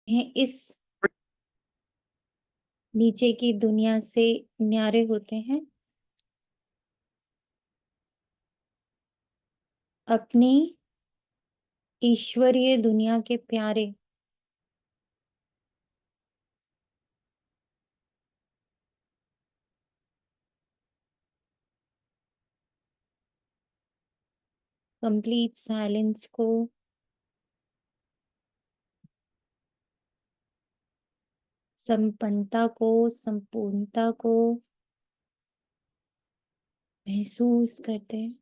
हैं इस नीचे की दुनिया से न्यारे होते हैं, अपनी ईश्वरीय दुनिया के प्यारे। कंप्लीट साइलेंस को संपन्नता को संपूर्णता को महसूस करते हैं।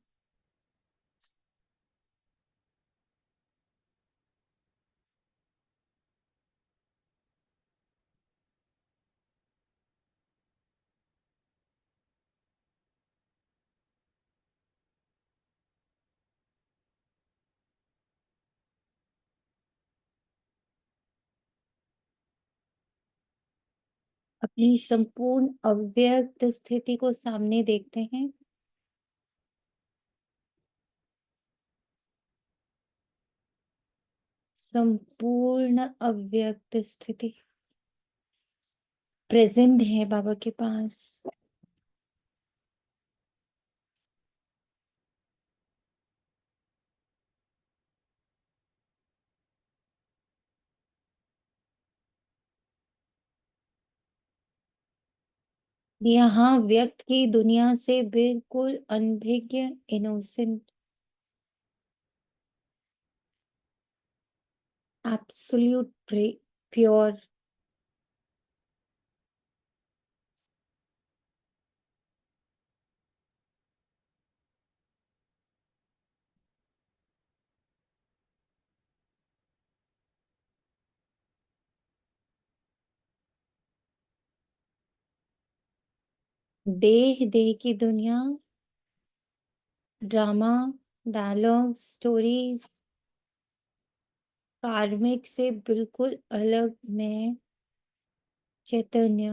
अपनी संपूर्ण अव्यक्त स्थिति को सामने देखते हैं। संपूर्ण अव्यक्त स्थिति प्रेजेंट है बाबा के पास। यहाँ व्यक्त की दुनिया से बिल्कुल अनभिज्ञ, इनोसेंट, एब्सोल्यूट प्योर, देह की दुनिया, ड्रामा, डायलॉग, स्टोरीज, कार्मिक से बिल्कुल अलग मैं चैतन्य।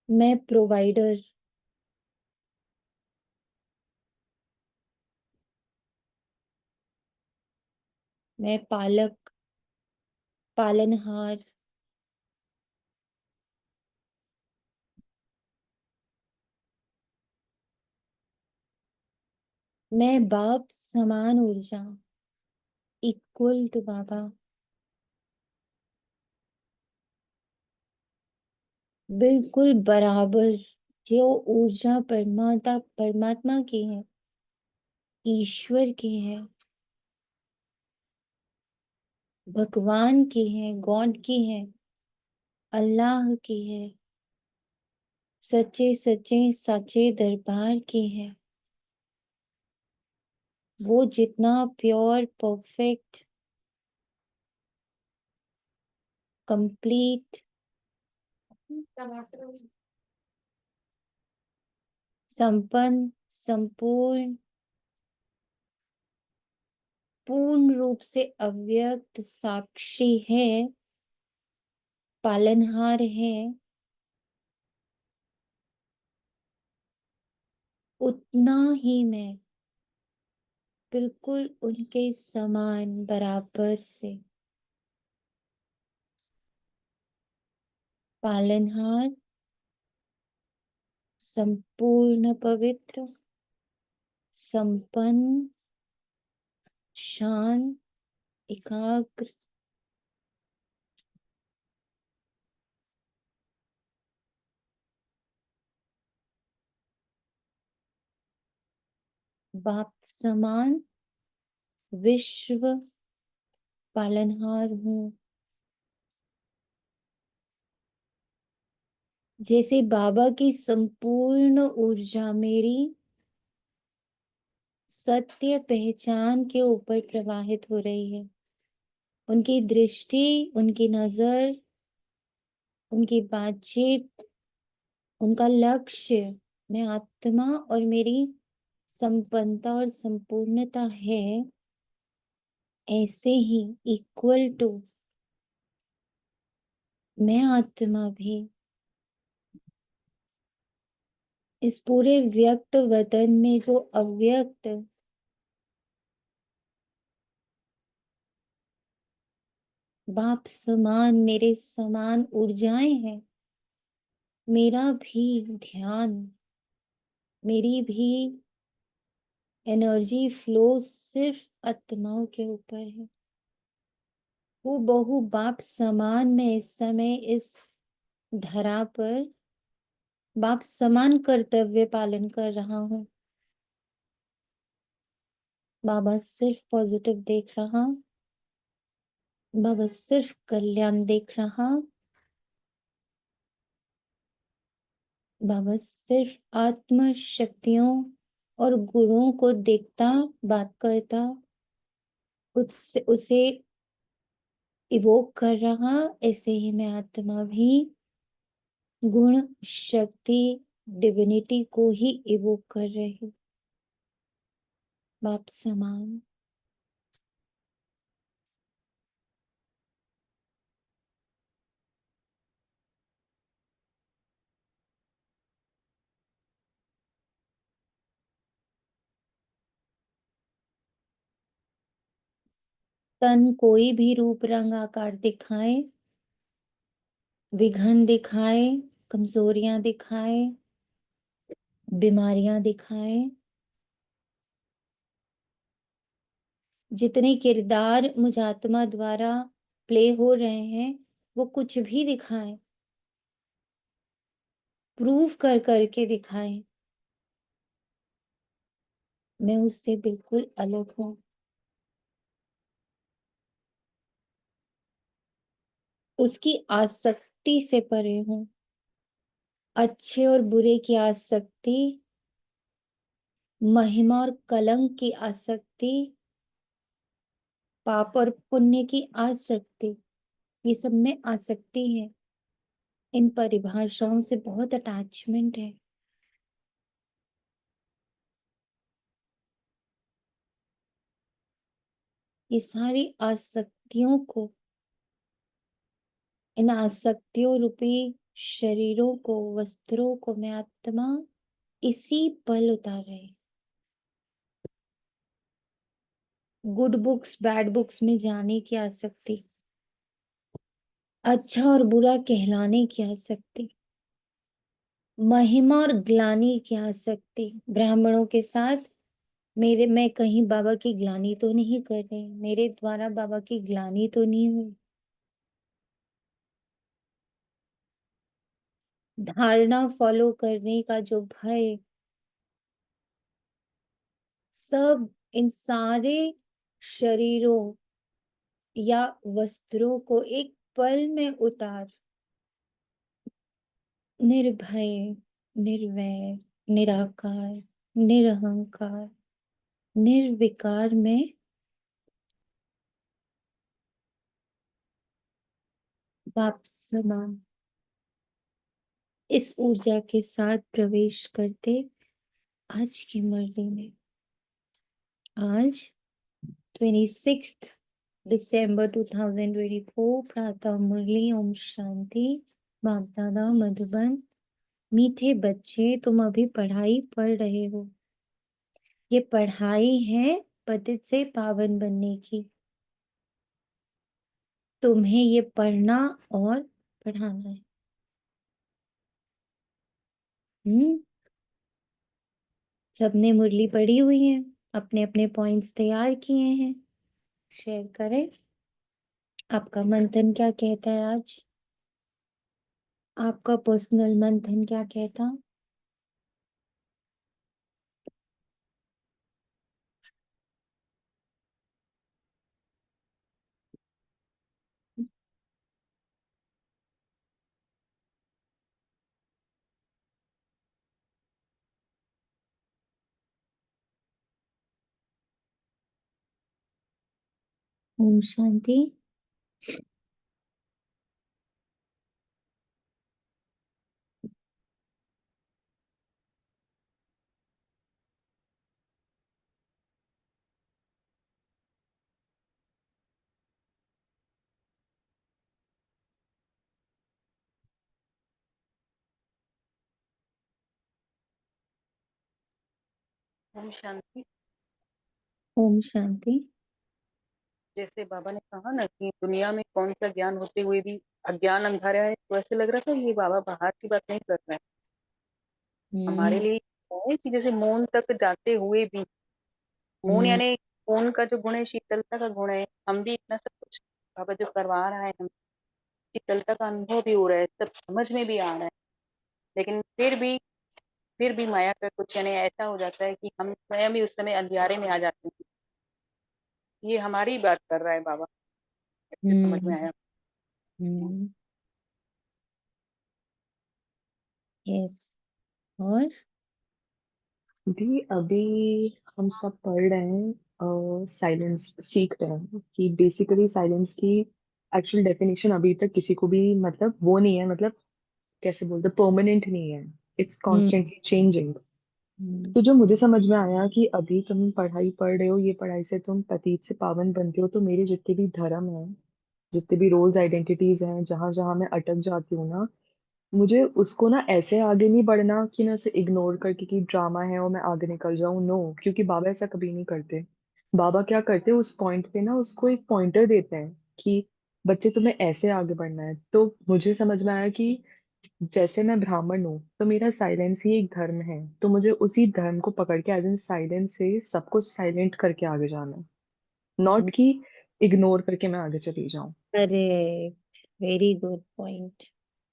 मैं प्रोवाइडर, मैं पालक, पालनहार, मैं बाप समान ऊर्जा, इक्वल टू बाबा, बिल्कुल बराबर। जो ऊर्जा परमात्मा की है, ईश्वर की है, भगवान की है, गॉड की है, अल्लाह की है, सच्चे सच्चे सच्चे दरबार की है। वो जितना प्योर, परफेक्ट, कंप्लीट, संपन्न, संपूर्ण, पूर्ण रूप से अव्यक्त साक्षी है, पालनहार है, उतना ही मैं बिल्कुल उनके समान बराबर से पालनहार, संपूर्ण पवित्र, संपन्न, शांत, एकाग्र, बाप समान विश्व पालनहार हूँ। जैसे बाबा की संपूर्ण ऊर्जा मेरी सत्य पहचान के ऊपर प्रवाहित हो रही है। उनकी दृष्टि, उनकी नजर, उनकी बातचीत, उनका लक्ष्य मैं आत्मा और मेरी संपन्नता और संपूर्णता है, ऐसे ही इक्वल टू मैं आत्मा भी इस पूरे व्यक्त वतन में जो अव्यक्त बाप समान मेरे समान ऊर्जाएं हैं। मेरा भी ध्यान, मेरी भी एनर्जी फ्लो सिर्फ आत्माओं के ऊपर है। वो बहु बाप समान मैं इस समय इस धरा पर बाप समान कर्तव्य पालन कर रहा हूँ। बाबा सिर्फ पॉजिटिव देख रहा, बाबा सिर्फ कल्याण देख रहा, बाबा सिर्फ आत्म शक्तियों और गुणों को देखता, बात करता, उससे उसे इवोक कर रहा। ऐसे ही मैं आत्मा भी गुण, शक्ति, डिविनिटी को ही इवोक कर रही। बाप समान। तन कोई भी रूप रंग आकार दिखाए, विघन दिखाए, कमजोरियां दिखाए, बीमारियां दिखाए, जितने किरदार मुझ आत्मा द्वारा प्ले हो रहे हैं, वो कुछ भी दिखाएं, प्रूव कर करके दिखाएं, मैं उससे बिल्कुल अलग हूं। उसकी आसक्ति से परे हूं। अच्छे और बुरे की आसक्ति, महिमा और कलंक की आसक्ति, पाप और पुण्य की आसक्ति, ये सब में आसक्ति है। इन परिभाषाओं से बहुत अटैचमेंट है। ये सारी आसक्तियों को, इन आसक्तियों रूपी शरीरों को, वस्त्रों को मैं आत्मा इसी पल उतार रही। गुड बुक्स बैड बुक्स में जाने की आसक्ति, अच्छा और बुरा कहलाने की आसक्ति, महिमा और ग्लानि की आसक्ति, ब्राह्मणों के साथ मेरे, मैं कहीं बाबा की ग्लानि तो नहीं कर रही, मेरे द्वारा बाबा की ग्लानि तो नहीं हुई। धारणा फॉलो करने का जो भय, सब इन सारे शरीरों या वस्त्रों को एक पल में उतार, निर्भय, निर्वैर, निराकार, निरहंकार, निर्विकार में बाप समान इस ऊर्जा के साथ प्रवेश करते आज की मुरली में। आज 26 दिसंबर 2024 प्रातः मुरली। ओम शांति। बाप दादा मधुबन। मीठे बच्चे, तुम अभी पढ़ाई पढ़ रहे हो। ये पढ़ाई है पतित से पावन बनने की। तुम्हें ये पढ़ना और पढ़ाना है। हम्म। सबने मुरली पढ़ी हुई है, अपने अपने पॉइंट्स तैयार किए हैं, शेयर करें। आपका मंथन क्या कहता है आज? आपका पर्सनल मंथन क्या कहता? ओम शांति। ओम शांति। ओम शांति। जैसे बाबा ने कहा ना कि दुनिया में कौन सा ज्ञान होते हुए भी अज्ञान अंधारा है, तो ऐसे लग रहा था ये बाबा बाहर की बात नहीं कर रहे हैं। हमारे हम्म। लिए है कि जैसे मौन तक जाते हुए भी, मौन हम्म। यानी मौन का जो गुण है, शीतलता का गुण है, हम भी इतना सब कुछ बाबा जो करवा रहा है, हम शीतलता का अनुभव भी हो रहा है, सब समझ में भी आ रहा है। लेकिन फिर भी माया का कुछ यानी ऐसा हो जाता है कि हम स्वयं भी उस समय अंधियारे में आ जाते हैं। ये हमारी बात कर रहा है बाबा, ऐसे समझ में हम्म। आया। हम्म। यस। और भी अभी हम सब पढ़ रहे हैं, साइलेंस सीख रहे हैं कि बेसिकली साइलेंस की एक्चुअल डेफिनेशन अभी तक किसी को भी मतलब वो नहीं है, मतलब कैसे बोलते, परमानेंट नहीं है। It's hmm. Constantly changing. Hmm. तो जो मुझे समझ में आया कि अभी तुम पढ़ाई पढ़ रहे हो, ये पढ़ाई से तुम पतित से पावन बनते हो, तो मेरे जितने भी धर्म हैं, जितने भी रोल्स आइडेंटिटीज हैं, जहां जहां मैं अटक जाती हूँ ना, मुझे उसको ना ऐसे आगे नहीं बढ़ना कि मैं उसे इग्नोर करके कि ड्रामा है और मैं आगे निकल जाऊं। नो, क्योंकि बाबा ऐसा कभी नहीं करते। बाबा क्या करते हैं, उस पॉइंट पे ना उसको एक पॉइंटर देते हैं कि बच्चे तुम्हें ऐसे आगे बढ़ना है। तो मुझे समझ में आया कि जैसे मैं ब्राह्मण हूँ तो मेरा साइलेंस ही एक धर्म है, तो मुझे उसी धर्म को पकड़ के एज इन साइलेंस से सबको साइलेंट करके आगे जाना है, नॉट कि इग्नोर करके मैं आगे चली जाऊं। Correct, very good point.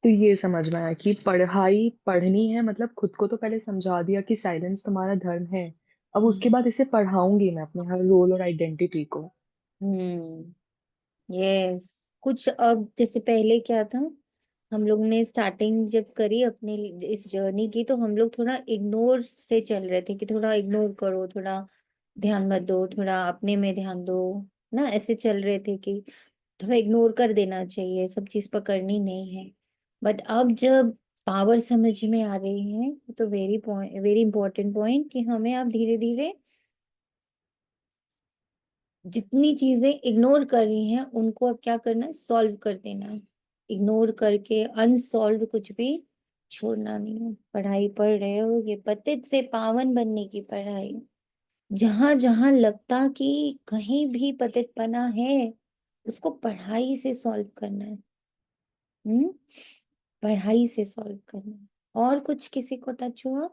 तो ये समझ में आया कि पढ़ाई पढ़नी है, मतलब खुद को तो पहले समझा दिया कि साइलेंस तुम्हारा धर्म है। अब उसके बाद इसे पढ़ाऊंगी मैं अपने हर रोल और आइडेंटिटी को। हम्म। यस। कुछ अब जैसे पहले क्या था, हम लोग ने स्टार्टिंग जब करी अपने इस जर्नी की, तो हम लोग थोड़ा इग्नोर से चल रहे थे कि थोड़ा इग्नोर करो, थोड़ा ध्यान मत दो, थोड़ा अपने में ध्यान दो ना, ऐसे चल रहे थे कि थोड़ा इग्नोर कर देना चाहिए, सब चीज पकड़नी नहीं है। बट अब जब पावर समझ में आ रही है, तो वेरी इंपॉर्टेंट पॉइंट कि हमें अब धीरे धीरे जितनी चीजें इग्नोर कर रही हैं उनको अब क्या करना है, सॉल्व कर देना है। इग्नोर करके अनसॉल्व कुछ भी छोड़ना नहीं है। पढ़ाई पढ़ रहे हो, ये पतित से पावन बनने की पढ़ाई। जहां जहां लगता कि कहीं भी पतितपना है, उसको पढ़ाई से सॉल्व करना है। हम्म। पढ़ाई से सॉल्व करना है। और कुछ किसी को टच हुआ?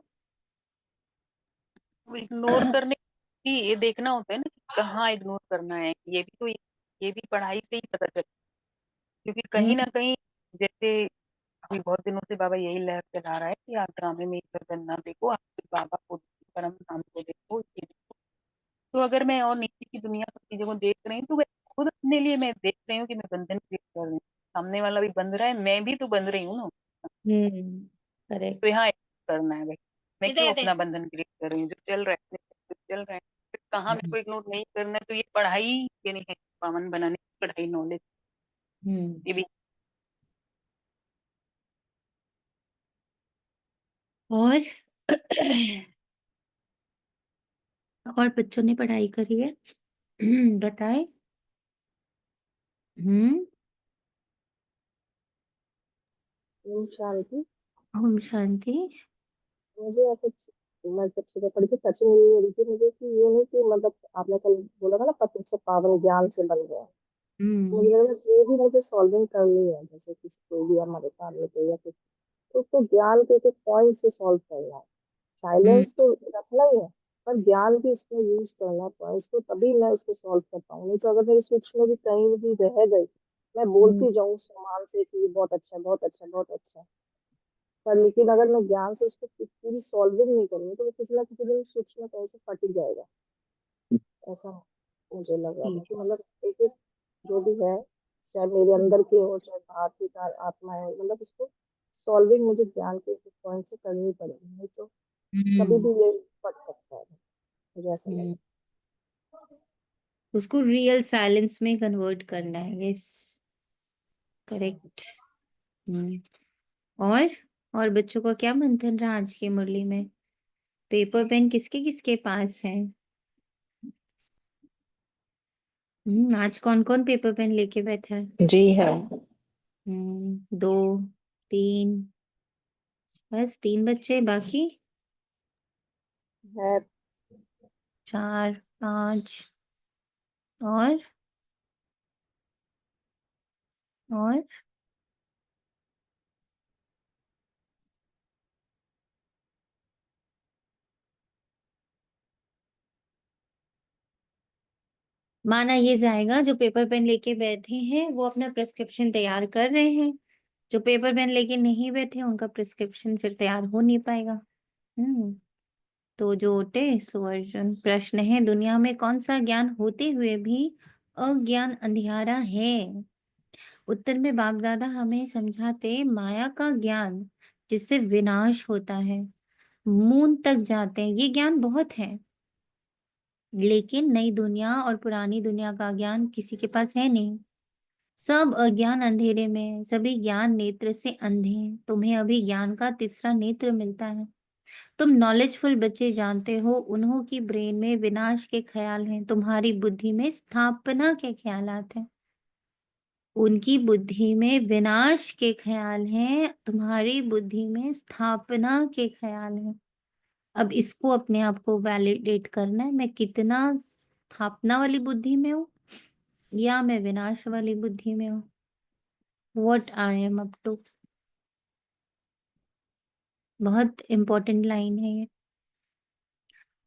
इग्नोर करने की ये देखना होता है ना कि कहाँ इग्नोर करना है, ये भी पढ़ाई से ही पता चलता है। क्योंकि कहीं ना हम्म। कहीं, जैसे अभी बहुत दिनों से बाबा यही लहर चला रहा है कि आप ड्रामे में इधर उधर ना देखो, आप सिर्फ बाबा को, परम धाम को देखो, ये देखो। तो अगर मैं और नीचे की दुनिया की चीजों को देख रही हूँ, तो मैं खुद अपने लिए मैं देख रही हूँ कि मैं बंधन क्रिएट कर रही हूँ। सामने वाला भी बंध रहा है, मैं भी तो बंध रही हूँ ना। हम्म। तो करेक्ट। यहाँ एक करना है भाई, मैं क्यों अपना बंधन क्रिएट कर रही हूँ, जो चल रहा है जो चल रहा है। फिर कहाँ मेरे को इग्नोर नहीं करना है, तो ये पढ़ाई यानी है पावन बनाने की पढ़ाई, नॉलेज, हम्म। ये भी। और और बच्चों ने पढ़ाई करी है? बताएं। हम्म। ओम शांति। ओम शांति। मुझे ऐसे मैं जब सुबह पढ़ी थी, सच में ये हुई थी मुझे कि ये नहीं कि मतलब आपने कल बोला था ना पतित से पावन ज्ञान से बन गया। मुझे हम्म। लगा ये भी मुझे सॉल्विंग करनी है, जैसे किसी कोई भी हमारे सामने पे या कुछ, तो उसको ज्ञान के एक पॉइंट से सॉल्व करना है। हम्म। साइलेंस तो रखना ही है, पर ज्ञान भी उसमें यूज करना है पॉइंट्स को, तभी मैं उसको सॉल्व कर पाऊँ। नहीं तो अगर मेरी स्विच में भी कहीं भी रह गई, मैं हम्म। बोलती जाऊँ सामान से कि ये बहुत अच्छा है, बहुत अच्छा है, बहुत अच्छा है, पर लेकिन अगर मैं ज्ञान से उसको पूरी सॉल्विंग नहीं करूंगी, तो वो किसी ना किसी दिन स्विच में कहीं से फट ही जाएगा। ऐसा मुझे लग रहा था ठीक। कि मतलब एक एक जो भी है, चाहे मेरे अंदर की हो चाहे बाहर की आत्मा है, मतलब उसको सॉल्विंग मुझे ज्ञान के एक पॉइंट से करनी पड़ेगी, नहीं तो कभी हम्म। भी ये फट सकता है। मुझे ऐसा हम्म। लगा। उसको रियल साइलेंस में कन्वर्ट करना है। यस। करेक्ट। हम्म। और और बच्चों का क्या मंथन रहा आज की मुरली में? पेपर पेन किसके किसके पास है? आज कौन कौन पेपर पेन लेके बैठा है? जी है। दो, तीन, बस तीन बच्चे बाकी? है। चार, पांच, और और माना ये जाएगा जो पेपर पेन लेके बैठे हैं वो अपना प्रिस्क्रिप्शन तैयार कर रहे हैं, जो पेपर पेन लेके नहीं बैठे उनका प्रिस्क्रिप्शन फिर तैयार हो नहीं पाएगा। तो जो टेस्ट वर्जन प्रश्न है, दुनिया में कौन सा ज्ञान होते हुए भी अज्ञान अंधियारा है? उत्तर में बाप दादा हमें समझाते माया का ज्ञान जिससे विनाश होता है, मून तक जाते हैं, ये ज्ञान बहुत है। लेकिन नई दुनिया और पुरानी दुनिया का ज्ञान किसी के पास है नहीं। सब अज्ञान अंधेरे में है, सभी ज्ञान नेत्र से अंधे हैं। तुम्हें अभी ज्ञान का तीसरा नेत्र मिलता है। तुम नॉलेजफुल बच्चे जानते हो उन्हों की ब्रेन में विनाश के ख्याल हैं, तुम्हारी बुद्धि में स्थापना के ख्यालात हैं। उनकी बुद्धि में विनाश के ख्याल हैं, तुम्हारी बुद्धि में स्थापना के ख्याल हैं। अब इसको अपने आप को वैलिडेट करना है, मैं कितना स्थापना वाली बुद्धि में हूँ या मैं विनाश वाली बुद्धि में हूँ। What I am up to. बहुत इंपॉर्टेंट लाइन है ये।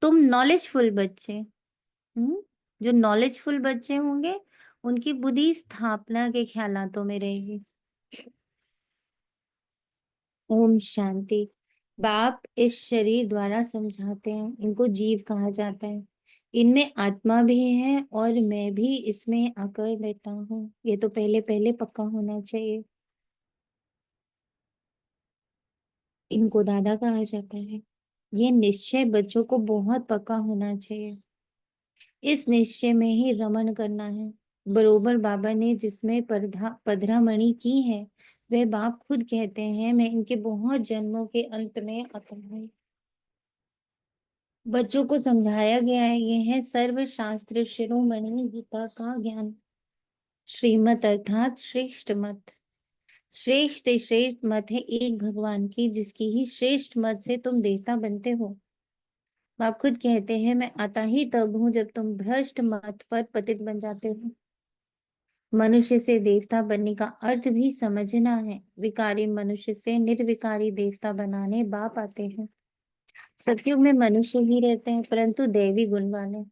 तुम नॉलेजफुल बच्चे, जो नॉलेजफुल बच्चे होंगे उनकी बुद्धि स्थापना के ख्यालातों में रहेगी। ओम शांति। बाप इस शरीर द्वारा समझाते हैं, इनको जीव कहा जाता है। इनमें आत्मा भी है और मैं भी इसमें आकर बैठा हूँ। ये तो पहले पहले पक्का होना चाहिए। इनको दादा कहा जाता है। ये निश्चय बच्चों को बहुत पक्का होना चाहिए। इस निश्चय में ही रमण करना है। बरोबर बाबा ने जिसमें पधरामणि की है वह बाप खुद कहते हैं, मैं इनके बहुत जन्मों के अंत में आता हूँ। बच्चों को समझाया गया है, यह है सर्वशास्त्र शिरोमणि गीता का ज्ञान। श्रीमत अर्थात श्रेष्ठ मत। श्रेष्ठ श्रेष्ठ मत है एक भगवान की, जिसकी ही श्रेष्ठ मत से तुम देवता बनते हो। बाप खुद कहते हैं, मैं आता ही तब हूं जब तुम भ्रष्ट मत पर पतित बन जाते हो। मनुष्य से देवता बनने का अर्थ भी समझना है। विकारी मनुष्य से निर्विकारी देवता बनाने बाप आते हैं। सतयुग में मनुष्य ही रहते हैं परंतु दैवी गुण वाले।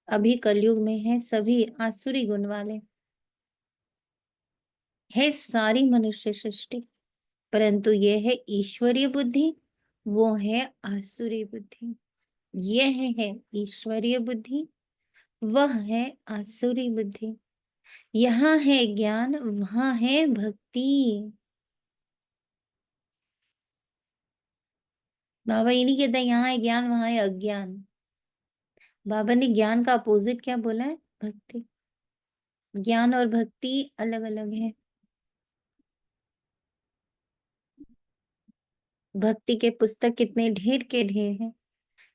अभी कलयुग में है सभी आसुरी गुण वाले। है सारी मनुष्य सृष्टि परंतु यह है ईश्वरीय बुद्धि, वो है आसुरी बुद्धि। यह है ईश्वरीय बुद्धि, वह है आसुरी बुद्धि। यहाँ है ज्ञान, वहां है भक्ति। बाबा ये नहीं कहता यहाँ है ज्ञान वहां है अज्ञान। बाबा ने ज्ञान का अपोजिट क्या बोला है? भक्ति। ज्ञान और भक्ति अलग अलग है। भक्ति के पुस्तक कितने ढेर के ढेर हैं,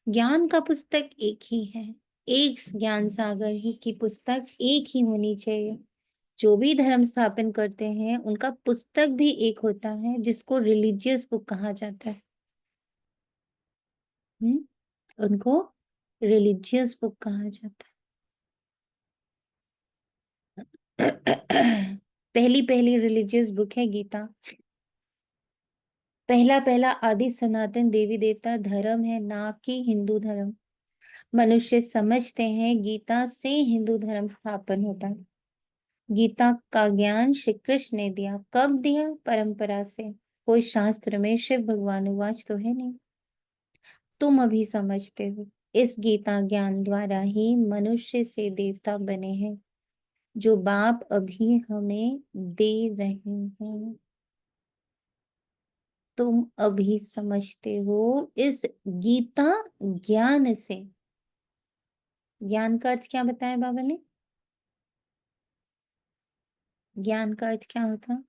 ज्ञान का पुस्तक एक ही है। एक ज्ञान सागर ही की पुस्तक एक ही होनी चाहिए। जो भी धर्म स्थापन करते हैं उनका पुस्तक भी एक होता है, जिसको रिलीजियस बुक कहा जाता है। उनको रिलीजियस बुक कहा जाता है। पहली पहली रिलीजियस बुक है गीता। पहला पहला आदि सनातन देवी देवता धर्म है, ना कि हिंदू धर्म। मनुष्य समझते हैं गीता से हिंदू धर्म स्थापन होता है। गीता का ज्ञान श्री कृष्ण ने दिया। कब दिया? परंपरा से। कोई शास्त्र में शिव भगवान उवाच तो है नहीं। तुम अभी समझते हो। इस गीता ज्ञान द्वारा ही मनुष्य से देवता बने हैं, जो बाप अभी हमें दे रहे हैं। तुम अभी समझते हो इस गीता ज्ञान से। ज्ञान का अर्थ क्या बताया बाबा ने? ज्ञान का अर्थ क्या होता?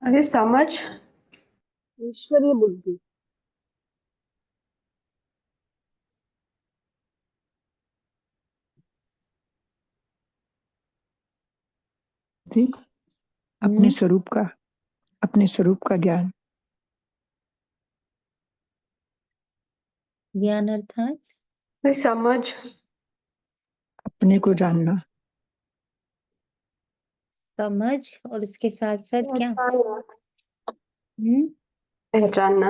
अरे समझ। ईश्वरीय बुद्धि। थी अपने स्वरूप का, अपने स्वरूप का ज्ञान। ज्ञान अर्थात समझ, अपने को जानना, समझ, और उसके साथ साथ क्या? पहचानना, पहचानना,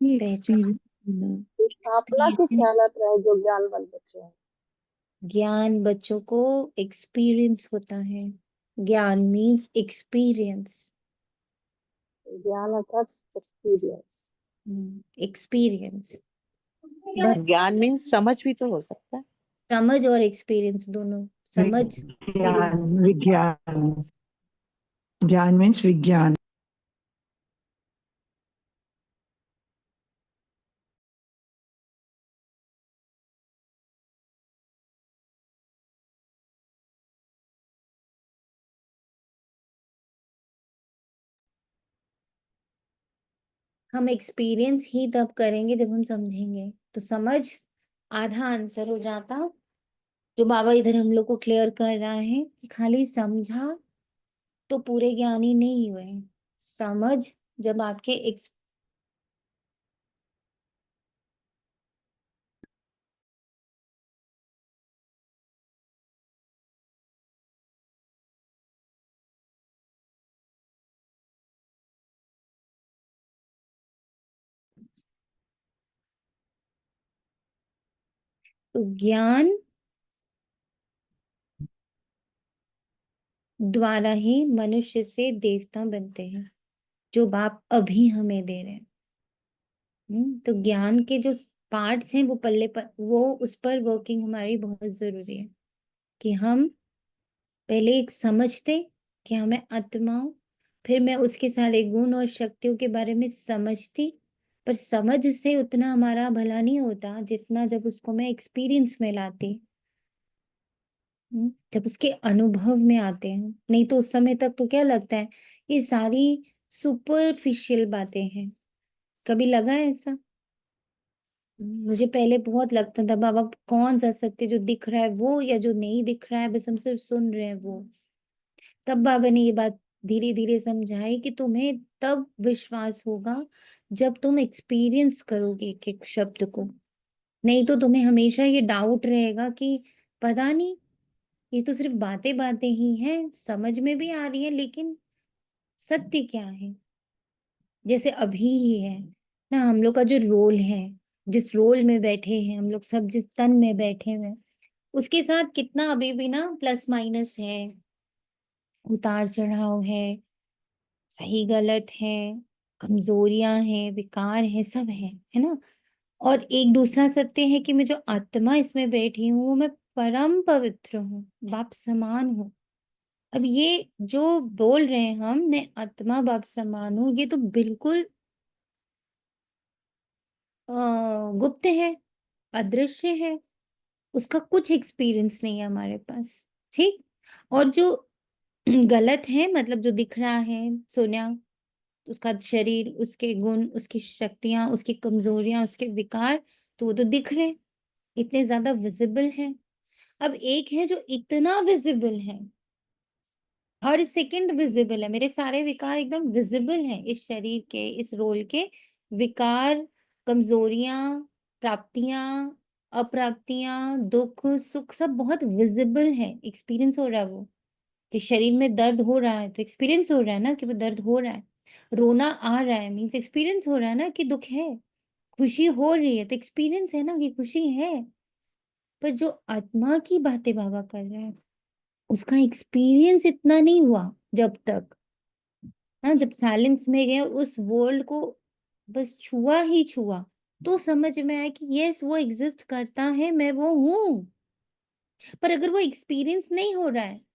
ये पहचान, एक्सपीरियंस स्थापना किस एक्सपीरियंस। ध्यान रहे जो ज्ञानवान बच्चे हैं। ज्ञान बच्चों को एक्सपीरियंस होता है। ज्ञान मीन्स एक्सपीरियंस। ज्ञान अर्थात एक्सपीरियंस। एक्सपीरियंस। ज्ञान मीन्स समझ भी तो हो सकता है। समझ और एक्सपीरियंस दोनों। समझ विज्ञान, विज्ञान, ज्ञान मीन्स विज्ञान। हम एक्सपीरियंस ही तब करेंगे जब हम समझेंगे। तो समझ आधा आंसर हो जाता, जो बाबा इधर हम लोग को क्लियर कर रहा है कि खाली समझा तो पूरे ज्ञानी नहीं हुए। समझ जब आपके तो ज्ञान द्वारा ही मनुष्य से देवता बनते हैं, जो बाप अभी हमें दे रहे हैं। तो ज्ञान के जो पार्ट्स हैं वो पल्ले पर, वो उस पर वर्किंग हमारी बहुत जरूरी है कि हम पहले एक समझते कि हमें आत्मा हूं, फिर मैं उसके सारे गुण और शक्तियों के बारे में समझती। पर समझ से उतना हमारा भला नहीं होता जितना जब उसको मैं एक्सपीरियंस में लाती, जब उसके अनुभव में आते हैं। नहीं तो उस समय तक तो क्या लगता है, ये सारी सुपरफिशियल बातें हैं। कभी लगा है ऐसा? मुझे पहले बहुत लगता था बाबा कौन सा सत्य, जो दिख रहा है वो या जो नहीं दिख रहा है बस हम सिर्फ सुन रहे हैं वो। तब बाबा ने ये बात धीरे धीरे समझाई कि तुम्हें तब विश्वास होगा जब तुम एक्सपीरियंस करोगे एक एक शब्द को। नहीं तो तुम्हें हमेशा ये डाउट रहेगा कि पता नहीं, ये तो सिर्फ बातें बातें ही हैं, समझ में भी आ रही है लेकिन सत्य क्या है। जैसे अभी ही है ना, हम लोग का जो रोल है, जिस रोल में बैठे हैं हम लोग सब, जिस तन में बैठे हुए हैं, उसके साथ कितना अभी भी ना प्लस माइनस है, उतार चढ़ाव है, सही गलत है, कमजोरियां हैं, विकार है, सब है ना। और एक दूसरा सत्य है कि मैं जो आत्मा इसमें बैठी हूँ मैं परम पवित्र हूँ, बाप समान हूँ। अब ये जो बोल रहे हैं हम, मैं आत्मा बाप समान हूँ, ये तो बिल्कुल गुप्त है, अदृश्य है, उसका कुछ एक्सपीरियंस नहीं है हमारे पास। ठीक। और जो गलत है मतलब जो दिख रहा है, सोनिया, उसका शरीर, उसके गुण, उसकी शक्तियां, उसकी कमजोरियां, उसके विकार, तो वो तो दिख रहे हैं, इतने ज्यादा विजिबल हैं। अब एक है जो इतना विजिबल है, हर सेकंड विजिबल है, मेरे सारे विकार एकदम विजिबल हैं, इस शरीर के, इस रोल के विकार, कमजोरियां, प्राप्तियां, अप्राप्तियां, दुख सुख, सब बहुत विजिबल है, एक्सपीरियंस हो रहा है वो। कि शरीर में दर्द हो रहा है तो एक्सपीरियंस हो रहा है ना कि वो दर्द हो रहा है। रोना आ रहा है मीन्स एक्सपीरियंस हो रहा है ना कि दुख है। खुशी हो रही है तो एक्सपीरियंस है ना कि खुशी है। पर जो आत्मा की बातें बाबा कर रहे हैं, उसका एक्सपीरियंस इतना नहीं हुआ जब तक, हाँ, जब साइलेंस में गए उस वर्ल्ड को बस छुआ ही छुआ, तो समझ में आया कि यस वो एग्जिस्ट करता है, मैं वो हूं। पर अगर वो एक्सपीरियंस नहीं हो रहा है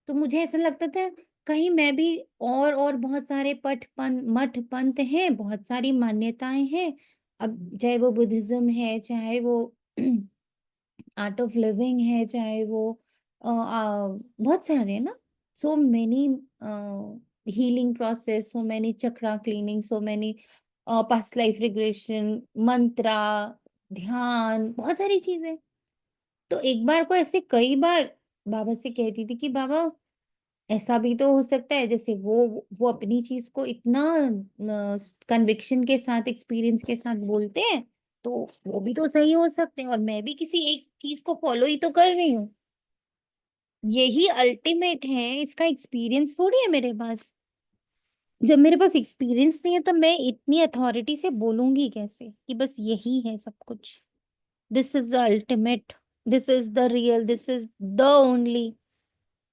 तो मुझे ऐसा लगता था कहीं मैं भी, और बहुत सारे मठ पंथ हैं, बहुत सारी मान्यताएं हैं। अब चाहे वो बुद्धिज्म है, चाहे वो आर्ट ऑफ लिविंग है, चाहे वो बहुत सारे हैं ना, so many healing process, so many chakra cleaning, so many past life regression, mantra, ध्यान, बहुत सारी चीजें। तो एक बार को ऐसे कई बार बाबा से कहती थी कि बाबा ऐसा भी तो हो सकता है, जैसे वो अपनी चीज को इतना कन्विक्शन के साथ, एक्सपीरियंस के साथ बोलते हैं, तो वो भी तो सही हो सकते हैं, और मैं भी किसी एक चीज को फॉलो ही तो कर रही हूँ। यही अल्टीमेट है, इसका एक्सपीरियंस थोड़ी है मेरे पास। जब मेरे पास एक्सपीरियंस नहीं है तो मैं इतनी अथॉरिटी से बोलूंगी कैसे कि बस यही है सब कुछ, this is the ultimate, this is the real, this is the only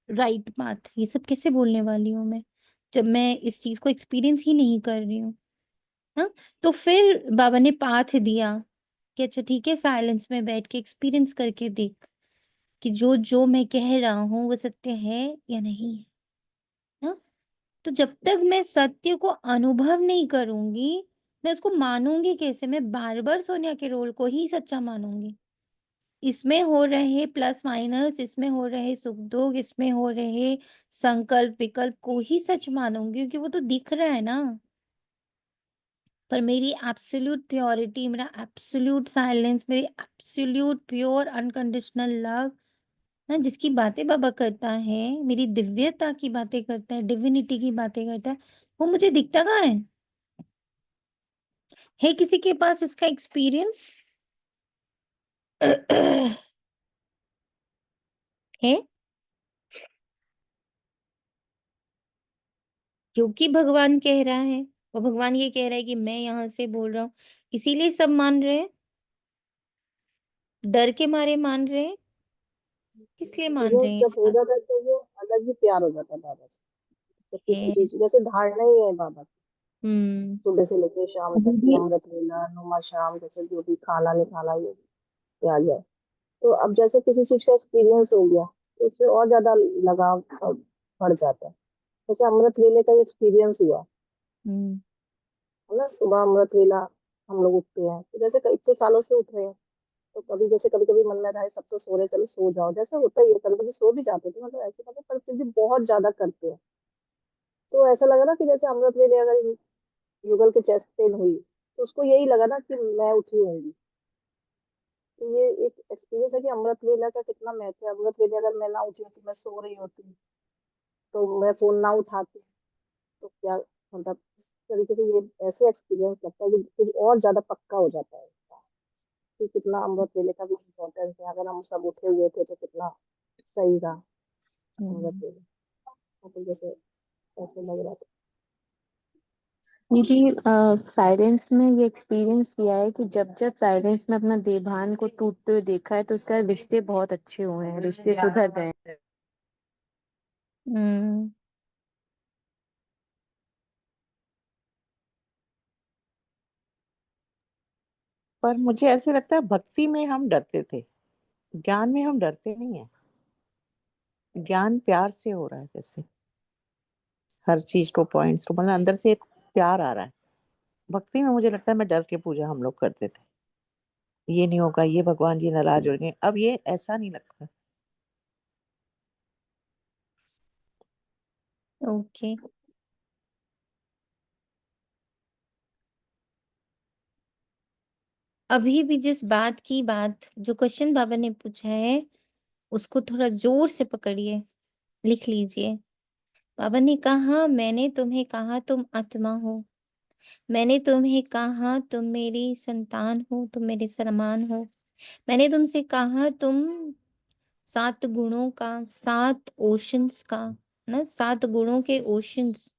right path. ये सब कैसे बोलने वाली हूँ मैं, जब मैं इस चीज को एक्सपीरियंस ही नहीं कर रही हूँ। हाँ, तो फिर बाबा ने पाथ दिया कि अच्छा ठीक है, साइलेंस में बैठ के एक्सपीरियंस करके देख कि जो जो मैं कह रहा हूँ वो सत्य है या नहीं है। हाँ, तो जब तक मैं सत्य को अनुभव नहीं करूंगी, मैं उसको मानूंगी कैसे? मैं बार बार सोनिया के रोल को ही सच्चा मानूंगी। इसमें हो रहे प्लस माइनस, इसमें हो रहे सुख दुख, इसमें हो रहे संकल्प विकल्प को ही सच मानूंगी, क्योंकि वो तो दिख रहा है ना। पर मेरी एब्सोल्यूट प्योरिटी, मेरा एब्सोल्यूट साइलेंस, मेरी एब्सोल्यूट प्योर अनकंडीशनल लव ना, जिसकी बातें बाबा करता है, मेरी दिव्यता की बातें करता है, डिविनिटी की बातें करता है, वो मुझे दिखता कहाँ है किसी के पास इसका एक्सपीरियंस? है? क्योंकि भगवान कह रहा है, और भगवान ये कह रहा है कि मैं यहां से बोल रहा हूँ, इसीलिए सब मान रहे हैं, डर के मारे मान रहे हैं। किस लिए मान रहे एक्सपीरियंस हैं जब हो इसका? जाता है तो वो अलग ही प्यार हो जाता है बाबा से। जब किसी है। चीज जैसे धारणा ही है बाबा की, हम्म। सुबह से लेकर शाम तक की दीदी अमृत वेला नुमा शाम, जैसे जो भी खाना नहीं खाना ये आ गया। तो अब जैसे किसी चीज का एक्सपीरियंस हो गया तो उससे और ज्यादा लगाव बढ़ जाता है। जैसे अमृत वेले का एक्सपीरियंस हुआ हम्म। है ना, सुबह अमृत वेला हम लोग उठते हैं, तो जैसे इतने सालों से उठ रहे हैं, तो कभी जैसे कभी कभी मन में रहा है सब तो सो रहे, चलो सो जाओ, जैसे होता ही है, कभी कभी सो भी जाते थे, मतलब ऐसे मतलब, पर फिर भी बहुत ज्यादा करते हैं। तो ऐसा लगा ना कि जैसे अमृत वेले अगर युगल के चेस्ट पेन हुई, तो उसको यही लगा ना कि मैं उठी होंगी। तो ये एक एक्सपीरियंस है कि अमृत वेला का कितना महत्व है। अमृत वेले अगर मैं ना उठी होती, मैं सो रही होती, तो मैं फोन ना उठाती, तो क्या मतलब, इस तरीके से ये ऐसे एक्सपीरियंस लगता है कि कुछ और ज्यादा पक्का हो जाता है इसका, कि कितना अमृत वेले का भी इम्पोर्टेंस है। अगर हम सब उठे हुए थे तो कितना सही रहा अमृत हम्म। वेले। तो जैसे ऐसे लग रहा था। दीदी, साइलेंस में ये एक्सपीरियंस किया है कि जब जब साइलेंस में अपना देभान को टूटते हुए देखा है तो उसका रिश्ते बहुत अच्छे हुए हैं, रिश्ते सुधर गए हैं। हम्म। पर मुझे ऐसे लगता है भक्ति में हम डरते थे, ज्ञान में हम डरते नहीं है। ज्ञान प्यार से हो रहा है, जैसे हर चीज को पॉइंट्स को मतलब अंदर से एक प्यार आ रहा है। भक्ति में मुझे लगता है मैं डर के पूजा हम लोग करते थे, ये नहीं होगा, ये भगवान जी नाराज हो गए। अब ये ऐसा नहीं लगता। ओके। अभी भी जिस बात की बात, जो क्वेश्चन बाबा ने पूछा है, उसको थोड़ा जोर से पकड़िए, लिख लीजिए। बाबा ने कहा, मैंने तुम्हें कहा तुम आत्मा हो, मैंने तुम्हें कहा तुम मेरी संतान हो, तुम मेरे समान हो, मैंने तुमसे कहा तुम 7 गुणों का, 7 ओशंस का, ना 7 गुणों के ओशंस,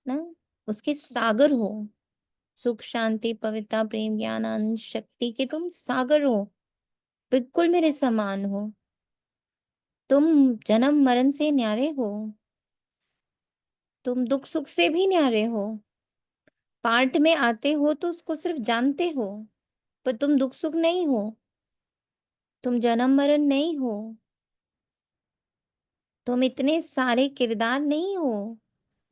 ना उसके सागर हो, सुख शांति पवित्रता प्रेम ज्ञान आनंद शक्ति के तुम सागर हो, बिल्कुल मेरे समान हो। तुम जन्म मरण से न्यारे हो, तुम दुख सुख से भी न्यारे हो। पार्ट में आते हो तो उसको सिर्फ जानते हो, पर तुम दुख सुख नहीं हो, तुम जन्म मरण नहीं हो, तुम इतने सारे किरदार नहीं हो,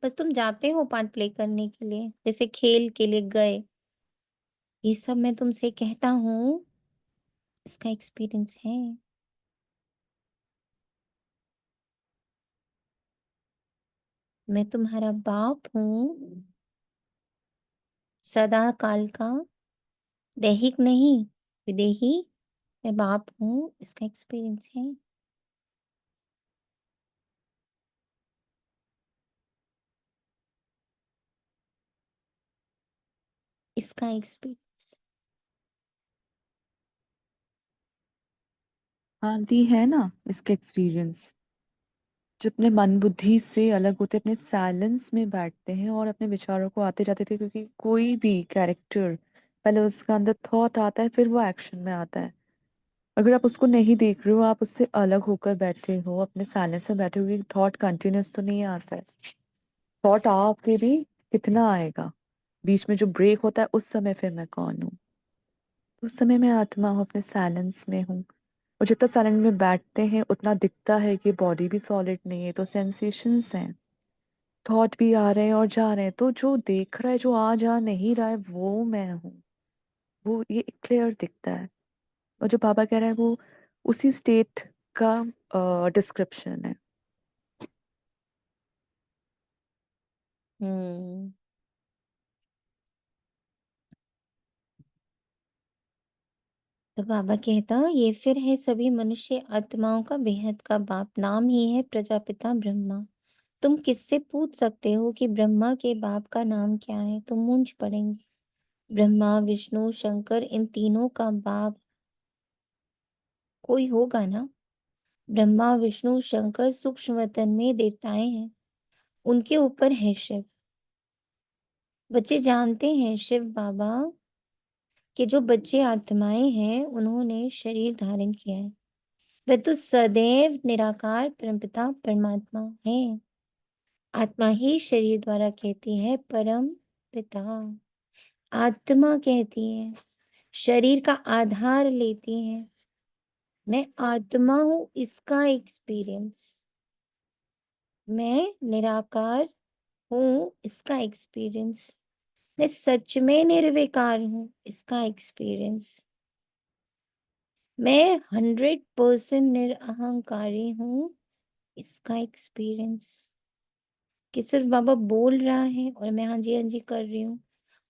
बस तुम जाते हो पार्ट प्ले करने के लिए, जैसे खेल के लिए गए। ये सब मैं तुमसे कहता हूँ, इसका एक्सपीरियंस है। मैं तुम्हारा बाप हूँ, सदा काल का, दैहिक नहीं, विदेही। मैं बाप हूँ, इसका एक्सपीरियंस है। इसका एक्सपीरियंस हाँ दी है ना इसके एक्सपीरियंस। जो अपने मन बुद्धि से अलग होते अपने साइलेंस में बैठते हैं और अपने विचारों को आते जाते थे, क्योंकि कोई भी कैरेक्टर पहले उसका अंदर थॉट आता है फिर वो एक्शन में आता है। अगर आप उसको नहीं देख रहे हो, आप उससे अलग होकर बैठे हो, अपने साइलेंस में बैठे हो, थॉट कंटिन्यूस तो नहीं आता है। थॉट आपके भी कितना आएगा, बीच में जो ब्रेक होता है उस समय फिर मैं कौन हूँ? उस समय मैं आत्मा हूँ, अपने साइलेंस में हूँ। और जितना साइलेंट में बैठते हैं उतना दिखता है कि बॉडी भी सॉलिड नहीं है, तो सेंसेशंस हैं, थॉट भी आ रहे हैं और जा रहे हैं, तो जो देख रहा है, जो आ जा नहीं रहा है, वो मैं हूँ। वो ये क्लियर दिखता है। और जो बाबा कह रहा है वो उसी स्टेट का डिस्क्रिप्शन है। हम्म। तो बाबा कहता, ये फिर है सभी मनुष्य आत्माओं का बेहद का बाप, नाम ही है प्रजापिता ब्रह्मा। तुम किससे पूछ सकते हो कि ब्रह्मा के बाप का नाम क्या है? तुम मूंझ पड़ेंगे। ब्रह्मा विष्णु शंकर इन तीनों का बाप कोई होगा ना। ब्रह्मा विष्णु शंकर सूक्ष्म वतन में देवताएं हैं, उनके ऊपर है शिव। बच्चे जानते हैं शिव बाबा के जो बच्चे आत्माएं हैं उन्होंने शरीर धारण किया है। वह तो सदैव निराकार परमपिता परमात्मा है। आत्मा ही शरीर द्वारा कहती है परम पिता। आत्मा कहती है, शरीर का आधार लेती है। मैं आत्मा हूं, इसका एक्सपीरियंस। मैं निराकार हूं, इसका एक्सपीरियंस। मैं सच में निर्विकार हूं, इसका एक्सपीरियंस। मैं 100% निरअहंकारी हूं, इसका एक्सपीरियंस। कि सिर्फ बाबा बोल रहा है और मैं हाँ जी कर रही हूँ,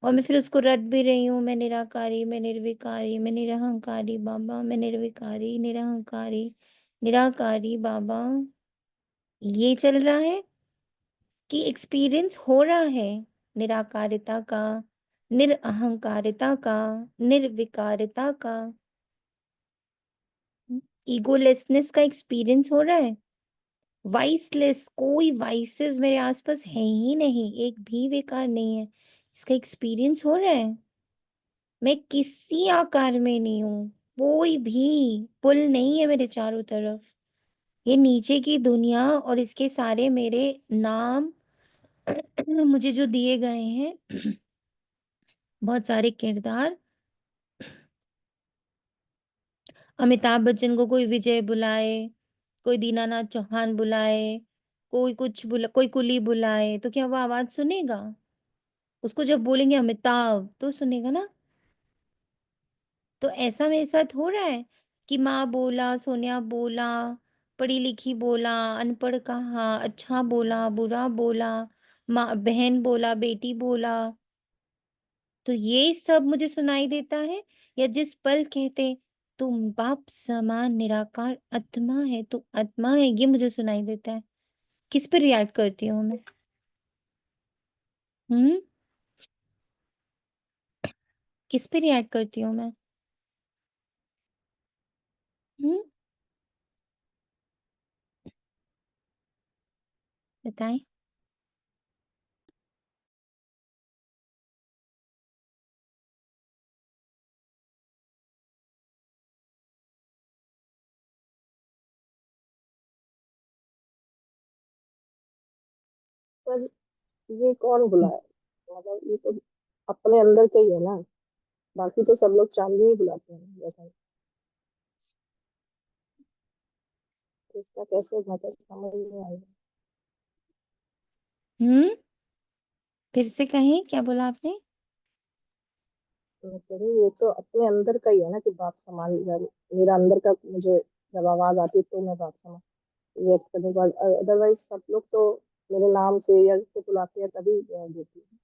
और मैं फिर उसको रट भी रही हूँ, मैं निराकारी, मैं निर्विकारी, मैं निरहंकारी बाबा, मैं निर्विकारी निरहंकारी निराकारी बाबा। ये चल रहा है कि एक्सपीरियंस हो रहा है निराकारिता का, निरअहंकारिता का, निर्विकारिता का, ईगोलेसनेस का एक्सपीरियंस हो रहा है। वाइसलेस, कोई वाइसेस मेरे आसपास है ही नहीं, एक भी विकार नहीं है, इसका एक्सपीरियंस हो रहा है। मैं किसी आकार में नहीं हूं, कोई भी पुल नहीं है मेरे चारों तरफ। ये नीचे की दुनिया और इसके सारे मेरे नाम मुझे जो दिए गए हैं, बहुत सारे किरदार। अमिताभ बच्चन को कोई विजय बुलाए, कोई दीनानाथ चौहान बुलाए, कोई कुछ बुला, कोई कुली बुलाए, तो क्या वो आवाज सुनेगा? उसको जब बोलेंगे अमिताभ तो सुनेगा ना। तो ऐसा मेरे साथ हो रहा है कि माँ बोला, सोनिया बोला, पढ़ी लिखी बोला, अनपढ़ कहा, अच्छा बोला, बुरा बोला, माँ बहन बोला, बेटी बोला, तो ये सब मुझे सुनाई देता है। या जिस पल कहते तुम बाप समान निराकार आत्मा है, तू आत्मा है, ये मुझे सुनाई देता है। किस पे रिएक्ट करती हूँ मैं? हम्म। किस पे रिएक्ट करती हूँ मैं? हम्म। बताएं। पर ये कौन बुलाए? मतलब ये तो अपने अंदर का ही है ना। बाकी तो सब लोग चांदनी ही बुलाते हैं जैसा। तो इसका कैसे मतलब समझ नहीं आएगा। हम्म। फिर से कहें, क्या बोला आपने? तो कह रही ये तो अपने अंदर का ही है ना कि बाप समान मेरा अंदर का मुझे जब आवाज आती है तो मैं बाप समान रिएक्ट करने के बाद। अदरवाइज सब लोग तो मेरे नाम से या से बुलाते हैं तभी देती है।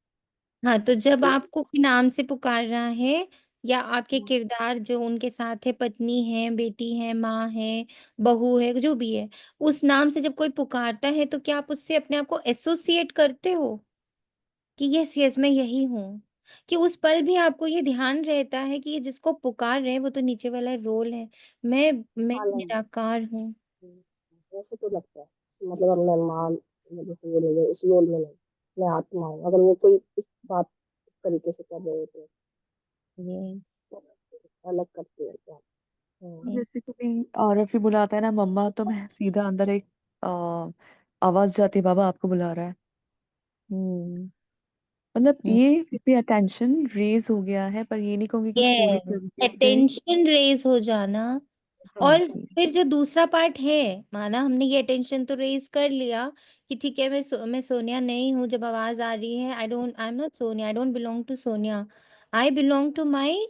हाँ, तो जब तो आपको कोई नाम से पुकार रहा है, या आपके हाँ, किरदार जो उनके साथ है, पत्नी है, बेटी है, माँ है, बहू है, जो भी है, उस नाम से जब कोई पुकारता है, तो क्या आप उससे अपने आप को एसोसिएट करते हो कि यस यस मैं यही हूँ? कि उस पल भी आपको ये ध्यान रहता है कि ये जिसको पुकार रहे हैं वो तो नीचे वाला रोल है, मैं आलम। निराकार हूँ। ऐसे तो लगता है मतलब अब मैं माँ, जैसे वो लोग उस रोल में नहीं, मैं आत्मा हूँ। अगर वो कोई इस बात इस तरीके से कर रहे होते यस, तो अलग करते हैं क्या। हम्म। जैसे कोई रफी बुलाता है ना मम्मा, तो मैं सीधा अंदर एक आवाज जाती है, बाबा आपको बुला रहा है। हम्म, मतलब ये पे अटेंशन रेज हो गया है, पर ये नहीं कहूंगी कि पूरी यस, तरीके से। अटेंशन रेज हो जाना। हाँ और जी। फिर जो दूसरा पार्ट है, माना हमने ये अटेंशन तो रेज कर लिया कि ठीक है, मैं सोनिया नहीं हूँ, जब आवाज आ रही है, I am not Sonia, I don't belong to Sonia, I belong to my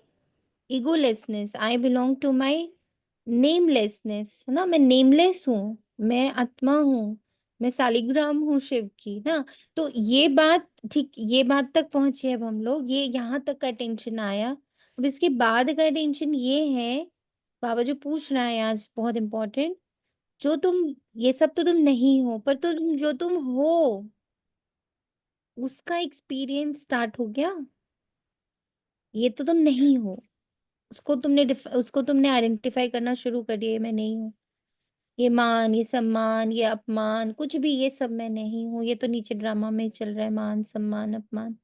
egolessness, I belong to my namelessness, है ना, मैं नेमलेस हूँ, मैं आत्मा हूँ, मैं शालिग्राम हूँ शिव की ना। तो ये बात ठीक, ये बात तक पहुंचे अब हम लोग, ये यहाँ तक का टेंशन आया। अब इसके बाद का टेंशन ये है, बाबा जो पूछ रहा है आज बहुत इम्पोर्टेंट, जो तुम, ये सब तो तुम नहीं हो, पर तुम जो तुम हो उसका एक्सपीरियंस स्टार्ट हो गया। ये तो तुम नहीं हो, उसको तुमने आइडेंटिफाई करना शुरू कर दिया, ये मैं नहीं हूँ, ये मान, ये सम्मान, ये अपमान, कुछ भी ये सब मैं नहीं हूँ, ये तो नीचे ड्रामा में चल रहा है, मान सम्मान अपमान।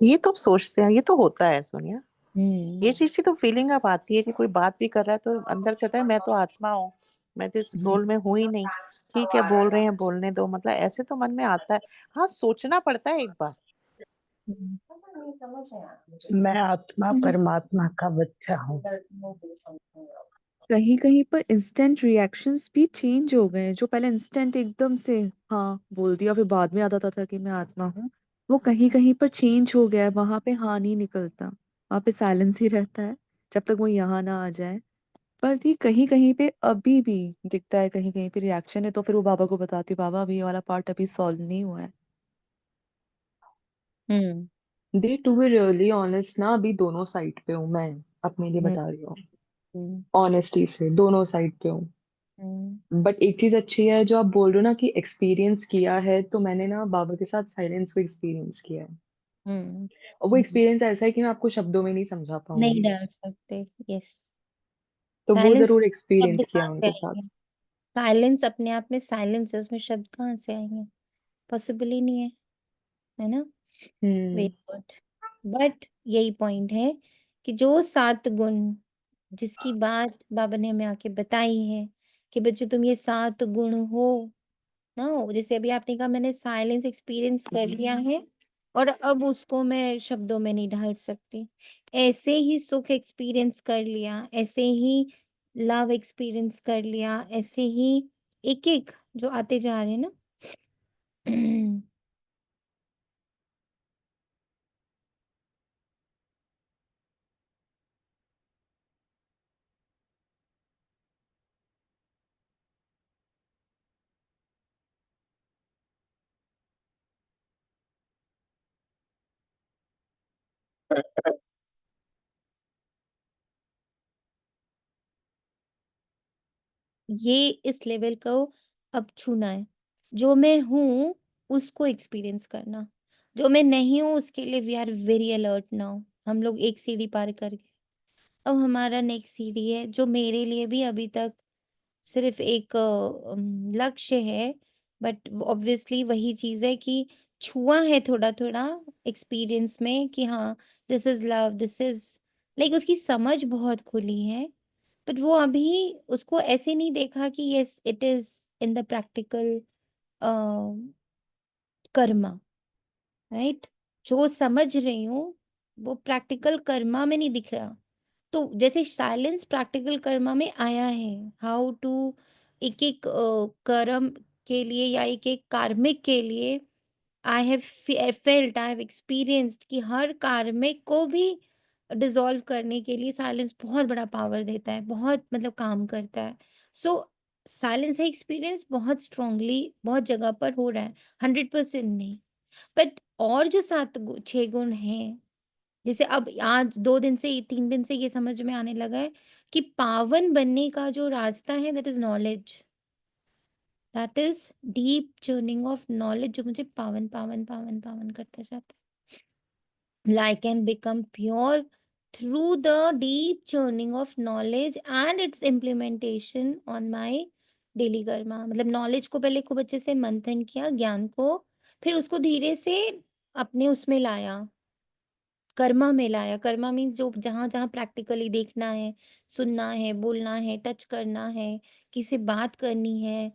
ये तो सोचते हैं, ये तो होता है सोनिया। हम्म, ये चीज की तो फीलिंग अब आती है कि कोई बात भी कर रहा है तो अंदर से आता है मैं तो आत्मा हूँ, मैं तो इस रोल में हूं ही नहीं। ठीक है, बोल रहे हैं बोलने दो, मतलब ऐसे तो मन में आता है। हाँ, सोचना पड़ता है एक बार। हम्म, मैं आत्मा परमात्मा का बच्चा हूँ। कहीं कहीं पर इंस्टेंट रिएक्शंस भी चेंज हो गए हैं। जो पहले इंस्टेंट एकदम से हाँ बोल दिया, फिर बाद में याद आता था कि मैं आत्मा हूँ, वो कहीं कहीं पर चेंज हो गया है। वहां पे हाँ नहीं निकलता, वहां पे साइलेंस ही रहता है जब तक वो यहाँ ना आ जाए। पर ये कहीं कहीं पे अभी भी दिखता है, कहीं कहीं पे रिएक्शन है, तो फिर वो बाबा को बताती हूँ, बाबा अभी ये वाला पार्ट अभी सॉल्व नहीं हुआ है। हम्म, दे टू बी रियली ऑनेस्ट ना, अभी दोनों साइड पे हूँ मैं, अपने लिए हम्म, बता रही हूँ। हम्म, ऑनेस्टी से दोनों साइड पे हूँ। हम्म, बट एक चीज अच्छी है जो आप बोल रहे हो ना कि एक्सपीरियंस किया है, तो मैंने ना बाबा के साथ साइलेंस को एक्सपीरियंस किया है। हम्म, और वो एक्सपीरियंस ऐसा है कि मैं आपको शब्दों में नहीं समझा नहीं पाऊंगी। डाल सकते। यस, तो वो साइलेंस, जरूर शब्द एक्सपीरियंस किया कहाँ है से उनके आएंगे? साथ। साइलेंस अपने आप में साइलेंस है, उसमें शब्द कहाँ से आएंगे? पॉसिबल ही नहीं है ना। Very hmm. गुड। बट यही पॉइंट है कि जो 7 गुण जिसकी बात बाबा ने हमें आके बताई है कि बच्चों तुम ये 7 गुण हो ना, जैसे अभी आपने कहा मैंने साइलेंस एक्सपीरियंस कर लिया है और अब उसको मैं शब्दों में नहीं ढाल सकती, ऐसे ही सुख एक्सपीरियंस कर लिया, ऐसे ही लव एक्सपीरियंस कर लिया, ऐसे ही एक एक जो आते जा रहे हैं ना। ये इस लेवल को अब छूना है। जो मैं हूँ उसको एक्सपीरियंस करना, जो मैं नहीं हूँ उसके लिए we are very alert now. हम लोग एक सीढ़ी पार कर गए, अब हमारा नेक्स्ट सीढ़ी है जो मेरे लिए भी अभी तक सिर्फ एक लक्ष्य है। बट ऑब्वियसली वही चीज़ है कि छुआ है थोड़ा थोड़ा एक्सपीरियंस में कि हाँ, this is love, this is like, उसकी समझ बहुत खुली है। बट वो अभी उसको ऐसे नहीं देखा कि yes it is in the practical Karma, right. जो समझ रही हूँ वो प्रैक्टिकल कर्मा में नहीं दिख रहा। तो जैसे साइलेंस प्रैक्टिकल कर्मा में आया है, हाउ टू एक एक कर्म के लिए या एक एक कार्मिक के लिए I have felt, I have experienced कि हर कार्मिक को भी डिसॉल्व करने के लिए साइलेंस बहुत बड़ा पावर देता है, बहुत मतलब काम करता है। सो साइलेंस है एक्सपीरियंस बहुत स्ट्रांगली बहुत जगह पर हो रहा है, 100% नहीं। बट और जो 6 गुण हैं, जैसे अब आज 2 दिन से 3 दिन से ये समझ में आने लगा है कि पावन बनने का जो रास्ता है that is knowledge, that is deep journeying of knowledge, जो मुझे पावन पावन पावन पावन करता जाता है। I can become pure through the deep churning of knowledge and its implementation on my daily Karma. मतलब नॉलेज को पहले खूब अच्छे से मंथन किया, ज्ञान को, फिर उसको धीरे से अपने उसमें लाया, कर्मा में लाया। कर्मा मीन्स जो जहाँ जहाँ प्रैक्टिकली देखना है, सुनना है, बोलना है, टच करना है, किसी से बात करनी है,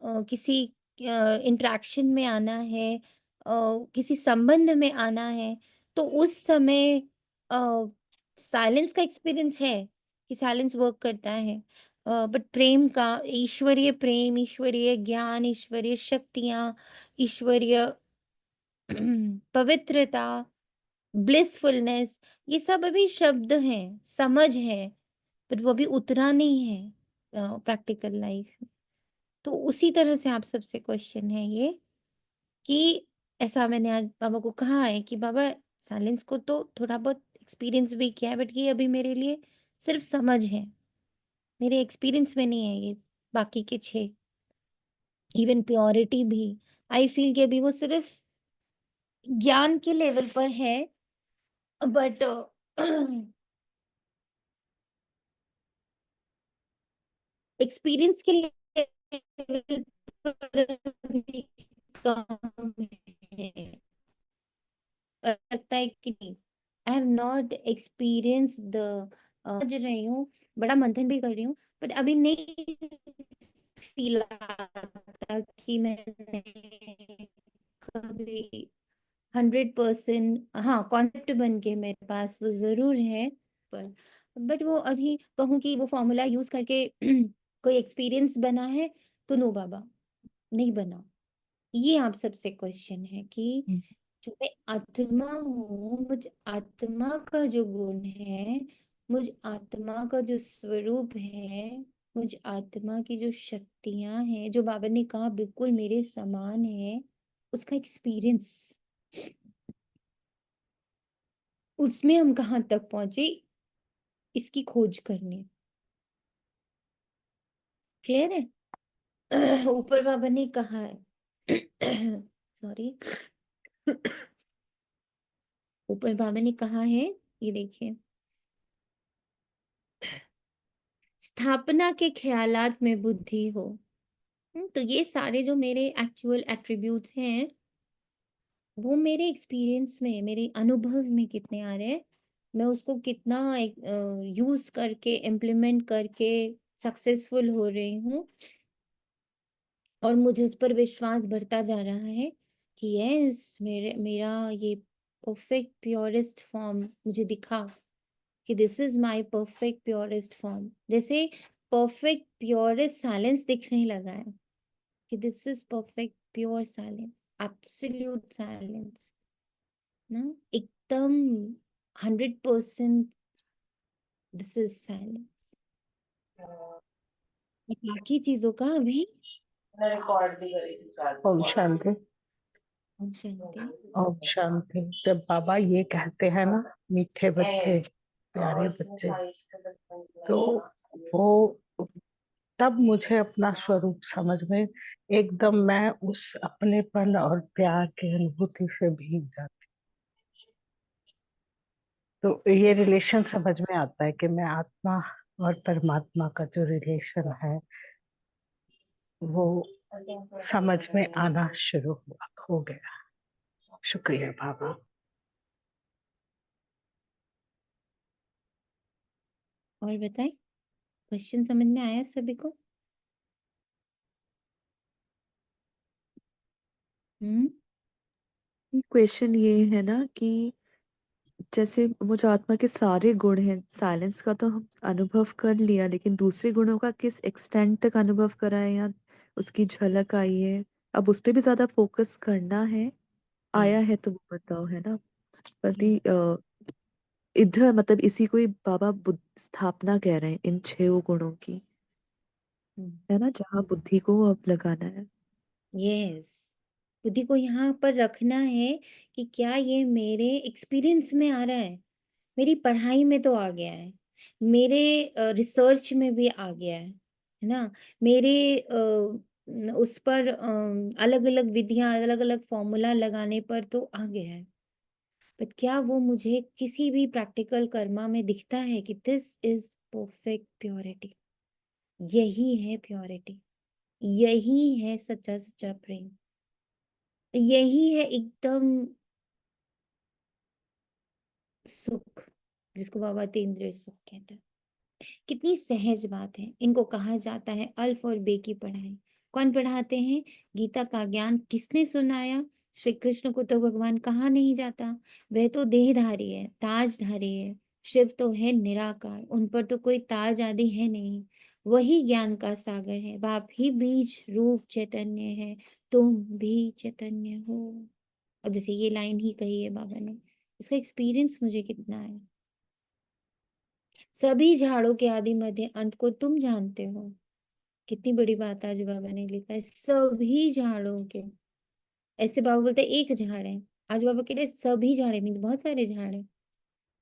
किसी इंटरेक्शन में आना है, किसी संबंध में आना है, तो उस समय साइलेंस का एक्सपीरियंस है कि साइलेंस वर्क करता है। बट प्रेम का, ईश्वरीय प्रेम, ईश्वरीय ज्ञान, ईश्वरीय शक्तियाँ, ईश्वरीय पवित्रता, ब्लिसफुलनेस, ये सब अभी शब्द हैं, समझ है, बट वो अभी उतरा नहीं है प्रैक्टिकल लाइफ में। तो उसी तरह से आप सबसे क्वेश्चन है ये कि ऐसा मैंने आज बाबा को कहा है कि बाबा साइलेंस को तो थोड़ा बहुत एक्सपीरियंस भी किया है, बट ये अभी मेरे लिए सिर्फ समझ है, मेरे एक्सपीरियंस में नहीं है ये बाकी के 6। इवन प्योरिटी भी आई फील कि अभी वो सिर्फ ज्ञान के लेवल पर है, बट एक्सपीरियंस के लेवल पर अभी कम है। लगता है कि नहीं, I have not experience the समझ रही हूँ, बड़ा मंथन भी कर रही हूँ, बट अभी नहीं फील आता कि मैंने कभी 100%, हाँ कॉन्सेप्ट बन के मेरे पास वो जरूर है, पर बट वो अभी कहूँ कि वो फॉर्मूला यूज करके कोई एक्सपीरियंस बना है तो नो बाबा, नहीं बना। ये आप सबसे क्वेश्चन है कि जो मैं आत्मा हूँ, मुझ आत्मा का जो गुण है, मुझ आत्मा का जो स्वरूप है, मुझ आत्मा की जो शक्तियां हैं, जो बाबा ने कहा बिल्कुल मेरे समान है, उसका एक्सपीरियंस, उसमें हम कहाँ तक पहुंचे, इसकी खोज करनी। क्लियर है? ऊपर बाबा ने कहा है सॉरी, ऊपर बाबा ने कहा है, ये देखिए, स्थापना के ख्यालात में बुद्धि हो। तो ये सारे जो मेरे एक्चुअल एट्रीब्यूट्स हैं, वो मेरे एक्सपीरियंस में, मेरे अनुभव में कितने आ रहे हैं, मैं उसको कितना यूज करके, इम्प्लीमेंट करके सक्सेसफुल हो रही हूँ, और मुझे उस पर विश्वास बढ़ता जा रहा है कि यस, मेरा ये परफेक्ट प्योरेस्ट फॉर्म मुझे दिखा, कि this is my perfect purest form. जैसे परफेक्ट प्योरेस्ट साइलेंस दिखने लगा है कि this is perfect pure silence, absolute silence ना, एकदम 100% दिस इज साइलेंस। बाकी चीजों का अभी ओम शांति। ओम शांति। ओम शांति। जब बाबा ये कहते हैं ना, मीठे बच्चे, प्यारे बच्चे, तो वो तब मुझे अपना स्वरूप समझ में एकदम, मैं उस अपनेपन और प्यार की अनुभूति से भीग जाती। तो ये रिलेशन समझ में आता है कि मैं आत्मा और परमात्मा का जो रिलेशन है वो समझ में आना शुरू हो गया। शुक्रिया बाबा। और बताएं, क्वेश्चन समझ में आया सभी को? क्वेश्चन ये है ना कि जैसे वो जो आत्मा के सारे गुण हैं, साइलेंस का तो हम अनुभव कर लिया, लेकिन दूसरे गुणों का किस एक्सटेंट तक अनुभव करा है या उसकी झलक आई है, अब उस पे भी ज्यादा फोकस करना है। आया है तो वो बताओ, है ना। प्रति इधर मतलब इसी को ही बाबा स्थापना कह रहे हैं, इन 6 गुणों की, है ना, जहाँ बुद्धि को अब लगाना है। यस, बुद्धि को यहाँ पर रखना है कि क्या ये मेरे एक्सपीरियंस में आ रहा है, मेरी पढ़ाई में तो आ गया है, मेरे रिसर्च में भी आ गया है ना, मेरे उस पर अलग अलग विधियां, अलग अलग फॉर्मूला लगाने पर तो आ गया है, बट क्या वो मुझे किसी भी प्रैक्टिकल कर्मा में दिखता है कि दिस इज परफेक्ट प्योरिटी? यही है प्योरिटी, यही है सच्चा सच्चा प्रेम, यही है एकदम सुख, जिसको बाबा तेंद्रिय सुख कहते हैं। कितनी सहज बात है। इनको कहा जाता है अल्फ और बे की पढ़ाई। कौन पढ़ाते हैं? गीता का ज्ञान किसने सुनाया? श्री कृष्ण को तो भगवान कहा नहीं जाता, वह तो देहधारी है, ताजधारी है। शिव तो है निराकार, उन पर तो कोई ताज आदि है नहीं। वही ज्ञान का सागर है, बाप ही बीज रूप चैतन्य है, तुम भी चैतन्य हो। अब जैसे ये लाइन ही कही है बाबा ने, इसका एक्सपीरियंस मुझे कितना है। सभी झाड़ों के आदि मध्य अंत को तुम जानते हो। कितनी बड़ी बात आज बाबा ने लिखा है, सभी झाड़ों के। ऐसे बाबा बोलते हैं एक झाड़ है, आज बाबा कह रहे सभी झाड़ मीन्स बहुत सारे झाड़ है।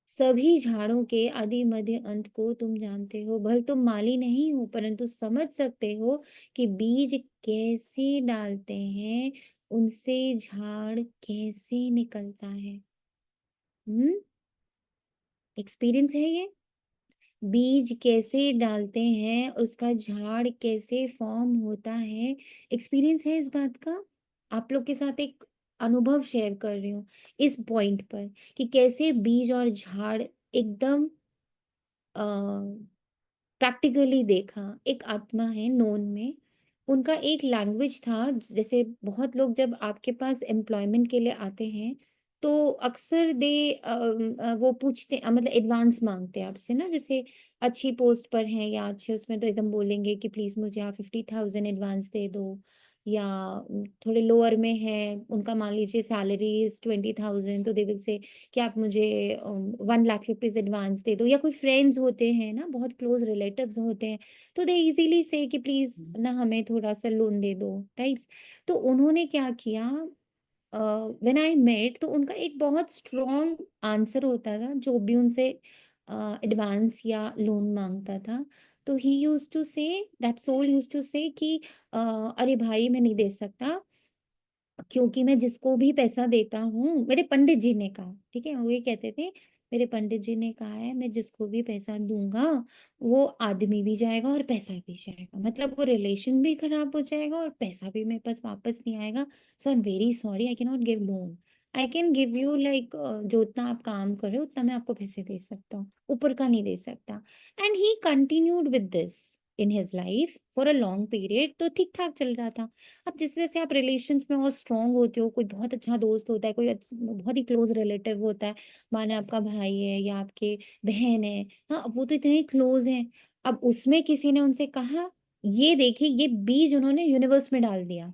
सभी झाड़ों के आदि मध्य अंत को तुम जानते हो। भल तुम माली नहीं हो, परंतु समझ सकते हो कि बीज कैसे डालते हैं, उनसे झाड़ कैसे निकलता है। एक्सपीरियंस है ये। बीज कैसे डालते हैं और उसका झाड़ कैसे फॉर्म होता है, एक्सपीरियंस है इस बात का। आप लोग के साथ एक अनुभव शेयर कर रही हूँ इस पॉइंट पर, कि कैसे बीज और झाड़ एकदम प्रैक्टिकली देखा। एक आत्मा है नोन में, उनका एक लैंग्वेज था। जैसे बहुत लोग जब आपके पास एम्प्लॉयमेंट के लिए आते हैं तो अक्सर वो पूछते मतलब एडवांस मांगते हैं आपसे ना। जैसे अच्छी पोस्ट पर हैं या अच्छे उसमें तो एकदम बोलेंगे कि प्लीज मुझे आप 50,000 एडवांस दे दो। या थोड़े लोअर में है, उनका मान लीजिए सैलरी इज 20,000, तो दे विल से कि आप मुझे 1 लाख रुपीज एडवांस दे दो। या कोई फ्रेंड्स होते हैं ना, बहुत क्लोज रिलेटिव्स होते हैं, तो दे इजीली से कि प्लीज ना हमें थोड़ा सा लोन दे दो टाइप्स। तो उन्होंने क्या किया, व्हेन आई मेट, तो उनका एक बहुत स्ट्रॉन्ग आंसर होता था जो भी उनसे एडवांस या लोन मांगता था। तो ही यूज टू से, दैट सोल यूज टू से कि अरे भाई मैं नहीं दे सकता, क्योंकि मैं जिसको भी पैसा देता हूँ, मेरे पंडित जी ने कहा, ठीक है, वो ये कहते थे मेरे पंडित जी ने कहा है मैं जिसको भी पैसा दूंगा वो आदमी भी जाएगा और पैसा भी जाएगा, मतलब वो रिलेशन भी खराब हो जाएगा और पैसा भी मेरे पास वापस नहीं आएगा। So I am very sorry, I can not give loan. I can give you like जो उतना आप काम कर रहे हो उतना मैं आपको पैसे दे सकता हूँ, ऊपर का नहीं दे सकता। And he continued with this in his life for a long period, तो ठीक ठाक चल रहा था। अब जैसे जैसे आप रिलेशंस में और स्ट्रांग होते हो, कोई बहुत अच्छा दोस्त होता है, कोई बहुत ही क्लोज रिलेटिव होता है, माने आपका भाई है या आपके बहन है, हाँ अब वो तो इतने क्लोज हैं। अब उसमें किसी ने उनसे कहा, ये देखिए ये बीज उन्होंने यूनिवर्स में डाल दिया,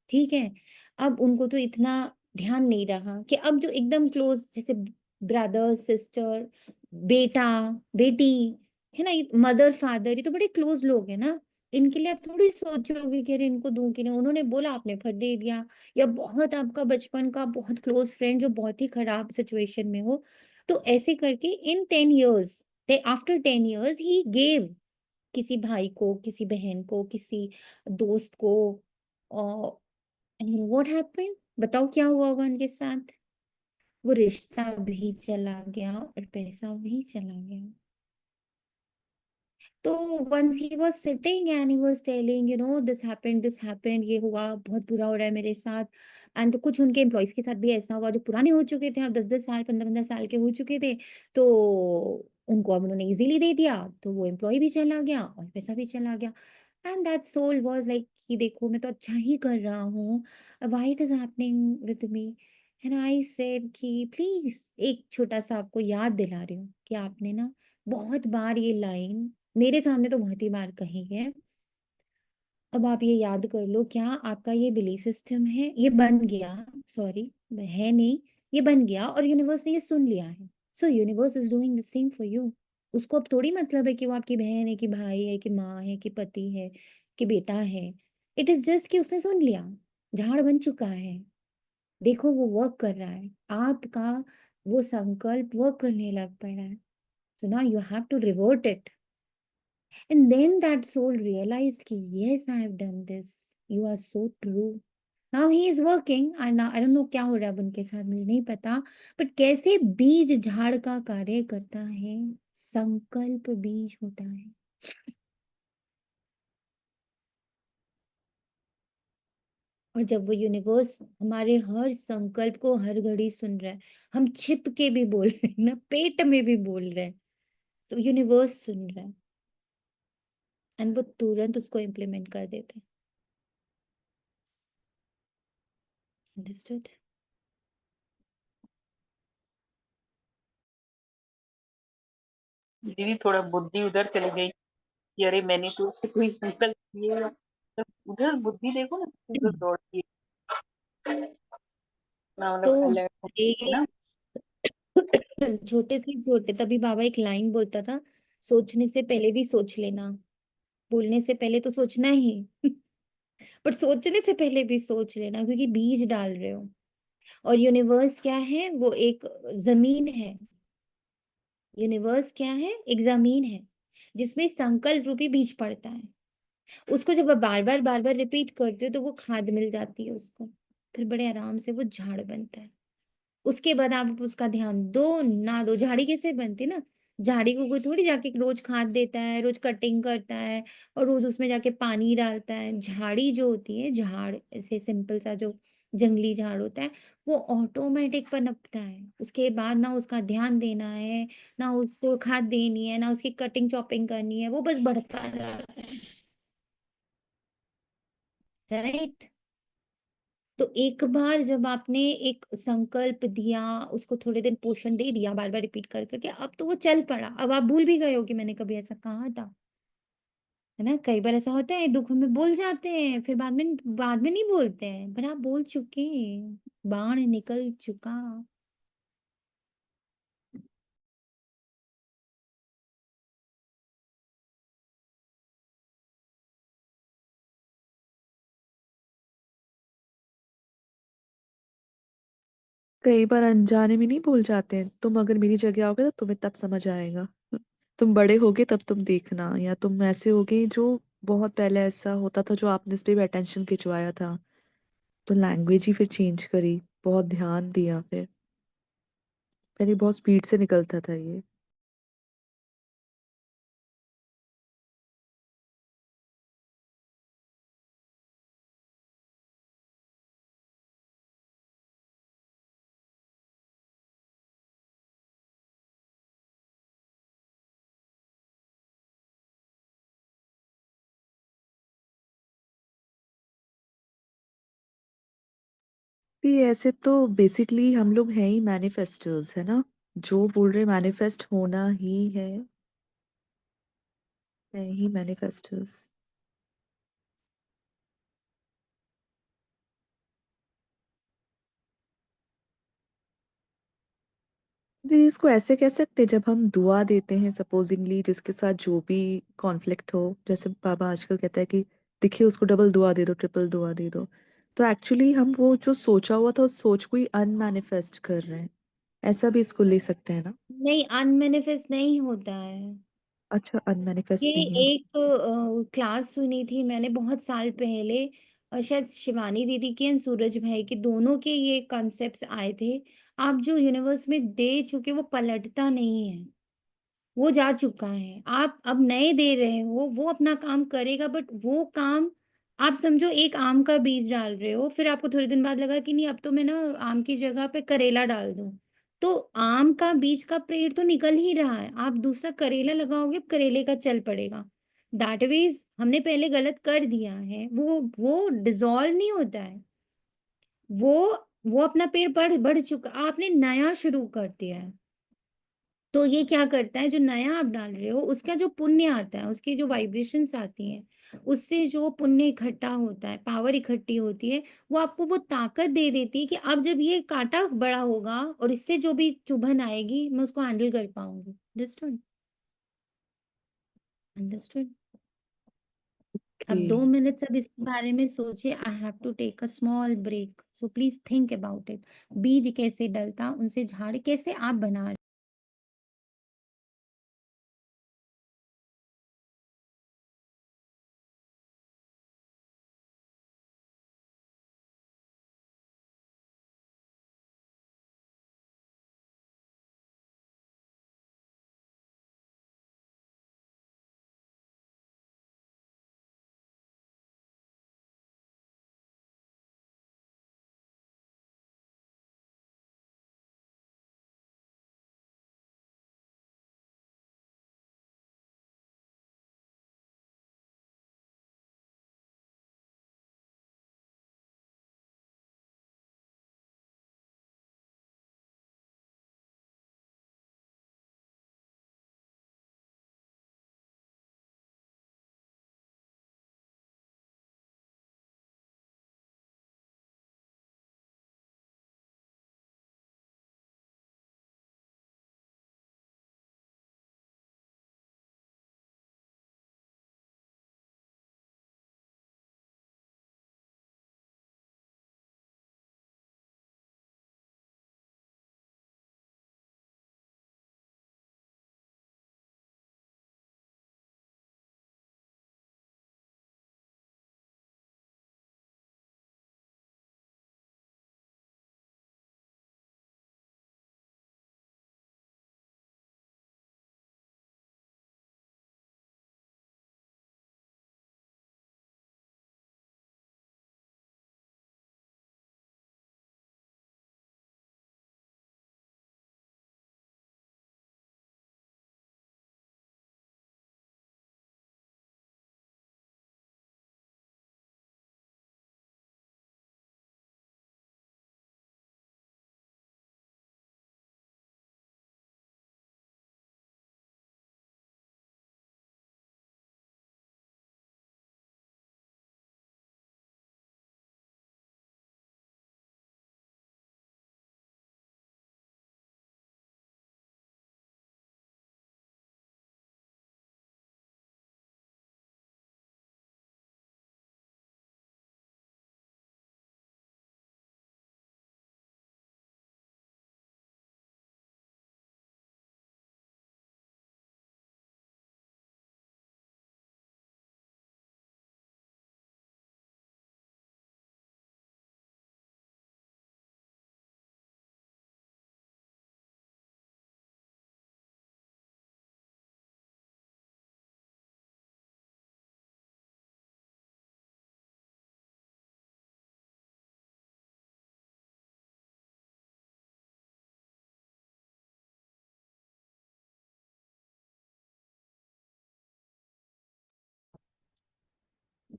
ठीक है। अब उनको तो इतना ध्यान नहीं रहा कि अब जो एकदम क्लोज जैसे ब्रदर सिस्टर, बेटा बेटी है ना, मदर फादर, ये तो बड़े क्लोज लोग हैं ना, इनके लिए आप थोड़ी सोचोगे कि अरे इनको दूं कि नहीं, उन्होंने बोला आपने फट दे दिया। या बहुत आपका बचपन का बहुत क्लोज फ्रेंड जो बहुत ही खराब सिचुएशन में हो, तो ऐसे करके इन 10 years, after 10 years he gave किसी भाई को, किसी बहन को, किसी दोस्त को। और व्हाट हैपेंड, बताओ क्या हुआ होगा उनके साथ? वो रिश्ता भी चला गया और पैसा भी चला गया। तो once he was sitting and he was telling, this happened, ये हुआ, बहुत बुरा हो रहा है मेरे साथ। एंड कुछ उनके एम्प्लॉयज के साथ भी ऐसा हुआ जो पुराने हो चुके थे, अब 10-10 साल 15-15 साल के हो चुके थे। तो उनको अब उन्होंने इजीली दे दिया, तो वो एम्प्लॉय भी चला गया और पैसा भी चला गया। And that soul was like कि देखो मैं तो अच्छा ही कर रहा हूँ, why it is happening with me. And I said कि प्लीज, एक छोटा सा आपको याद दिला रही हूँ कि आपने ना बहुत बार ये लाइन मेरे सामने तो बहुत ही बार कही है। अब आप ये याद कर लो, क्या आपका ये बिलीफ सिस्टम है, ये बन गया, सॉरी है नहीं, ये बन गया और यूनिवर्स ने ये सुन लिया है। सो universe is doing the same for you. उसको अब थोड़ी मतलब है कि वो आपकी बहन है कि भाई है कि माँ है कि पति है कि बेटा है। इट इज जस्ट कि उसने सुन लिया, झाड़ बन चुका है, देखो वो वर्क कर रहा है, आपका वो संकल्प वर्क करने लग पड़ा है। So now you have to revert it. And then that soul realized कि yes, I have done this. You are so true. Now he is working, I don't know क्या हो रहा है अब उनके साथ, मुझे नहीं पता। बट कैसे बीज झाड़ का कार्य करता है, संकल्प बीज होता है। और जब वो यूनिवर्स हमारे हर संकल्प को हर घड़ी सुन रहा है, हम छिप के भी बोल रहे हैं ना, पेट में भी बोल रहे हैं, तो यूनिवर्स सुन रहा है एंड वो तुरंत उसको इम्प्लीमेंट कर देते हैं। अंडरस्टूड। दीदी थोड़ा बुद्धि उधर चली गई कि अरे मैंने तो उससे कोई संकल्प किए, तो उधर बुद्धि देखो ना उधर दौड़ती है ना, मतलब तो अलर्ट है ये ना। छोटे से छोटे, तभी बाबा एक लाइन बोलता था, सोचने से पहले भी सोच लेना, बोलने से पहले तो सोचना ही पर सोचने से पहले भी सोच लेना, क्योंकि बीज डाल रहे हो। और यूनिवर्स क्या है, वो एक जमीन है। यूनिवर्स क्या है, एक जमीन है जिसमें संकल्प रूपी बीज पड़ता है। उसको जब आप बार बार रिपीट करते हो तो वो खाद मिल जाती है उसको, फिर बड़े आराम से वो झाड़ बनता है। उसके बाद आप उसका ध्यान दो ना दो, झाड़ी कैसे बनती ना, झाड़ी को कोई थोड़ी जाके रोज खाद देता है, रोज कटिंग करता है और रोज उसमें जाके पानी डालता है। झाड़ी जो होती है, झाड़ ऐसे सिंपल सा जो जंगली झाड़ होता है, वो ऑटोमेटिक पनपता है। उसके बाद ना उसका ध्यान देना है, ना उसको खाद देनी है, ना उसकी कटिंग चॉपिंग करनी है, वो बस बढ़ता जाता है। राइट। तो एक बार जब आपने एक संकल्प दिया, उसको थोड़े दिन पोषण दे दिया, बार बार रिपीट कर करके, अब तो वो चल पड़ा। अब आप भूल भी गए हो कि मैंने कभी ऐसा कहा था, है ना। कई बार ऐसा होता है, दुख में बोल जाते हैं, फिर बाद में नहीं बोलते हैं, पर आप बोल चुके, बाण निकल चुका। कई बार अनजाने में नहीं भूल जाते हैं। तुम अगर मेरी जगह आओगे तो तुम्हें तब समझ आएगा। तुम बड़े होगे तब तुम देखना, या तुम ऐसे होगे जो बहुत पहले ऐसा होता था जो आपने इस पे भी अटेंशन खिंचवाया था, तो लैंग्वेज ही फिर चेंज करी, बहुत ध्यान दिया। फिर पहले बहुत स्पीड से निकलता था ये। भी ऐसे तो बेसिकली हम लोग हैं ही मैनिफेस्टर्स, है ना। जो बोल रहे मैनिफेस्ट होना ही है ही मैनिफेस्टर्स। जी, इसको ऐसे कह सकते, जब हम दुआ देते हैं सपोजिंगली जिसके साथ जो भी कॉन्फ्लिक्ट हो, जैसे बाबा आजकल कहता है कि दिखे उसको डबल दुआ दे दो, ट्रिपल दुआ दे दो, तो एक्चुअली हम वो जो सोचा हुआ था उस सोच को ही अनमैनिफेस्ट कर रहे हैं। ऐसा भी इसको ले सकते हैं ना। नहीं, अनमेनिफेस्ट नहीं होता है। अच्छा, ये अनमैनिफेस्ट नहीं है। एक क्लास सुनी थी मैंने बहुत साल पहले, शायद शिवानी दीदी की एंड सूरज भाई के, दोनों के ये कॉन्सेप्ट्स आए थे। आप जो यूनिवर्स में दे चुके वो पलटता नहीं है, वो जा चुका है। आप अब नए दे रहे हो, वो अपना काम करेगा, बट वो काम, आप समझो एक आम का बीज डाल रहे हो, फिर आपको थोड़े दिन बाद लगा कि नहीं अब तो मैं ना आम की जगह पे करेला डाल दूं, तो आम का बीज का पेड़ तो निकल ही रहा है, आप दूसरा करेला लगाओगे, करेले का चल पड़ेगा। दैट मीन्स हमने पहले गलत कर दिया है, वो डिसॉल्व नहीं होता है। वो वो अपना पेड़ बढ़ चुका, आपने नया शुरू कर दिया है। तो ये क्या करता है, जो नया आप डाल रहे हो उसका जो पुण्य आता है, उसकी जो वाइब्रेशंस आती हैं, उससे जो पुण्य इकट्ठा होता है, पावर इकट्ठी होती है, वो आपको वो ताकत दे देती है कि अब जब ये कांटा बड़ा होगा और इससे जो भी चुभन आएगी, मैं उसको हैंडल कर पाऊंगी। अंडरस्टूड। अंडरस्टूड। अब कि 2 मिनट सब इसके बारे में सोचिए। I have to take a small break, so please think about it. बीज कैसे डलता, उनसे झाड़ कैसे आप बना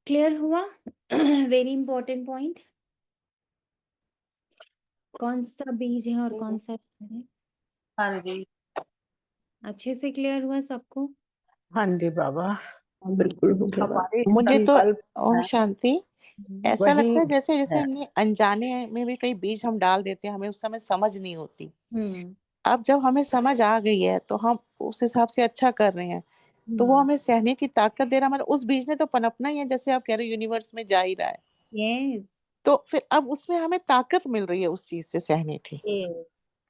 क्लियर हुआ? Very important point. कौन सा बीज है और कौन सा फल है? हाँ जी। अच्छे से क्लियर हुआ सबको? हाँ जी बाबा। बिल्कुल हो गया बात। हमारे मुझे तो संकल्प ओम है, शांति ऐसा वही लगता है जैसे जैसे है। हमने अनजाने में भी कई बीज हम डाल देते हैं, हमें उस समय समझ नहीं होती। हम्म अब जब हमें समझ आ गई है तो हम उस हिसाब से अच्छा कर रहे हैं, तो वो हम्म हमें सहने की ताकत दे रहा है। मतलब उस बीज ने तो पनपना ही है, जैसे आप कह रहे हो यूनिवर्स में जा ही रहा है। यस तो फिर अब उसमें हमें ताकत मिल रही है उस चीज से सहने की, यस।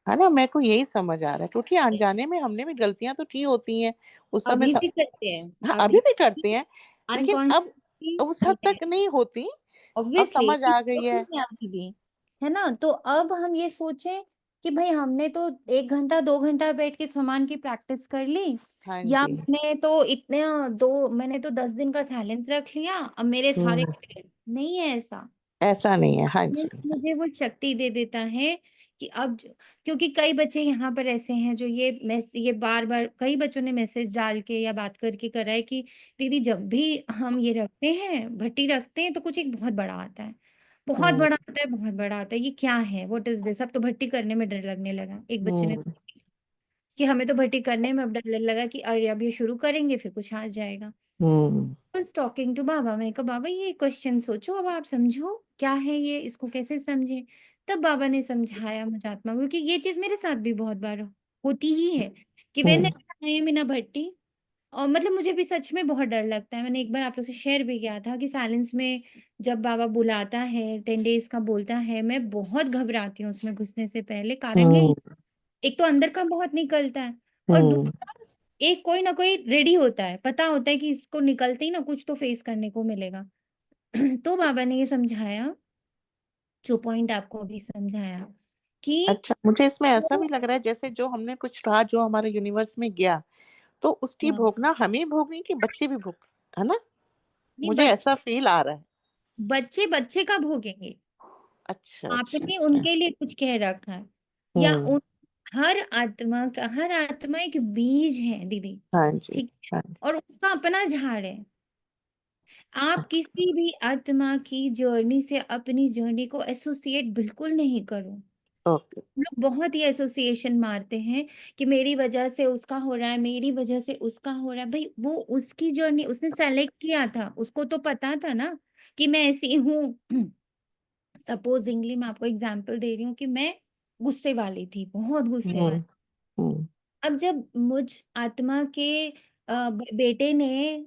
है ना। मेरे को यही समझ आ रहा है, क्योंकि अनजाने में हमने भी गलतियां तो की होती हैं उस समय अभी भी करते हैं, हाँ अभी अभी भी करते हैं, लेकिन अब अनकॉन्शियसली। उस हद तक नहीं होती। अब ऑब्वियसली समझ आ गई है। आती भी है ना। तो अब हम ये सोचें कि भाई हमने तो 1 घंटा 2 घंटा बैठ के सामान की प्रैक्टिस कर ली, हाँ या जी। मैंने तो 10 दिन का साइलेंस रख लिया, अब मेरे सारे हम्म नहीं है ऐसा। ऐसा नहीं है। हाँ वो जी। मुझे वो शक्ति दे देता है कि क्योंकि कई बच्चे यहाँ पर ऐसे हैं जो ये बार बार कई बच्चों ने मैसेज डाल के या बात करके करा है कि दीदी जब भी हम ये रखते हैं भट्टी रखते हैं तो कुछ एक बहुत बड़ा आता है, बहुत हम्म बड़ा आता है, बहुत बड़ा आता है, ये क्या है, व्हाट इज दिस। अब तो भट्टी करने में डर लगने लगा। एक बच्चे ने हम्म कि हमें तो भट्टी करने में अब डर लगा कि अरे अब ये शुरू करेंगे फिर कुछ आ जाएगा। हम्म was टॉकिंग टू बाबा, मैं कहा बाबा ये क्वेश्चन सोचो, अब आप समझो क्या है ये, इसको कैसे समझे। तब बाबा ने समझाया मुझे आत्मा को, क्योंकि ये चीज मेरे साथ भी बहुत बार होती ही है कि वे हम्म आई एम इन अ भट्टी। और मतलब मुझे भी सच में बहुत डर लगता है। मैंने एक बार आप लोग से शेयर भी किया था कि साइलेंस में जब बाबा बुलाता है 10 डेज का बोलता है, मैं बहुत घबराती हूँ उसमें घुसने से पहले। कारण यही, हम्म एक तो अंदर का बहुत निकलता है, और हम्म एक कोई ना कोई रेडी होता है, पता होता है कि इसको निकलते ही ना कुछ तो फेस करने को मिलेगा। तो बाबा ने ये समझाया, जो पॉइंट आपको अभी समझाया कि अच्छा, मुझे इसमें ऐसा वो भी लग रहा है जैसे जो हमने कुछ रहा जो हमारे यूनिवर्स में गया, तो उसकी हाँ, भोगना हमें भोगनी कि बच्चे भी भोग, है ना। नहीं मुझे ऐसा फील आ रहा है। बच्चे बच्चे का भोगेंगे। अच्छा अच्छा आपने अच्छा। उनके लिए कुछ कह रखा है, या हम्म हर आत्मा एक बीज है दीदी, हाँ जी। ठीक है, हाँ। और उसका अपना झाड़ है। आप किसी भी आत्मा की जर्नी से अपनी जर्नी को एसोसिएट बिल्कुल नहीं करो। ओके। लोग बहुत ही एसोसिएशन मारते हैं कि मेरी वजह से उसका हो रहा है, मेरी वजह से उसका हो रहा है। भाई वो उसकी जर्नी उसने सेलेक्ट किया था, उसको तो पता था ना कि मैं ऐसी हूँ। सपोजिंगली मैं आपको एग्जांपल दे रही हूँ कि मैं गुस्से वाली थी, बहुत गुस्से हम्म वाली। हम्म अब जब मुझ आत्मा के बेटे ने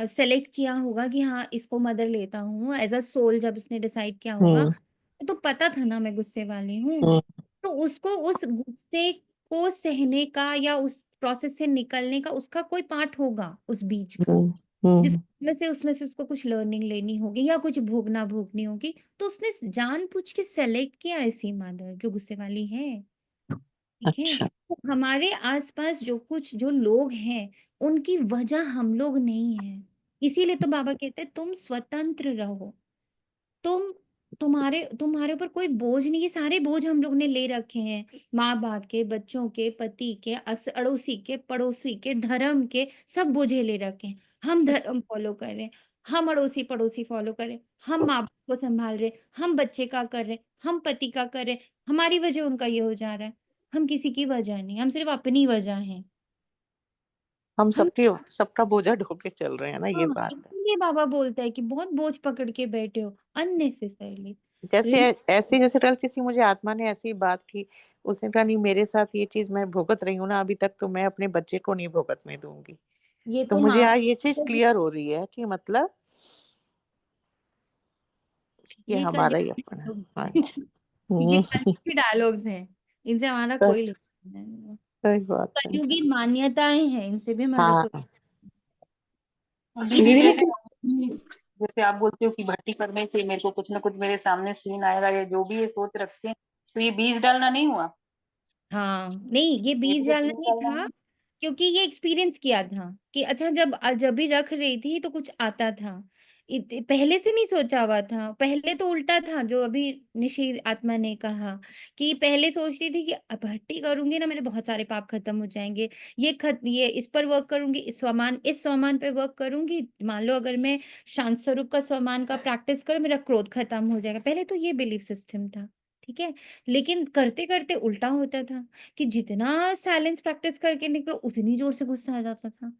सेलेक्ट किया होगा कि हाँ इसको मदर लेता हूँ एज अ सोल, जब उसने डिसाइड किया होगा, हम्म तो पता था ना मैं गुस्से वाली हूँ। हम्म तो उसको उस गुस्से को सहने का या उस प्रोसेस से निकलने का उसका कोई पार्ट होगा उस बीच का, हम्म हम्म उसमें से उसको कुछ लर्निंग लेनी होगी या कुछ भोगना भोगनी होगी। तो उसने जानबूझ के सेलेक्ट किया ऐसी मदर जो गुस्से वाली है, ठीक है। अच्छा। तो हमारे आसपास जो लोग हैं उनकी वजह हम लोग नहीं है। इसीलिए तो बाबा कहते हैं तुम स्वतंत्र रहो, तुम तुम्हारे ऊपर कोई बोझ नहीं। ये सारे बोझ हम लोग ने ले रखे हैं, माँ बाप के, बच्चों के, पति के, अड़ोसी के, पड़ोसी के, धर्म के, सब बोझे ले रखे हैं। हम धर्म फॉलो कर रहे हैं, हम अड़ोसी पड़ोसी फॉलो कर रहे हैं, हम माँ बाप को संभाल रहे हैं, हम बच्चे का कर रहे हैं, हम पति का कर रहे हैं। हमारी वजह उनका ये हो जा रहा है। हम किसी की वजह नहीं, हम सिर्फ अपनी वजह हैं। हम हम सबका बोझा ढो के चल रहे हैं ना, ये हाँ, बात है। इसीलिए बाबा बोलता है कि बहुत बोझ पकड़ के बैठे हो अननेसेसरली। जैसे ऐसे जैसे कल किसी मुझे आत्मा ने ऐसी बात की, उसने कहा नहीं मेरे साथ ये चीज मैं भुगत रही हूँ ना अभी तक, तो मैं अपने बच्चे को नहीं भुगतने दूंगी। ये तो तो मुझे माँ आज ये चीज क्लियर हो रही है कि मतलब ये ये हमारा ही अपना है। हाँ जी। ये कलयुगी डायलॉग्स हैं, इनसे हमारा कोई सही लेना नहीं है। सही बात है। कलयुगी मान्यताएं हैं, इनसे भी हमारा कोई। हाँ दीदी इसलिए जैसे आप बोलते हो कि भट्टी करने से मेरे को कुछ ना कुछ मेरे सामने सीन आएगा, या जो भी ये सोच रखते हैं, तो ये बीज डालना नहीं हुआ। हाँ, नहीं ये ये बीज भी तो डालना बीज नहीं डालना था, है। क्योंकि ये एक्सपीरियंस किया था कि अच्छा जब जब भी रख रही थी तो कुछ आता था। पहले से नहीं सोचा हुआ था, पहले तो उल्टा था जो अभी निषि आत्मा ने कहा कि पहले सोचती थी कि अब भट्टी करूँगी ना मेरे बहुत सारे पाप खत्म हो जाएँगे। ये इस पर वर्क करूँगी, इस स्वमान पे वर्क करूँगी। मान लो अगर मैं शांत स्वरूप का स्वमान का प्रैक्टिस करूँ, मेरा क्रोध खत्म हो जाएगा। पहले तो ये बिलीफ सिस्टम था, ठीक है? लेकिन करते-करते उल्टा होता था कि जितना साइलेंस प्रैक्टिस करके निकलो, उतनी ज़ोर से गुस्सा आ जाता था।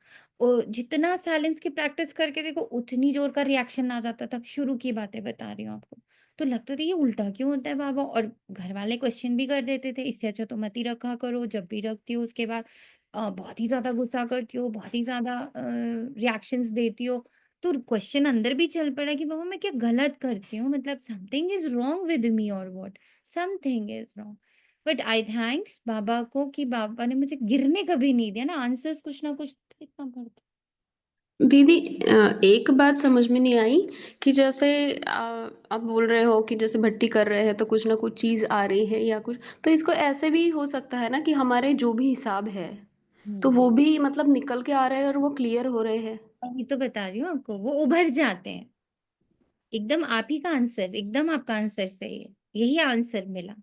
जितना साइलेंस की प्रैक्टिस करके देखो उतनी जोर का रिएक्शन आ जाता था। शुरू की बातें बता रही हूँ आपको। तो लगता था ये उल्टा क्यों होता है बाबा? और घर वाले क्वेश्चन भी कर देते थे, इससे अच्छा तो मत ही रखा करो, जब भी रखती हो उसके बाद बहुत ही ज़्यादा गुस्सा करती हो, बहुत ही ज़्यादा रिएक्शंस देती हो। तो क्वेश्चन अंदर भी चल पड़ा कि बाबा मैं क्या गलत करती हूँ? मतलब something is wrong with me or what? Something is wrong. But I thanks Baba को कि बाबा ने मुझे गिरने कभी नहीं दिया ना, आंसर्स कुछ ना कुछ देखना पड़ता। दीदी, एक बात समझ में नहीं आई कि जैसे आप बोल रहे हो कि जैसे भट्टी कर रहे हैं तो कुछ ना कुछ चीज आ रही है या कुछ, तो इसको ऐसे भी हो सकता है ना कि हमारे जो भी हिसाब है तो वो हुँ। भी मतलब निकल के आ रहे हैं और वो क्लियर हो रहे हैं। वही तो बता रही हूँ आपको, वो उभर जाते हैं। एकदम आप ही का आंसर, एकदम आपका आंसर सही है। यही आंसर मिला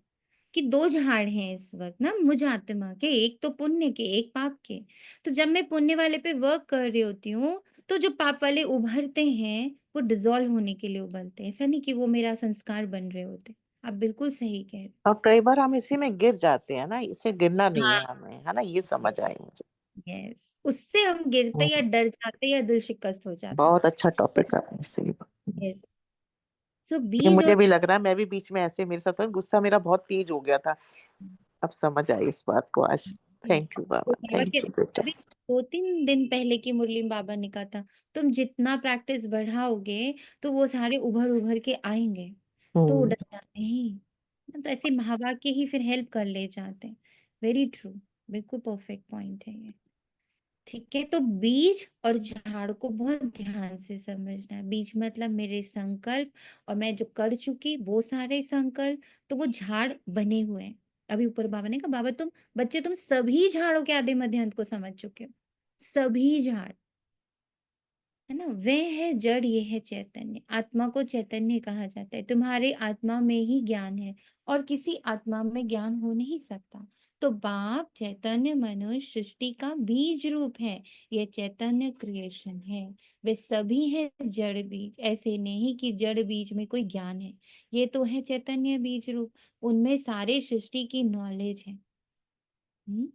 कि 2 झाड़ हैं इस वक़्त ना मुझ आत्मा के, एक तो पुण्य के, एक पाप के। तो जब मैं पुण्य वाले पे वर्क कर रही होती हूँ, तो जो पाप वाले उभरते हैं, वो डिज़ॉल्व होने के लिए उबलते हैं। ऐसा नहीं कि वो मेरा संस्कार बन रहे होते। आप बिल्कुल सही कह रहे हो। और कई बार हम इसी में गिर जाते हैं ना, इसे गिरना नहीं हाँ, है हमें, है ना, ये समझ आई मुझे। यस। उससे हम गिरते या डर जाते या दिल शिकस्त हो जाता है। बहुत अच्छा टॉपिक आपने सही बात। यस। सो ये बीज मुझे और भी लग रहा है, मैं भी बीच में ऐसे मेरे साथ गुस्सा मेरा बहुत तेज हो गया था। अब समझ आई इस बात को आज। यस। थैंक यू तो बाबा, बाबा के थैंक यू बेटा। अभी 2-3 दिन पहले की मुरली में बाबा ने कहा था, तुम जितना प्रैक्टिस बढ़ाओगे, तो वो सारे उभर-उभर के आएँगे। तो हम्म। डरना नहीं। तो ऐसे महावाक्य ही फिर हेल्प कर ले जाते हैं। Very true. बिल्कुल परफेक्ट पॉइंट है ये। ठीक है, तो बीज और झाड़ को बहुत ध्यान से समझना है। बीज मतलब मेरे संकल्प और मैं जो कर चुकी वो सारे संकल्प, तो वो झाड़ बने हुए हैं। अभी ऊपर बाबा ने कहा बाबा तुम सभी झाड़ों के आदि मध्य अंत को समझ चुके हो। सभी झाड़, है ना? वह है जड़, ये है चैतन्य। आत्मा को चैतन्य कहा जाता है। तुम्हारे आत्मा में ही ज्ञान है और किसी आत्मा में ज्ञान हो नहीं सकता। तो बाप चैतन्य मनुष्य सृष्टि का बीज रूप है। यह चैतन्य क्रिएशन है। वे सभी है जड़ बीज। ऐसे नहीं कि जड़ बीज में कोई ज्ञान है। ये तो है चैतन्य बीज रूप। उनमें सारे सृष्टि की नॉलेज है। हम्म।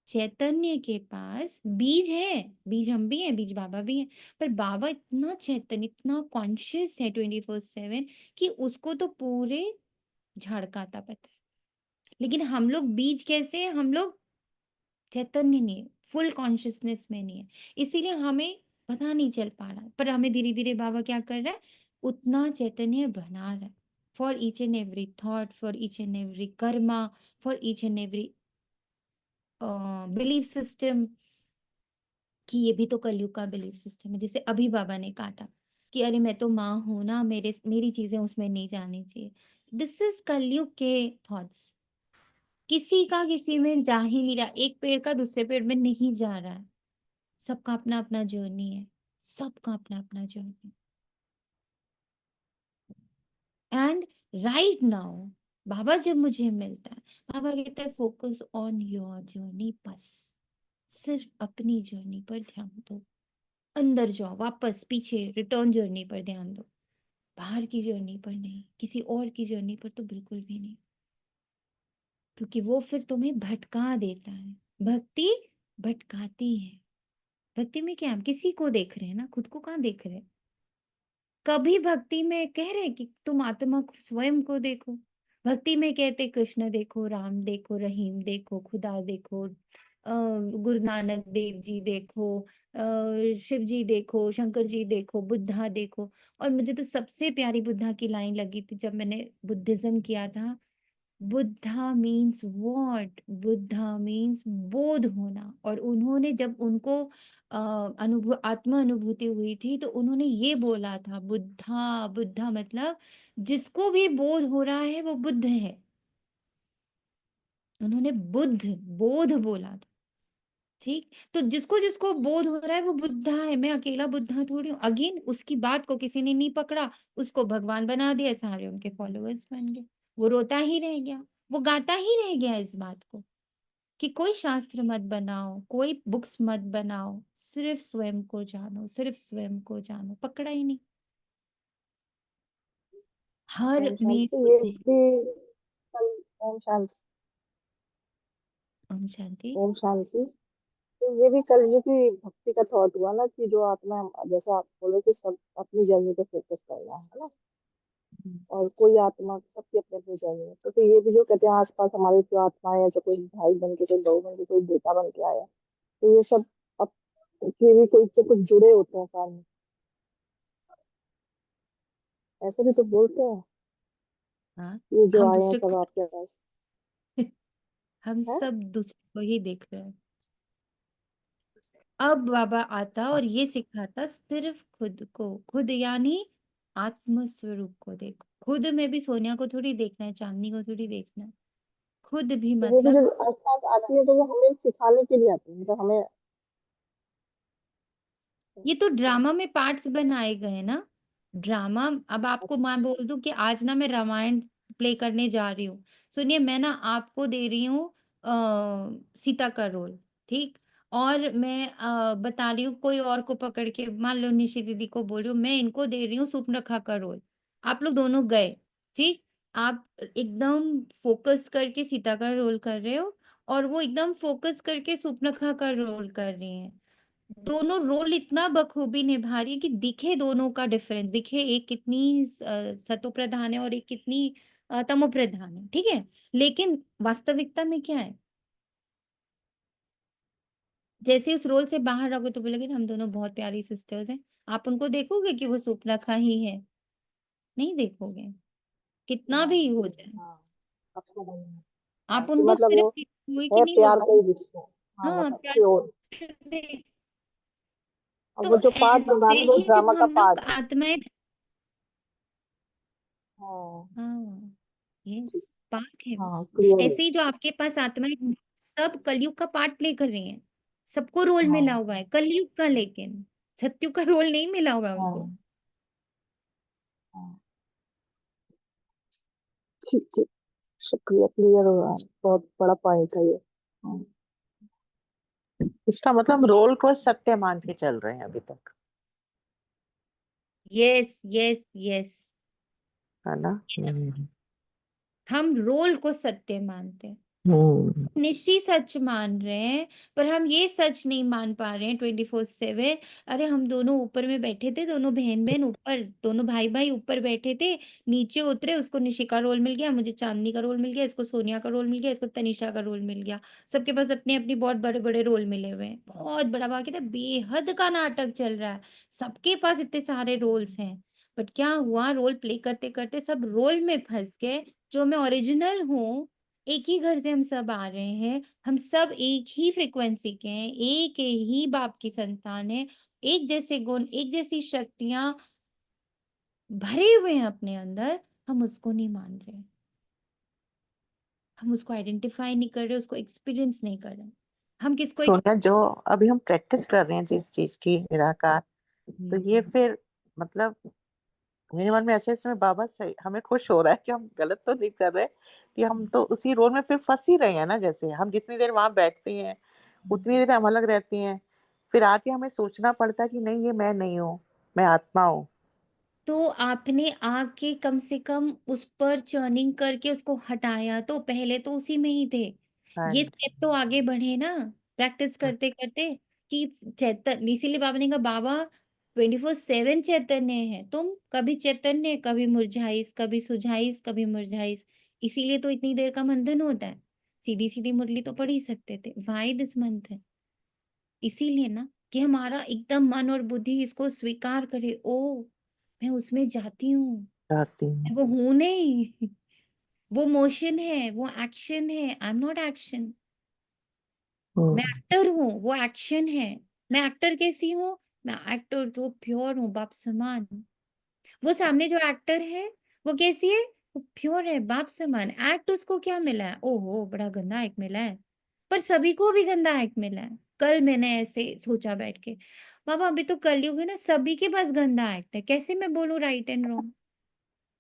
चैतन्य के पास बीज है, बीज हम भी हैं, बीज बाबा भी हैं, पर बाबा इतना चैतन्य, इतना कॉन्शियस है 24/7 कि उसको तो पूरे झाड़ का आता पता है। लेकिन हम लोग बीज कैसे हैं? हम लोग चैतन्य नहीं है, फुल कॉन्शियसनेस में नहीं है, इसीलिए हमें पता नहीं चल पा रहा। पर हमें धीरे धीरे बाबा क्या कर रहा है, उतना चैतन्य बना रहा है। For each and every thought, for each and every Karma, for each and every belief system, कि ये भी तो कलयुग का बिलीफ सिस्टम है। जैसे अभी बाबा ने काटा कि अरे मैं तो माँ हूं ना, मेरी चीजें उसमें नहीं जानी चाहिए। दिस इज कलयुग के थॉट्स। किसी का किसी में जा ही नहीं रहा, एक पेड़ का दूसरे पेड़ में नहीं जा रहा है। सबका अपना अपना जर्नी है, सबका अपना अपना जर्नी। एंड राइट नाउ बाबा जब मुझे मिलता है, बाबा कहता है फोकस ऑन योर जर्नी बस। सिर्फ अपनी जर्नी पर ध्यान दो। अंदर जाओ, वापस पीछे रिटर्न जर्नी पर ध्यान दो। बाहर की जर्नी पर नहीं, किसी और की जर्नी पर तो बिल्कुल भी नहीं। क्योंकि वो फिर तुम्हें भटका देता है। भक्ति भटकाती है। भक्ति में क्या हम किसी को देख रहे हैं ना, खुद को कहाँ देख रहे हैं? कभी भक्ति में कह रहे हैं कि तुम आत्मा को स्वयं को देखो। भक्ति में कहते कृष्ण देखो, राम देखो, रहीम देखो, खुदा देखो, गुरु नानक देव जी देखो, शिव जी देखो, शंकर जी देखो, बुद्धा देखो। और मुझे तो सबसे प्यारी बुद्धा की लाइन लगी थी जब मैंने बुद्धिज्म किया था। Buddha means what? Buddha means बोध होना। और उन्होंने जब उनको आत्म अनुभूति हुई थी तो उन्होंने ये बोला था, बुद्धा बुद्धा मतलब जिसको भी बोध हो रहा है वो बुद्ध है। उन्होंने बुद्ध बोध बोला था। ठीक। तो जिसको जिसको बोध हो रहा है वो बुद्धा है, मैं अकेला बुद्धा थोड़ी हूँ। अगेन उसकी बात को किसी ने नहीं पकड़ा, उसको भगवान बना दिया, सारे उनके फॉलोअर्स बन गए। वो रोता ही रह गया, वो गाता ही रह गया इस बात को कि कोई शास्त्र मत बनाओ, कोई बुक्स मत बनाओ, सिर्फ स्वयं को जानो, सिर्फ स्वयं को जानो। पकड़ा ही नहीं। हर ओम में शांति। खुद ये है। भी कल, ओम शांति। ओम शांति। ओम शांति। तो ये भी कलयुग की भक्ति का थॉट हुआ ना, कि जो आत्मा, जैसे आप बोले कि सब अपनी जर्नी पे फोकस करना है ना, हम्म। और कोई आत्मा, सबकी अपनी अपनी जर्नी है। तो ये भी जो कहते हैं आसपास हमारे जो आत्मा है, जो कोई भाई बन के, कोई बहू बन के, कोई बेटा बन के आया, तो ये सब अब ये भी कोई से कुछ जुड़े होते हैं साथ में, ऐसे भी तो बोलते हैं, हाँ, ये जो हम आए हैं दूसरे सब को आपके पास हम है। सब दूसरे को ही देख रहे हैं। अब बाबा आता और ये सिखाता सिर्फ खुद को, खुद यानी आत्म स्वरूप को देखो। खुद में भी सोनिया को थोड़ी देखना है, चांदनी को थोड़ी देखना है, खुद भी तो वो भी मतलब। जब आसपास आती है तो वो हमें सिखाने के लिए आती है, तो हमें ये तो ड्रामा में पार्ट्स बनाए गए ना, ड्रामा। अब आपको अच्छा। मैं बोल दूं कि आज ना मैं रामायण प्ले करने जा रही हूँ, सुनिए मैं ना आपको दे रही हूँ सीता का रोल, ठीक। और मैं बता रही हूँ कोई और को पकड़ के, मान लो निशी दीदी को बोल रही हूँ, मैं इनको दे रही हूँ सुपनखा का रोल। आप लोग दोनों गए, ठीक। आप एकदम फोकस करके सीता का रोल कर रहे हो, और वो एकदम फोकस करके सुपनखा का रोल कर रही है। दोनों रोल इतना बखूबी निभा रही है कि दिखे दोनों का डिफरेंस, दिखे एक कितनी सतो प्रधान है और एक कितनी तमो प्रधान है, ठीक है। लेकिन वास्तविकता में क्या है, जैसे उस रोल से बाहर रहोगे तो बोलोगे ना, हम दोनों बहुत प्यारी सिस्टर्स हैं। आप उनको देखोगे कि वो सुपनखा ही है? नहीं देखोगे, कितना भी हाँ। हो जाए। हाँ, आपको बोलना है। हाँ, आप कि उनको मतलब सिर्फ वो वही कि है नहीं प्यार का बोलोगे। ही रिश्ता। हाँ, हाँ, मतलब प्यार प्योर। से देख। और तो वो जो पार्ट बना ऐसे रहे वो ही जब ड्रामा का हम लोग पार्ट है। आत्माएं, हाँ। हाँ, ठीक। यस, पार्ट है वो। हाँ, क्लियर है। ऐसे ही जो आपके पास आत्माएं सब कलयुग का पार्ट प्ले कर रही हैं, सबको रोल मिला हाँ। हुआ है कलयुग का, लेकिन सत्यु का रोल नहीं मिला हुआ है उनको। हाँ। हाँ। ठीक ठीक। शुक्रिया, क्लियर हो रहा है, बहुत बड़ा पॉइंट है ये। हाँ। इसका मतलब रोल को सत्य मान के चल रहे हैं अभी तक, यस यस यस। है ना? हम रोल को सत्य मानते हैं, हम्म। निश्चित सच मान रहे हैं, पर हम ये सच नहीं मान पा रहे हैं 24/7। अरे हम दोनों ऊपर में बैठे थे, दोनों बहन बहन ऊपर, दोनों भाई भाई ऊपर बैठे थे, नीचे उतरे, उसको निशिका रोल मिल गया, मुझे चांदनी का रोल मिल गया, इसको सोनिया का रोल मिल गया, इसको तनिषा का रोल मिल गया। सबके पास अपने अपनी बहुत बड़े बड़े रोल मिले हुए हैं, बहुत बड़ा बाकी था, बेहद का नाटक चल रहा है, सबके पास इतने सारे रोल्स हैं। बट क्या हुआ, रोल प्ले करते करते सब रोल में फंस गए। जो मैं ओरिजिनल हूँ, एक ही घर से हम सब आ रहे हैं, हम सब एक ही फ्रिक्वेंसी के हैं, एक ही बाप की संतान है, एक जैसे गुण, एक जैसी शक्तियां भरे हुए हैं अपने अंदर। हम उसको नहीं मान रहे, हम उसको आइडेंटिफाई नहीं कर रहे, उसको एक्सपीरियंस नहीं कर रहे। हम किसको सोनिया, जो अभी हम प्रैक्टिस कर रहे हैं जिस चीज की, निराकार, तो ये फिर मतलब मेरे मन में ऐसे इसमें बाबा सही हमें खुश हो रहा है कि हम गलत तो नहीं कर रहे, कि हम तो उसी रोल में फिर फंस ही रहे हैं ना। जैसे हम जितनी देर वहां बैठते हैं उतनी देर हम अलग रहती हैं, फिर आके हमें सोचना पड़ता है कि नहीं, ये मैं नहीं हूँ, मैं आत्मा हूँ। तो आपने आके कम से कम उस पर चर्निंग करके उसको हटाया, तो पहले तो उसी में ही थे। हाँ ये जी। स्टेप तो आगे बढ़े ना, प्रैक्टिस करते करते, कि चैतन्य, इसीलिए बाबा ने कहा बाबा 24/7 चैतन्य है, तुम कभी चैतन्य, कभी मुरझाइस, कभी सुझाइस, कभी मुरझाइस। इसीलिए तो इतनी देर का मंथन होता है, सीधी सीधी मुरली तो पढ़ ही सकते थे, वाई दिस मंथन? इसीलिए ना, कि हमारा एकदम मन और बुद्धि इसको स्वीकार करे, ओ मैं उसमें जाती हूँ, चाहती हूँ। मैं वो हूं नहीं। वो मोशन है, वो एक्शन है, आई एम नॉट एक्शन। मैं हम्म। एक्टर हूँ, वो एक्शन है। मैं एक्टर कैसी हूँ? मैं एक्टर तो प्योर हूँ, बाप समान। वो सामने जो एक्टर है, वो कैसी है? वो प्योर है, बाप समान। एक्ट उसको क्या मिला है? ओहो बड़ा गंदा एक्ट मिला है, पर सभी को भी गंदा एक्ट मिला है। कल मैंने ऐसे सोचा बैठ के, बाबा अभी तो कलयुग है ना, सभी के पास गंदा एक्ट है, कैसे मैं बोलूँ राइट एंड रॉन्ग?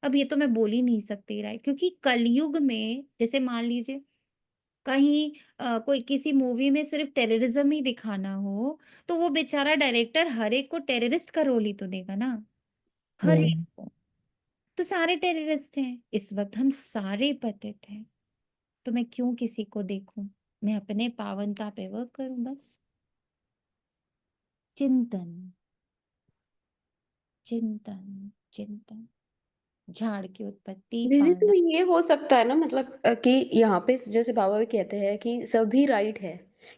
अब ये तो मैं बोल ही नहीं सकती, राइट? क्योंकि कलयुग में जैसे मान लीजिए कहीं कोई किसी मूवी में सिर्फ टेररिज्म ही दिखाना हो, तो वो बेचारा डायरेक्टर हर एक को टेररिस्ट का रोल ही तो देगा ना, हर एक को। तो सारे टेररिस्ट हैं, इस वक़्त हम सारे पतित हैं, तो मैं क्यों किसी को देखूँ? मैं अपने पावनता पे वर्क करूँ बस। चिंतन, चिंतन, चिंतन। झाड़ की उत्पत्ति, दीदी पालना। तो ये हो सकता है ना, मतलब कि यहाँ पे जैसे बाबा भी कहते हैं कि सभी राइट है,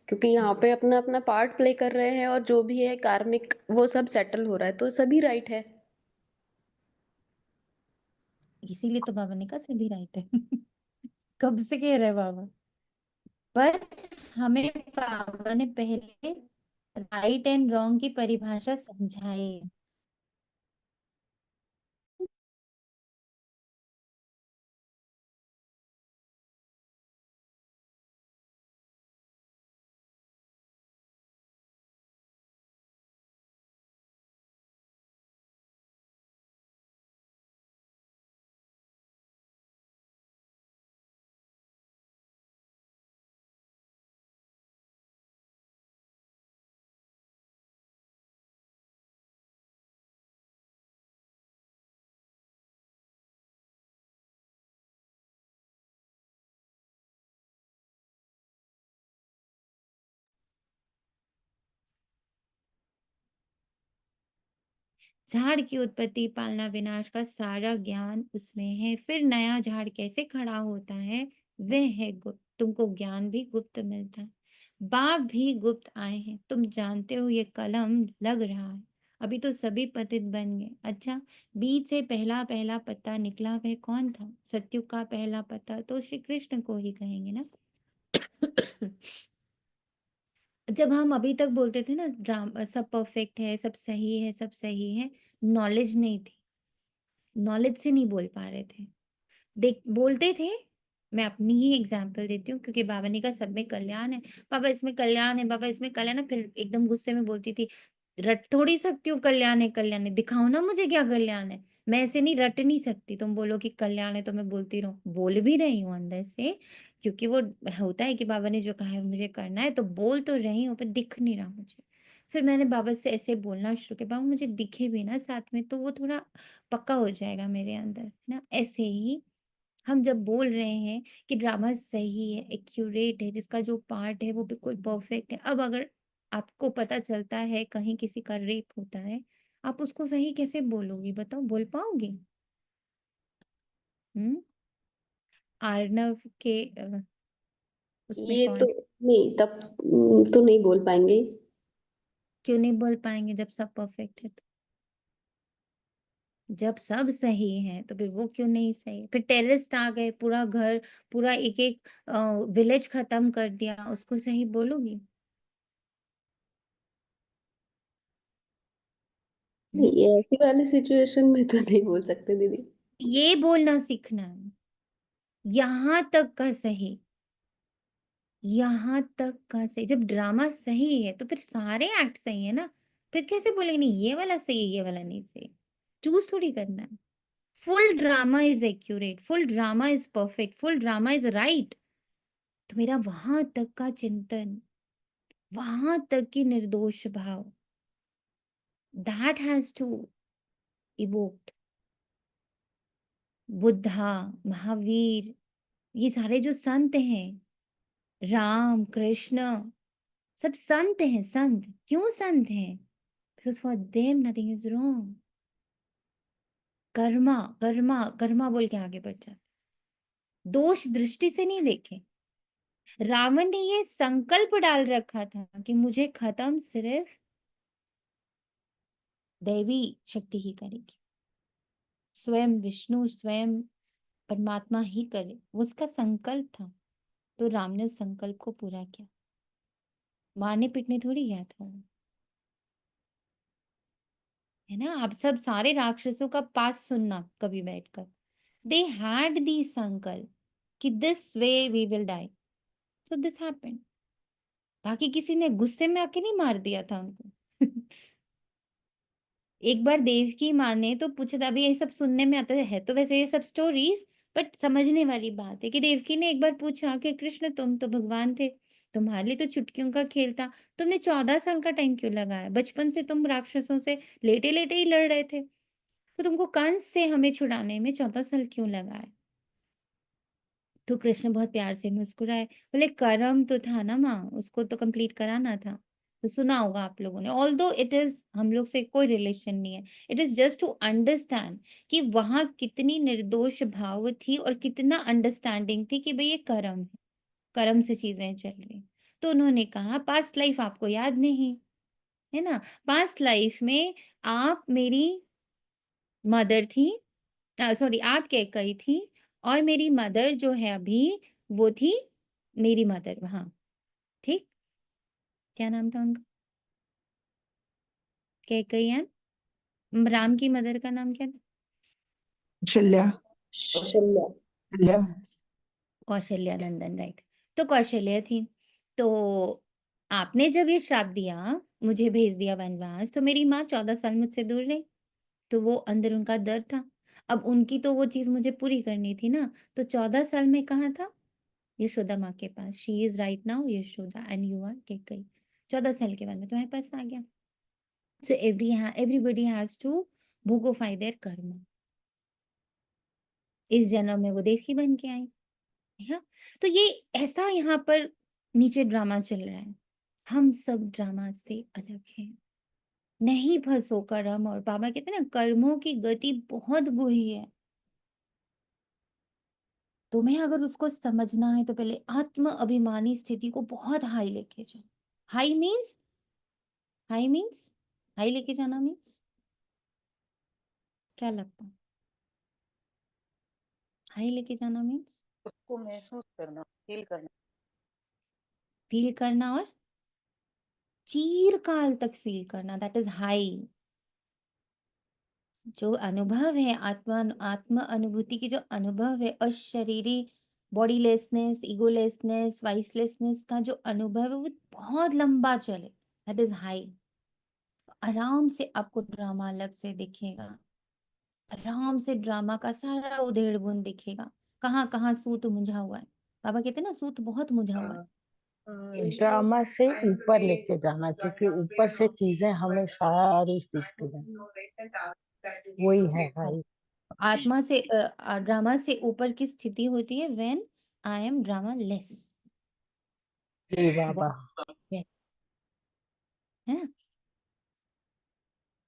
क्योंकि यहाँ पे अपना अपना पार्ट प्ले कर रहे हैं और जो भी है कार्मिक वो सब सेटल हो रहा है, तो सभी राइट है। इसीलिए तो बाबा ने कहा सभी राइट है। कब से कह रहे हैं बाबा? पर हमें बाबा ने पहले राइट एंड रॉन्ग की परिभाषा समझाई है। झाड़ की उत्पत्ति, पालना, विनाश का सारा ज्ञान उसमें है। फिर नया झाड़ कैसे खड़ा होता है, वह है गुप्त। तुमको ज्ञान भी गुप्त मिलता है, बाप भी गुप्त आए हैं। तुम जानते हो ये कलम लग रहा है, अभी तो सभी पतित बन गए। अच्छा, बीज से पहला पहला पत्ता निकला, वह कौन था? सत्युग का पहला पत्ता तो श्री कृष्ण को ही कहेंगे ना। जब हम अभी तक बोलते थे ना सब परफेक्ट है, सब सही है, सब सही है, नॉलेज नहीं थी, नॉलेज से नहीं बोल पा रहे थे। देख बोलते थे, मैं अपनी ही एग्जांपल देती हूँ क्योंकि बाबा ने कहा सब में कल्याण है, बाबा इसमें कल्याण है, बाबा इसमें कल्याण है, फिर एकदम गुस्से में बोलती थी, रट थोड़ी सकती हूँ कल्याण है, दिखाओ ना मुझे क्या कल्याण है। मैं ऐसे नहीं रट नहीं सकती, तुम बोलो कि कल्याण है तो मैं बोलती रहूं, बोल भी रही हूँ अंदर से, क्योंकि वो होता है कि बाबा ने जो कहा है मुझे करना है, तो बोल तो रही हूँ पर दिख नहीं रहा मुझे। फिर मैंने बाबा से ऐसे बोलना शुरू किया, बाबा मुझे दिखे भी ना साथ में, तो वो थोड़ा पक्का हो जाएगा मेरे अंदर, है ना। ऐसे ही हम जब बोल रहे हैं कि ड्रामा सही है, एक्यूरेट है, जिसका जो पार्ट है वो बिल्कुल परफेक्ट है। अब अगर आपको पता चलता है कहीं किसी का रेप होता है, आप उसको सही कैसे बोलोगी? बताओ, बोल पाओगी? हम्म। आर्नव के उसमें ये तो कौन? नहीं, तब तो नहीं बोल पाएंगे। क्यों नहीं बोल पाएंगे जब सब परफेक्ट है तो? जब सब सही है तो फिर वो क्यों नहीं सही? फिर टेररिस्ट आ गए, पूरा घर, पूरा एक एक विलेज खत्म कर दिया, उसको सही बोलोगी? हम्म। नहीं, ऐसी वाली सिचुएशन में तो नहीं बोल सकते दीदी। ये बोलना सीखना है, यहाँ तक का सही, यहाँ तक का सही। जब ड्रामा सही है तो फिर सारे एक्ट सही है ना, फिर कैसे बोलेंगे नहीं ये वाला सही है ये वाला नहीं सही? चूज थोड़ी करना है। Full drama is accurate, full drama is perfect, full drama is right. तो मेरा वहां तक का चिंतन, वहां तक की निर्दोष भाव, that has to evoked. Buddha, Mahavir, ये सारे जो संत हैं, राम कृष्ण, सब संत हैं। संत क्यों संत हैं? Because for them nothing is wrong. Karma, Karma, Karma बोल के आगे बढ़ जाते, दोष दृष्टि से नहीं देखे। रावण ने ये संकल्प डाल रखा था कि मुझे खत्म सिर्फ दैवी शक्ति ही करेगी, स्वयं विष्णु, स्वयं परमात्मा ही करे, वो उसका संकल्प था। तो राम ने उस संकल्प को पूरा किया, मारने पीटने थोड़ी गया था वो, है ना। आप सब सारे राक्षसों का पास सुनना कभी बैठकर, they had the संकल्प कि this way we will die, so this happened। बाकी किसी ने गुस्से में आके नहीं मार दिया था उनको। एक बार देवकी माँ ने तो पूछा था, अभी ये सब सुनने में आता है तो वैसे ये सब स्टोरीज, बट समझने वाली बात है कि देवकी ने एक बार पूछा कि कृष्ण तुम तो भगवान थे, तुम्हारे लिए तो चुटकियों का खेल था, तुमने 14 साल का टाइम क्यों लगाया? बचपन से तुम राक्षसों से लेटे-लेटे ही लड़ रहे थे, तो तुमको कंस से हमें छुड़ाने में 14 साल क्यों लगाए? तो कृष्ण बहुत प्यार से मुस्कुराए, बोले कर्म तो था ना माँ, उसको तो कंप्लीट कराना था। तो सुना होगा आप लोगों ने, ऑल्दो इट इज हम लोग से कोई रिलेशन नहीं है, it is just to understand कि वहां कितनी निर्दोष भाव थी और कितना अंडरस्टैंडिंग थी कि भाई ये कर्म है, कर्म से चीजें चल रही। तो उन्होंने कहा पास्ट लाइफ आपको याद नहीं है ना, पास्ट लाइफ में आप मेरी मदर थी, सॉरी आप कैकई थी, और मेरी मदर जो है अभी वो थी मेरी मदर वहां, ठीक? क्या नाम था उनका? कैकई एंड राम की मदर का नाम क्या था? कौशल्या। कौशल्या। कौशल्या। कौशल्या नंदन, राइट। तो कौशल्या थी। तो आपने जब ये श्राप दिया, मुझे भेज दिया वनवास, तो मेरी माँ 14 साल मुझसे दूर रही, तो वो अंदर उनका दर्द था। अब उनकी तो वो चीज मुझे पूरी करनी थी ना, तो 14 साल में कहाँ था? यशोदा माँ के पास। She is right now Yashoda and you are Kaikeyi. 14 साल के बाद में तुम्हारे पास आ गया। सो एवरीबडी हैज टू भोगोफाई देयर कर्म। इस जन्म में वो देवकी बन के आई है। तो ये ऐसा यहाँ पर नीचे ड्रामा चल रहा है। हम सब ड्रामा से अलग हैं, नहीं फंसो कर्म। और बाबा कहते हैं ना, कर्मों की गति बहुत गुही है। तुम्हें अगर उसको समझना है तो पहले आत्म अभिमानी स्थिति को बहुत हाई लेके जाओ। High means, high means high लेके जाना मीन्स क्या लगता है? हाई लेके जाना मीन्स उसको महसूस करना, फील करना। फील करना, और चीरकाल तक फील करना, दैट इज हाई। जो अनुभव है आत्मा, आत्म अनुभूति की जो अनुभव है, अशरीरी बॉडीलेसनेस, ईगोलेसनेस, वाइसलेसनेस का जो अनुभव है, वो बहुत लंबा चले, दैट इज हाई। आराम से आपको ड्रामा अलग से दिखेगा, आराम से ड्रामा का सारा उधेड़ बुन दिखेगा, कहाँ कहाँ सूत मुझा हुआ है। बाबा कहते हैं ना, सूत बहुत मुझा हुआ है। ड्रामा से ऊपर लेके जाना, क्योंकि ऊपर से चीजें हमें सारी दिखती हैं, वही है हाँ, भाई। आत्मा से ड्रामा से ऊपर की स्थिति होती है when I am drama less. जी बाबा। है ना?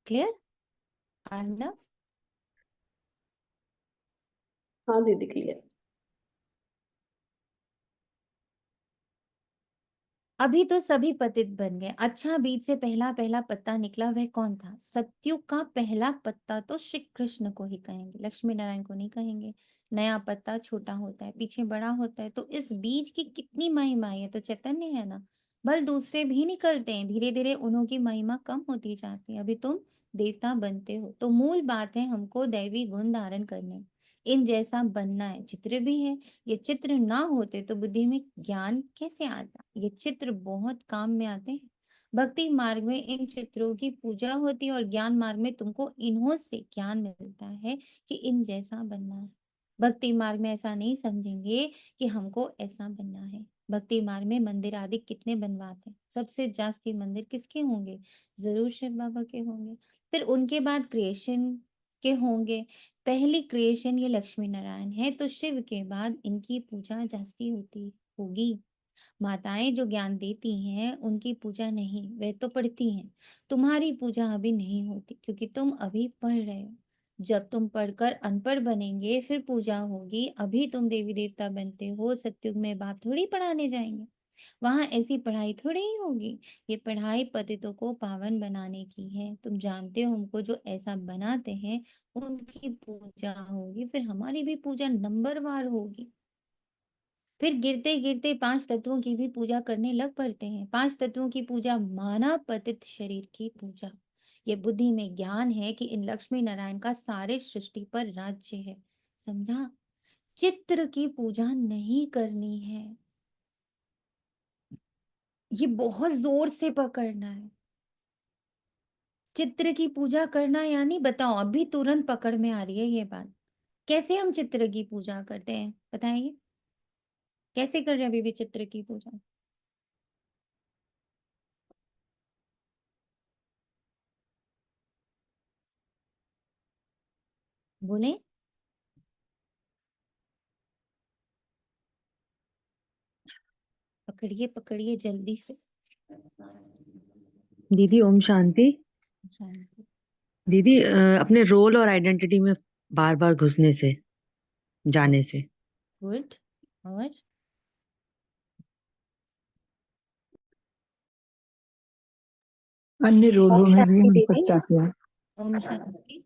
क्लियर अर्नव? हाँ दीदी क्लियर। अभी तो सभी पतित बन गए। अच्छा, बीज से पहला पहला पत्ता निकला, वह कौन था? सत्युग का पहला पत्ता तो श्री कृष्ण को ही कहेंगे, लक्ष्मी नारायण को नहीं कहेंगे। नया पत्ता छोटा होता है, पीछे बड़ा होता है, तो इस बीज की कितनी महिमा है। तो चैतन्य है ना, बल दूसरे भी निकलते हैं, धीरे धीरे उन्हों की महिमा कम होती जाती है। अभी तुम देवता बनते हो, तो मूल बात है हमको दैवी गुण धारण करने, इन जैसा बनना है। चित्र भी है, ये चित्र ना होते तो बुद्धि में ज्ञान कैसे आता? ये चित्र बहुत काम में आते हैं। भक्ति मार्ग में इन चित्रों की पूजा होती है, और ज्ञान मार्ग में तुमको इन्हों से ज्ञान मिलता है कि इन जैसा बनना है। भक्ति मार्ग में ऐसा नहीं समझेंगे कि हमको ऐसा बनना है। भक्ति मार्ग में मंदिर आदि कितने बनवाते हैं, सबसे जास्ती मंदिर किसके होंगे? जरूर शिव बाबा के होंगे। फिर उनके बाद क्रिएशन के होंगे। पहली क्रिएशन ये लक्ष्मी नारायण है, तो शिव के बाद इनकी पूजा जास्ती होती होगी। माताएं जो ज्ञान देती हैं उनकी पूजा नहीं, वे तो पढ़ती हैं। तुम्हारी पूजा अभी नहीं होती क्योंकि तुम अभी पढ़ रहे हो। जब तुम पढ़कर अनपढ़ बनेंगे फिर पूजा होगी। अभी तुम देवी देवता बनते हो, सतयुग में बाप थोड़ी पढ़ाने जाएंगे, वहां ऐसी पढ़ाई थोड़ी ही होगी। ये पढ़ाई पतितों को पावन बनाने की है। तुम जानते हो हमको जो ऐसा बनाते हैं उनकी पूजा होगी, फिर हमारी भी पूजा नंबरवार होगी। फिर गिरते गिरते 5 तत्वों की भी पूजा करने लग पड़ते हैं। 5 तत्वों की पूजा माना पतित शरीर की पूजा। ये बुद्धि में ज्ञान है कि इन लक्ष्मी नारायण का सारे सृष्टि पर राज्य है। समझा? चित्र की पूजा नहीं करनी है। ये बहुत जोर से पकड़ना है। चित्र की पूजा करना यानी बताओ, अभी तुरंत पकड़ में आ रही है ये बात। कैसे हम चित्र की पूजा करते हैं बताएंगे? कैसे कर रहे हैं अभी भी चित्र की पूजा? बोले। पकड़िए पकड़िए जल्दी से। दीदी ओम शांति। शांति। दीदी अपने रोल और आइडेंटिटी में बार बार घुसने से, जाने से। गुड। और अन्य रोलों ओम में भी शांति हम दीदी। पश्चात हैं। ओम शांति।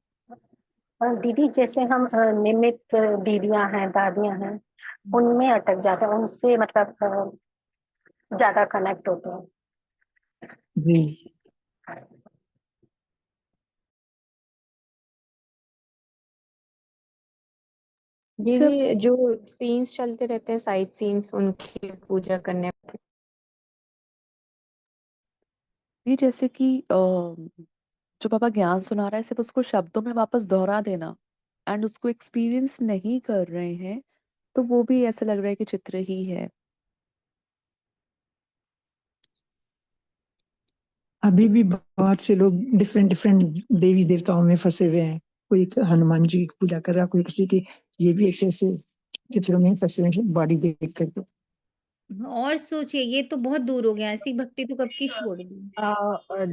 दीदी जैसे हम निमित्त दीदियां हैं, दादियां हैं, उनमें अटक जाते हैं, उनसे मतलब ज्यादा कनेक्ट होते हैं। जी। दीदी जो सीन्स चलते रहते हैं, साइड सीन्स, उनकी पूजा करने में ये जैसे कि जो बाबा ज्ञान सुना रहा है सिर्फ उसको शब्दों में वापस दोहरा देना एंड उसको एक्सपीरियंस नहीं कर रहे हैं, तो वो भी ऐसा लग रहा है कि चित्र ही है। अभी भी बहुत से लोग डिफरेंट डिफरेंट देवी देवताओं में फंसे हुए हैं। कोई हनुमान जी की पूजा कर रहा, कोई किसी की। ये भी एक ऐसे चित्रों में फंसे हुए हैं, बॉडी देख करके। और सोचिए, ये तो बहुत दूर हो गया, ऐसी भक्ति तो कब की छोड़ दी।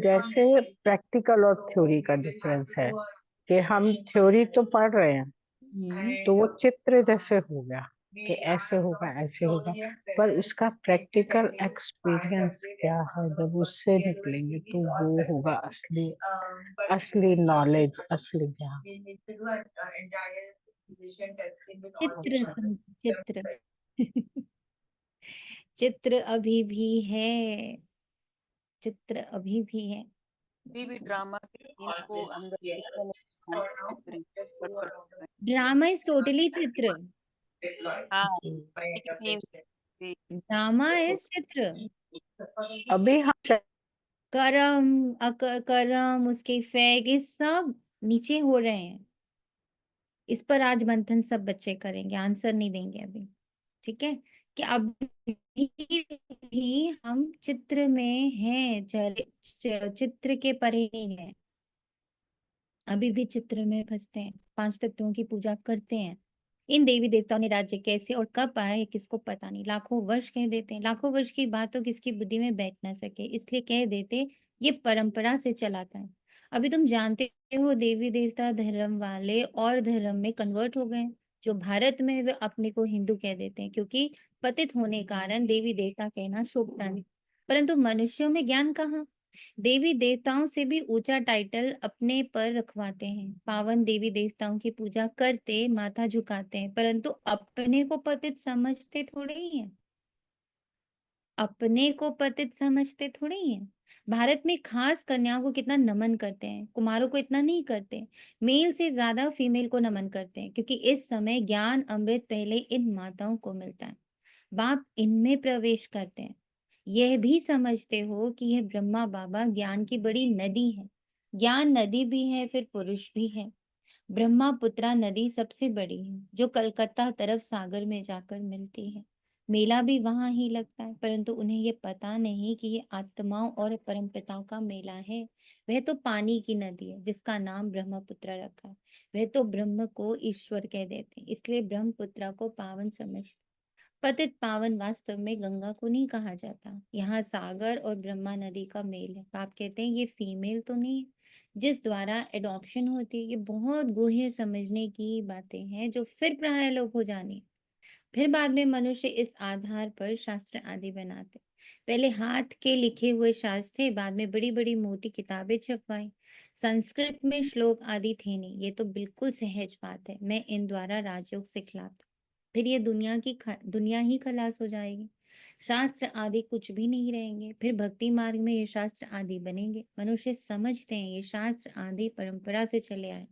जैसे प्रैक्टिकल और थ्योरी का डिफरेंस है कि हम थ्योरी तो पढ़ रहे हैं, तो वो चित्र जैसे हो गया कि ऐसे होगा ऐसे होगा, पर उसका प्रैक्टिकल एक्सपीरियंस क्या है, जब उससे निकलेंगे तो वो होगा असली असली नॉलेज, असली ज्ञान। चित्र चित्र अभी भी है। चित्र अभी भी है। अभी भी ड्रामा के सीन को अंदर दिखने में चित्र फटफट कर रहे ड्रामा इज टोटली चित्र। हैं। हाँ, एक सीन जी, ड्रामा इज चित्र। अभी हम कर्म कर्म, उसके इफेक्ट, ये सब नीचे हो रहे हैं। इस पर आज मंथन सब बच्चे करेंगे, आंसर नहीं देंगे अभी। ठीक है, कि अभी भी हम चित्र में हैं, चित्र के परे नहीं है। अभी भी चित्र में फंसते हैं, पांच तत्वों की पूजा करते हैं। इन देवी देवताओं ने राज्य कैसे और कब पाया है किसको पता नहीं। लाखों वर्ष कह देते हैं, लाखों वर्ष की बात तो किसकी बुद्धि में बैठ ना सके, इसलिए कह देते ये परंपरा से चलाता है। अभी तुम जानते हो देवी देवता धर्म वाले और धर्म में कन्वर्ट हो गए। जो भारत में वे अपने को हिंदू कह देते हैं, क्योंकि पतित होने के कारण देवी देवता कहना शोभता नहीं। परंतु मनुष्यों में ज्ञान कहाँ। देवी देवताओं से भी ऊंचा टाइटल अपने पर रखवाते हैं, पावन देवी देवताओं की पूजा करते, माथा झुकाते हैं, परंतु अपने को पतित समझते थोड़े ही हैं। अपने को पतित समझते थोड़े ही हैं। भारत में खास कन्याओं को कितना नमन करते हैं, कुमारों को इतना नहीं करते। मेल से ज्यादा फीमेल को नमन करते हैं, क्योंकि इस समय ज्ञान अमृत पहले इन माताओं को मिलता है। बाप इनमें प्रवेश करते हैं। यह भी समझते हो कि यह ब्रह्मा बाबा ज्ञान की बड़ी नदी है। ज्ञान नदी भी है, फिर पुरुष भी है। ब्रह्मपुत्रा नदी सबसे बड़ी है, जो कलकत्ता तरफ सागर में जाकर मिलती है। मेला भी वहां ही लगता है, परंतु उन्हें ये पता नहीं कि ये आत्माओं और परमपिताओं का मेला है। वह तो पानी की नदी है, जिसका नाम ब्रह्मपुत्र रखा है। वह तो ब्रह्म को ईश्वर कह देते हैं, इसलिए ब्रह्मपुत्रा को पावन समझते। पतित पावन वास्तव में गंगा को नहीं कहा जाता। यहाँ सागर और ब्रह्मा नदी का मेल है। आप कहते हैं ये फीमेल तो नहीं है, जिस द्वारा एडॉप्शन होती है। ये बहुत गुह्य समझने की बातें हैं, जो फिर प्राय लोप हो जानी। फिर बाद में मनुष्य इस आधार पर शास्त्र आदि बनाते। पहले हाथ के लिखे हुए शास्त्र थे, बाद में बड़ी बड़ी मोटी किताबें छपवाई। संस्कृत में श्लोक आदि थे नहीं, ये तो बिल्कुल सहज बात है। मैं इन द्वारा राजयोग सिखलाता, फिर ये दुनिया ही खलास हो जाएगी। शास्त्र आदि कुछ भी नहीं रहेंगे, फिर भक्ति मार्ग में ये शास्त्र आदि बनेंगे। मनुष्य समझते हैं ये शास्त्र आदि परंपरा से चले आए।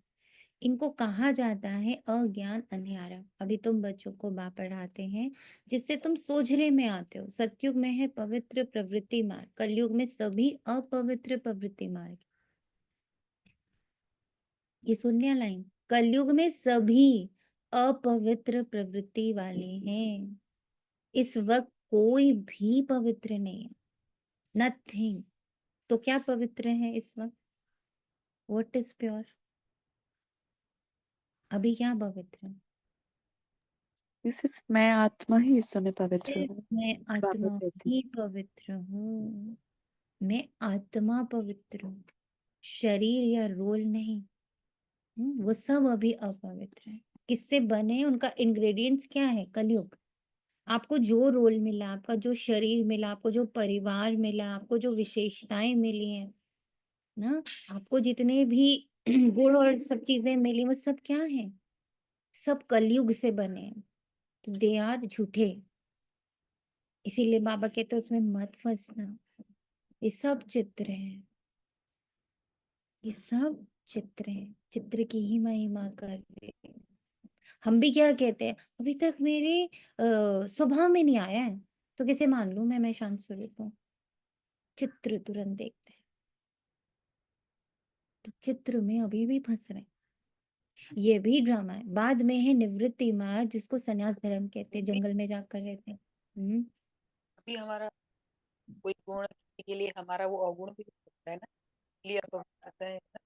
इनको कहा जाता है अज्ञान अंधियारा। अभी तुम बच्चों को पढ़ाते हैं जिससे तुम सोझरे में आते हो। सतयुग में है पवित्र प्रवृत्ति मार्ग, कलयुग में सभी अपवित्र प्रवृत्ति मार्ग। ये सुनने लाइन, कलयुग में सभी अपवित्र प्रवृत्ति वाले हैं। इस वक्त कोई भी पवित्र नहीं है, नथिंग। तो क्या पवित्र है इस वक्त? What is pure? अभी क्या पवित्र है? ये सिर्फ मैं आत्मा ही इस समय पवित्र सिर्फ हूँ। मैं बाबा आत्मा कहती ही पवित्र हूँ। मैं आत्मा पवित्र हूँ, शरीर या रोल नहीं। वो सब अभी अपवित्र है। किससे बने हैं? उनका इंग्रेडिएंट्स क्या है? कलयुग। आपको जो रोल मिला, आपका जो शरीर मिला, आपको जो परिवार मिला, आपको जो विशेषताएं मिली हैं ना, आपको जितने भी गुण और सब चीजें मिली, वो सब क्या है? सब कलयुग से बने हैं। तो दे आर झूठे। इसीलिए बाबा कहते हैं उसमें मत फंसना। ये सब चित्र है, ये सब चित्र है, चित्र की ही महिमा कर रहे हैं। हम भी क्या कहते हैं, अभी तक मेरे स्वभाव में नहीं आया है, तो कैसे मान लूं मैं शांत स्वरूप हूँ? चित्र तुरंत देखते हैं, तो चित्र में अभी भी फंस रहे हैं। ये भी ड्रामा है। बाद में है निवृत्ति मार्ग, जिसको संन्यास धर्म कहते हैं, जंगल में जाकर रहते हैं। अभी हमारा कोई गुण के लिए हमारा वो अवगुण भी हो सकता है ना, इसलिए अब आता है ना।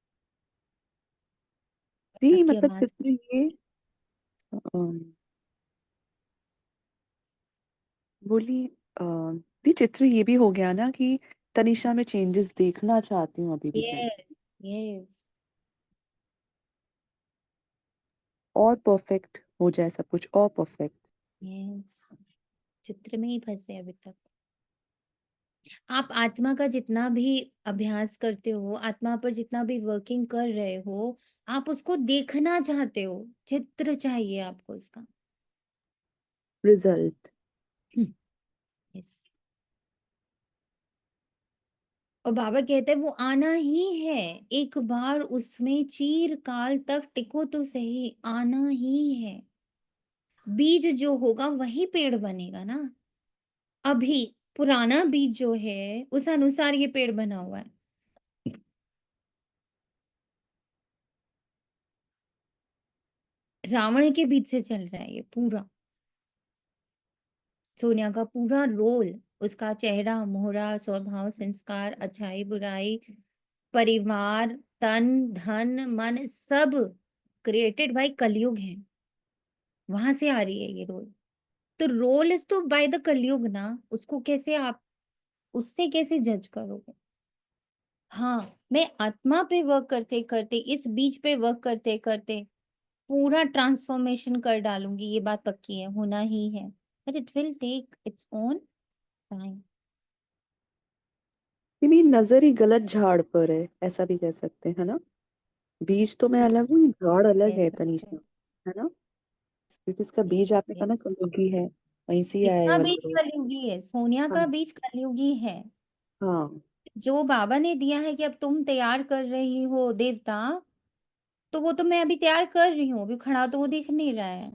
जी, आपकी मतलब आवाज चित्र ये अम, बोली दी चित्र ये भी हो गया ना कि तनिषा में चेंजेस देखना चाहती हूँ अभी भी मैं, यस यस और परफेक्ट हो जाए सब कुछ, और परफेक्ट। यस, चित्र में ही फंसे अभी तक। आप आत्मा का जितना भी अभ्यास करते हो, आत्मा पर जितना भी वर्किंग कर रहे हो, आप उसको देखना चाहते हो। चित्र चाहिए आपको उसका। रिजल्ट। यस। और बाबा कहते हैं वो आना ही है। एक बार उसमें चीरकाल तक टिको तो सही, आना ही है। बीज जो होगा वही पेड़ बनेगा ना। अभी पुराना बीज जो है उस अनुसार ये पेड़ बना हुआ है। रावण के बीच से चल रहा है ये पूरा। सोनिया का पूरा रोल, उसका चेहरा, मोहरा, स्वभाव, संस्कार, अच्छाई, बुराई, परिवार, तन, धन, मन, सब क्रिएटेड बाय कलयुग है। वहां से आ रही है ये रोल। तो रोल इज तो बाय द कलयुग ना। उसको कैसे आप, उससे कैसे जज करोगे? हाँ, मैं आत्मा पे वर्क करते करते, इस बीज पे वर्क करते करते पूरा ट्रांसफॉर्मेशन कर डालूंगी। ये बात पक्की है, होना ही है, but it will take its own time. ये मेरी नजर ही गलत झाड़ पर है, ऐसा भी कह सकते हैं ना। बीज तो मैं अलग हूँ, ये झाड़ अलग कह है सकते तनीषा, हैं। है ना। क्योंकि इसका बीज यस आपने कहा ना यस, कलयुगी है, वहीं से ही आया है इसका वाला बीज रोग। कलयुगी है, सोनिया हाँ का बीज कलयुगी है। हाँ। जो बाबा ने दिया है कि अब तुम तैयार कर रही हो देवता, तो वो तो मैं अभी तैयार कर रही हूँ। अभी खड़ा तो वो दिख नहीं रहा है।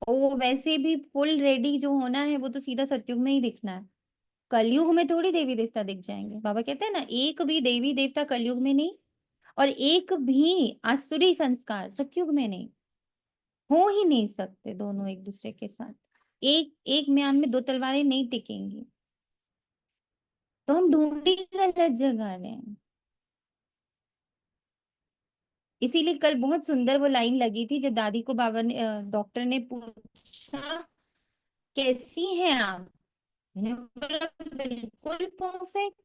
और वो वैसे भी फुल रेडी जो होना है वो तो सीधा सतयुग में ही दिखना है। कलयुग में थोड़ी देवी देवता दिख जाएंगे। बाबा कहते हैं ना, एक भी देवी देवता कलयुग में नहीं, और एक भी आसुरी संस्कार सतयुग में नहीं। हो ही नहीं सकते दोनों एक दूसरे के साथ। एक एक म्यान में दो तलवारें नहीं टिकेंगी। तो हम ढूंढी गलत जगह रहे हैं। इसीलिए कल बहुत सुंदर वो लाइन लगी थी, जब दादी को बाबा ने डॉक्टर ने पूछा कैसी हैं आप। मैंने बोला बिल्कुल परफेक्ट।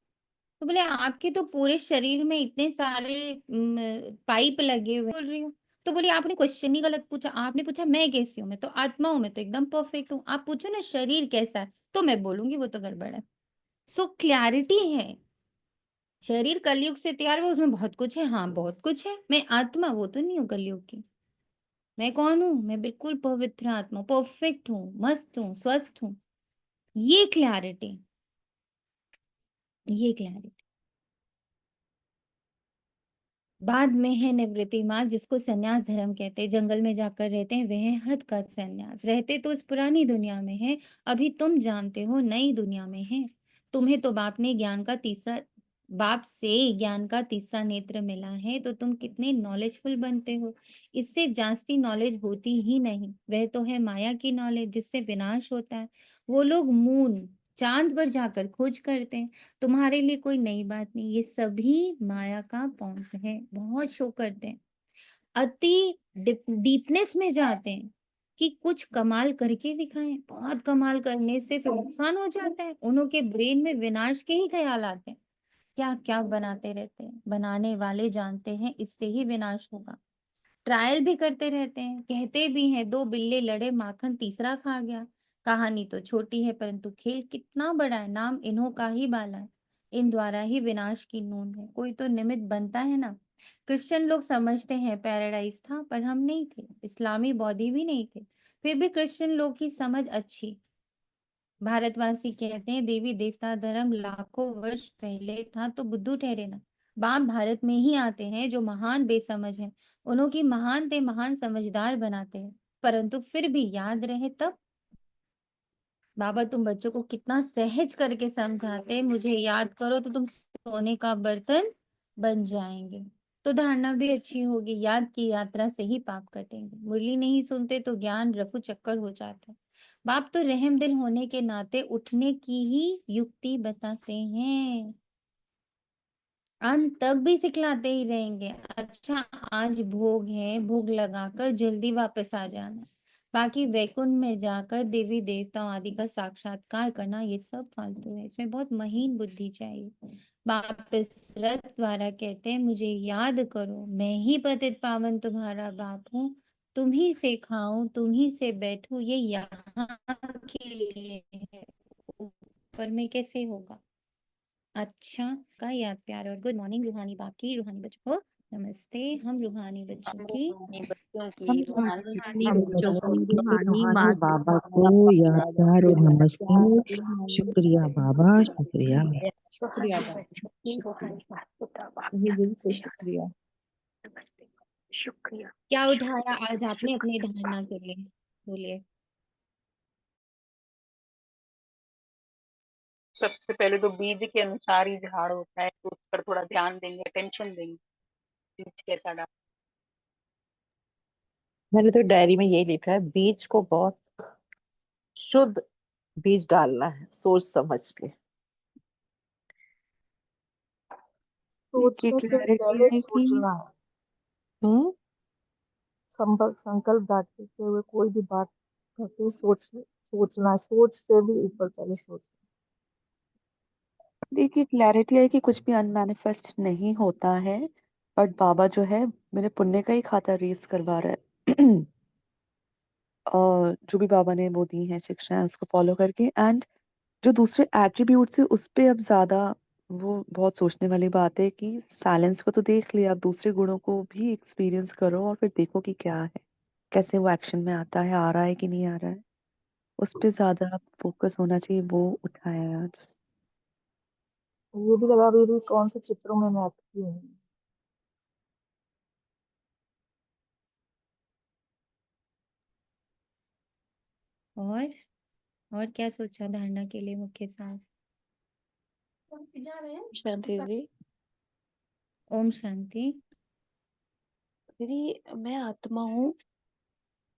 तो बोले आपके तो पूरे शरीर में इतने सारे पाइप लगे हुए, बोल रही हूँ। तो बोली आपने क्वेश्चन ही गलत पूछा। आपने पूछा मैं कैसी हूँ, मैं तो आत्मा हूँ, मैं तो एकदम परफेक्ट हूँ। आप पूछो ना शरीर कैसा है, तो मैं बोलूंगी वो तो गड़बड़ है। सो क्लैरिटी है। शरीर कलयुग से तैयार हुआ, उसमें बहुत कुछ है। हाँ बहुत कुछ है। मैं आत्मा वो तो नहीं हूँ कलयुग की। मैं कौन हूँ? मैं बिल्कुल पवित्र आत्मा, परफेक्ट हूँ, मस्त हूँ, स्वस्थ हूँ। ये क्लैरिटी, ये क्लैरिटी। बाद में है निवृत्ति मार्ग, जिसको संन्यास धर्म कहते हैं। जंगल में जाकर रहते हैं, वह हद का संन्यास। रहते तो इस पुरानी दुनिया में है, अभी तुम जानते हो नई दुनिया में है। तुम्हें तो बाप से ज्ञान का तीसरा नेत्र मिला है, तो तुम कितने नॉलेजफुल बनते हो। इससे जास्ती नॉलेज होती ही नहीं। वह तो है माया की नॉलेज, जिससे विनाश होता है। वो लोग मून चांद पर जाकर खोज करते हैं। तुम्हारे लिए कोई नई बात नहीं, ये सभी माया का पॉइंट है। बहुत शो करते हैं, अति डीपनेस में जाते हैं कि कुछ कमाल करके दिखाएं। बहुत कमाल करने से फिर नुकसान हो जाता है। उन्हों के ब्रेन में विनाश के ही ख्याल आते हैं। क्या क्या बनाते रहते हैं। बनाने वाले जानते हैं इससे ही विनाश होगा। ट्रायल भी करते रहते हैं, कहते भी हैं 2 बिल्ले लड़े, माखन तीसरा खा गया। कहानी तो छोटी है, परंतु खेल कितना बड़ा है। नाम इन्हों का ही बाला है। इन द्वारा ही विनाश की नूंद है। कोई तो निमित्त बनता है ना। क्रिश्चियन लोग समझते हैं पैराडाइज था, पर हम नहीं थे। इस्लामी बौद्धि भी नहीं थे, फिर भी क्रिश्चियन लोग की समझ अच्छी। भारतवासी कहते हैं देवी देवता धर्म लाखों वर्ष पहले था, तो बुद्धू ठहरे ना। बाप भारत में ही आते हैं, जो महान बेसमझ हैं। उन्हों की महान ते महान समझदार बनाते हैं, परंतु फिर भी याद रहे तब। बाबा तुम बच्चों को कितना सहज करके समझाते हैं। मुझे याद करो तो तुम सोने का बर्तन बन जाएंगे। तो धारणा भी अच्छी होगी। याद की यात्रा से ही पाप कटेंगे। मुरली नहीं सुनते तो ज्ञान रफू चक्कर हो जाता है। बाप तो रहम दिल होने के नाते उठने की ही युक्ति बताते हैं। अंत तक भी सिखलाते ही रहेंगे। अच्छा, आज भोग है, भोग लगाकर जल्दी वापस आ जाना। बाकी वैकुंठ में जाकर देवी देवताओं आदि का साक्षात्कार करना, ये सब फालतू है। इसमें बहुत महीन बुद्धि चाहिए। बाप इस रथ द्वारा कहते हैं मुझे याद करो, मैं ही पतित पावन तुम्हारा बाप हूँ। तुम ही से खाऊं, तुम ही से बैठूं, ये यहाँ के लिए है, ऊपर में कैसे होगा। अच्छा का याद प्यार और गुड मॉर्निंग रूहानी बाकी रूहानी बच्चों को नमस्ते। हम रूहानी बच्चों हम की रूहानी बच्चों हम की रूहानी रूहानी रूहानी बच्चों की रूहानी रूहानी बात बाबा को याद प्यार और नमस्ते। शुक्रिया बाबा, शुक्रिया। शुक्रिया रूहानी बाबा, बच्चों की शुक्रिया, रूहानी बात बता तहे दिल से शुक्रिया। नमस्ते, शुक्रिया। क्या उठाया आज आपने अपनी धारणा के लिए, बोलिए। सबसे पहले तो बीज के अनुसार ही झाड़ होता है, तो उस पर थोड़ा ध्यान देंगे, अटेंशन देंगे। बीज कैसा डाल। मैंने तो डायरी में यही लिखा है, बीज को बहुत शुद्ध बीज डालना है, सोच समझ के। सोच की के फिर क्लैरिटी पहले है कि सोचना है। हम्म संकल्प डालते हुए कोई भी बात करते सोचना है। सोच से भी ऊपर पहले सोचना। देखिए क्लैरिटी है कि कुछ भी अनमैनिफेस्ट नहीं होता है, बट बाबा जो है मेरे पुण्य का ही खाता रेस करवा रहा है। और जो भी बाबा ने वो दी है शिक्षाएं, उसको फॉलो करके। एंड जो दूसरे एट्रीब्यूट्स है उस पे अब ज्यादा वो बहुत सोचने वाली बात है कि साइलेंस को तो देख लिया, अब दूसरे गुणों को भी एक्सपीरियंस करो और फिर देखो कि क्या है, कैसे वो एक्शन में आता है, आ रहा है कि नहीं आ रहा है। उस पे ज्यादा फोकस होना चाहिए, वो उठाया आज। ये भी लगा भी कौन से चित्रों में मैं अटकी हूँ। और क्या सोचा धारणा के लिए मुख्य सार। शांति दीदी। ओम शांति। दीदी मैं आत्मा हूँ,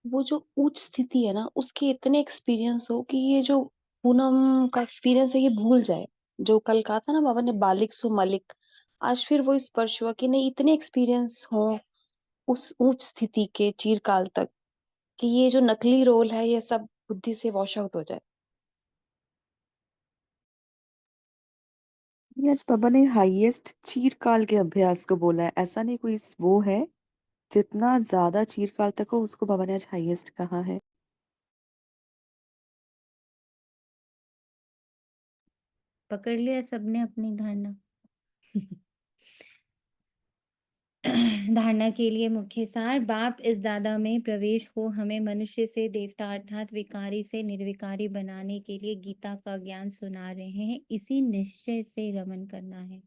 वो जो उच्च स्थिति है ना उसके इतने एक्सपीरियंस हो कि ये जो पूनम का एक्सपीरियंस है ये भूल जाए। जो कल कहा था ना बाबा ने, बालिक सु मलिक, आज फिर वो स्पर्श हुआ कि नहीं, इतने एक्सपीरियंस हो उस उच्च स्थिति के चिरकाल तक कि ये जो नकली रोल है ये सब बुद्धि से वॉश आउट हो जाए। ये आज बाबा ने हाईएस्ट चीरकाल के अभ्यास को बोला है, ऐसा नहीं कोई वो है। जितना ज्यादा चीरकाल तक हो उसको बाबा ने आज हाईएस्ट कहा है। पकड़ लिया सबने अपनी धारणा। धारणा के लिए मुख्य सार। बाप इस दादा में प्रवेश हो हमें मनुष्य से देवता अर्थात विकारी से निर्विकारी बनाने के लिए गीता का ज्ञान सुना रहे हैं। इसी निश्चय से रमन करना है।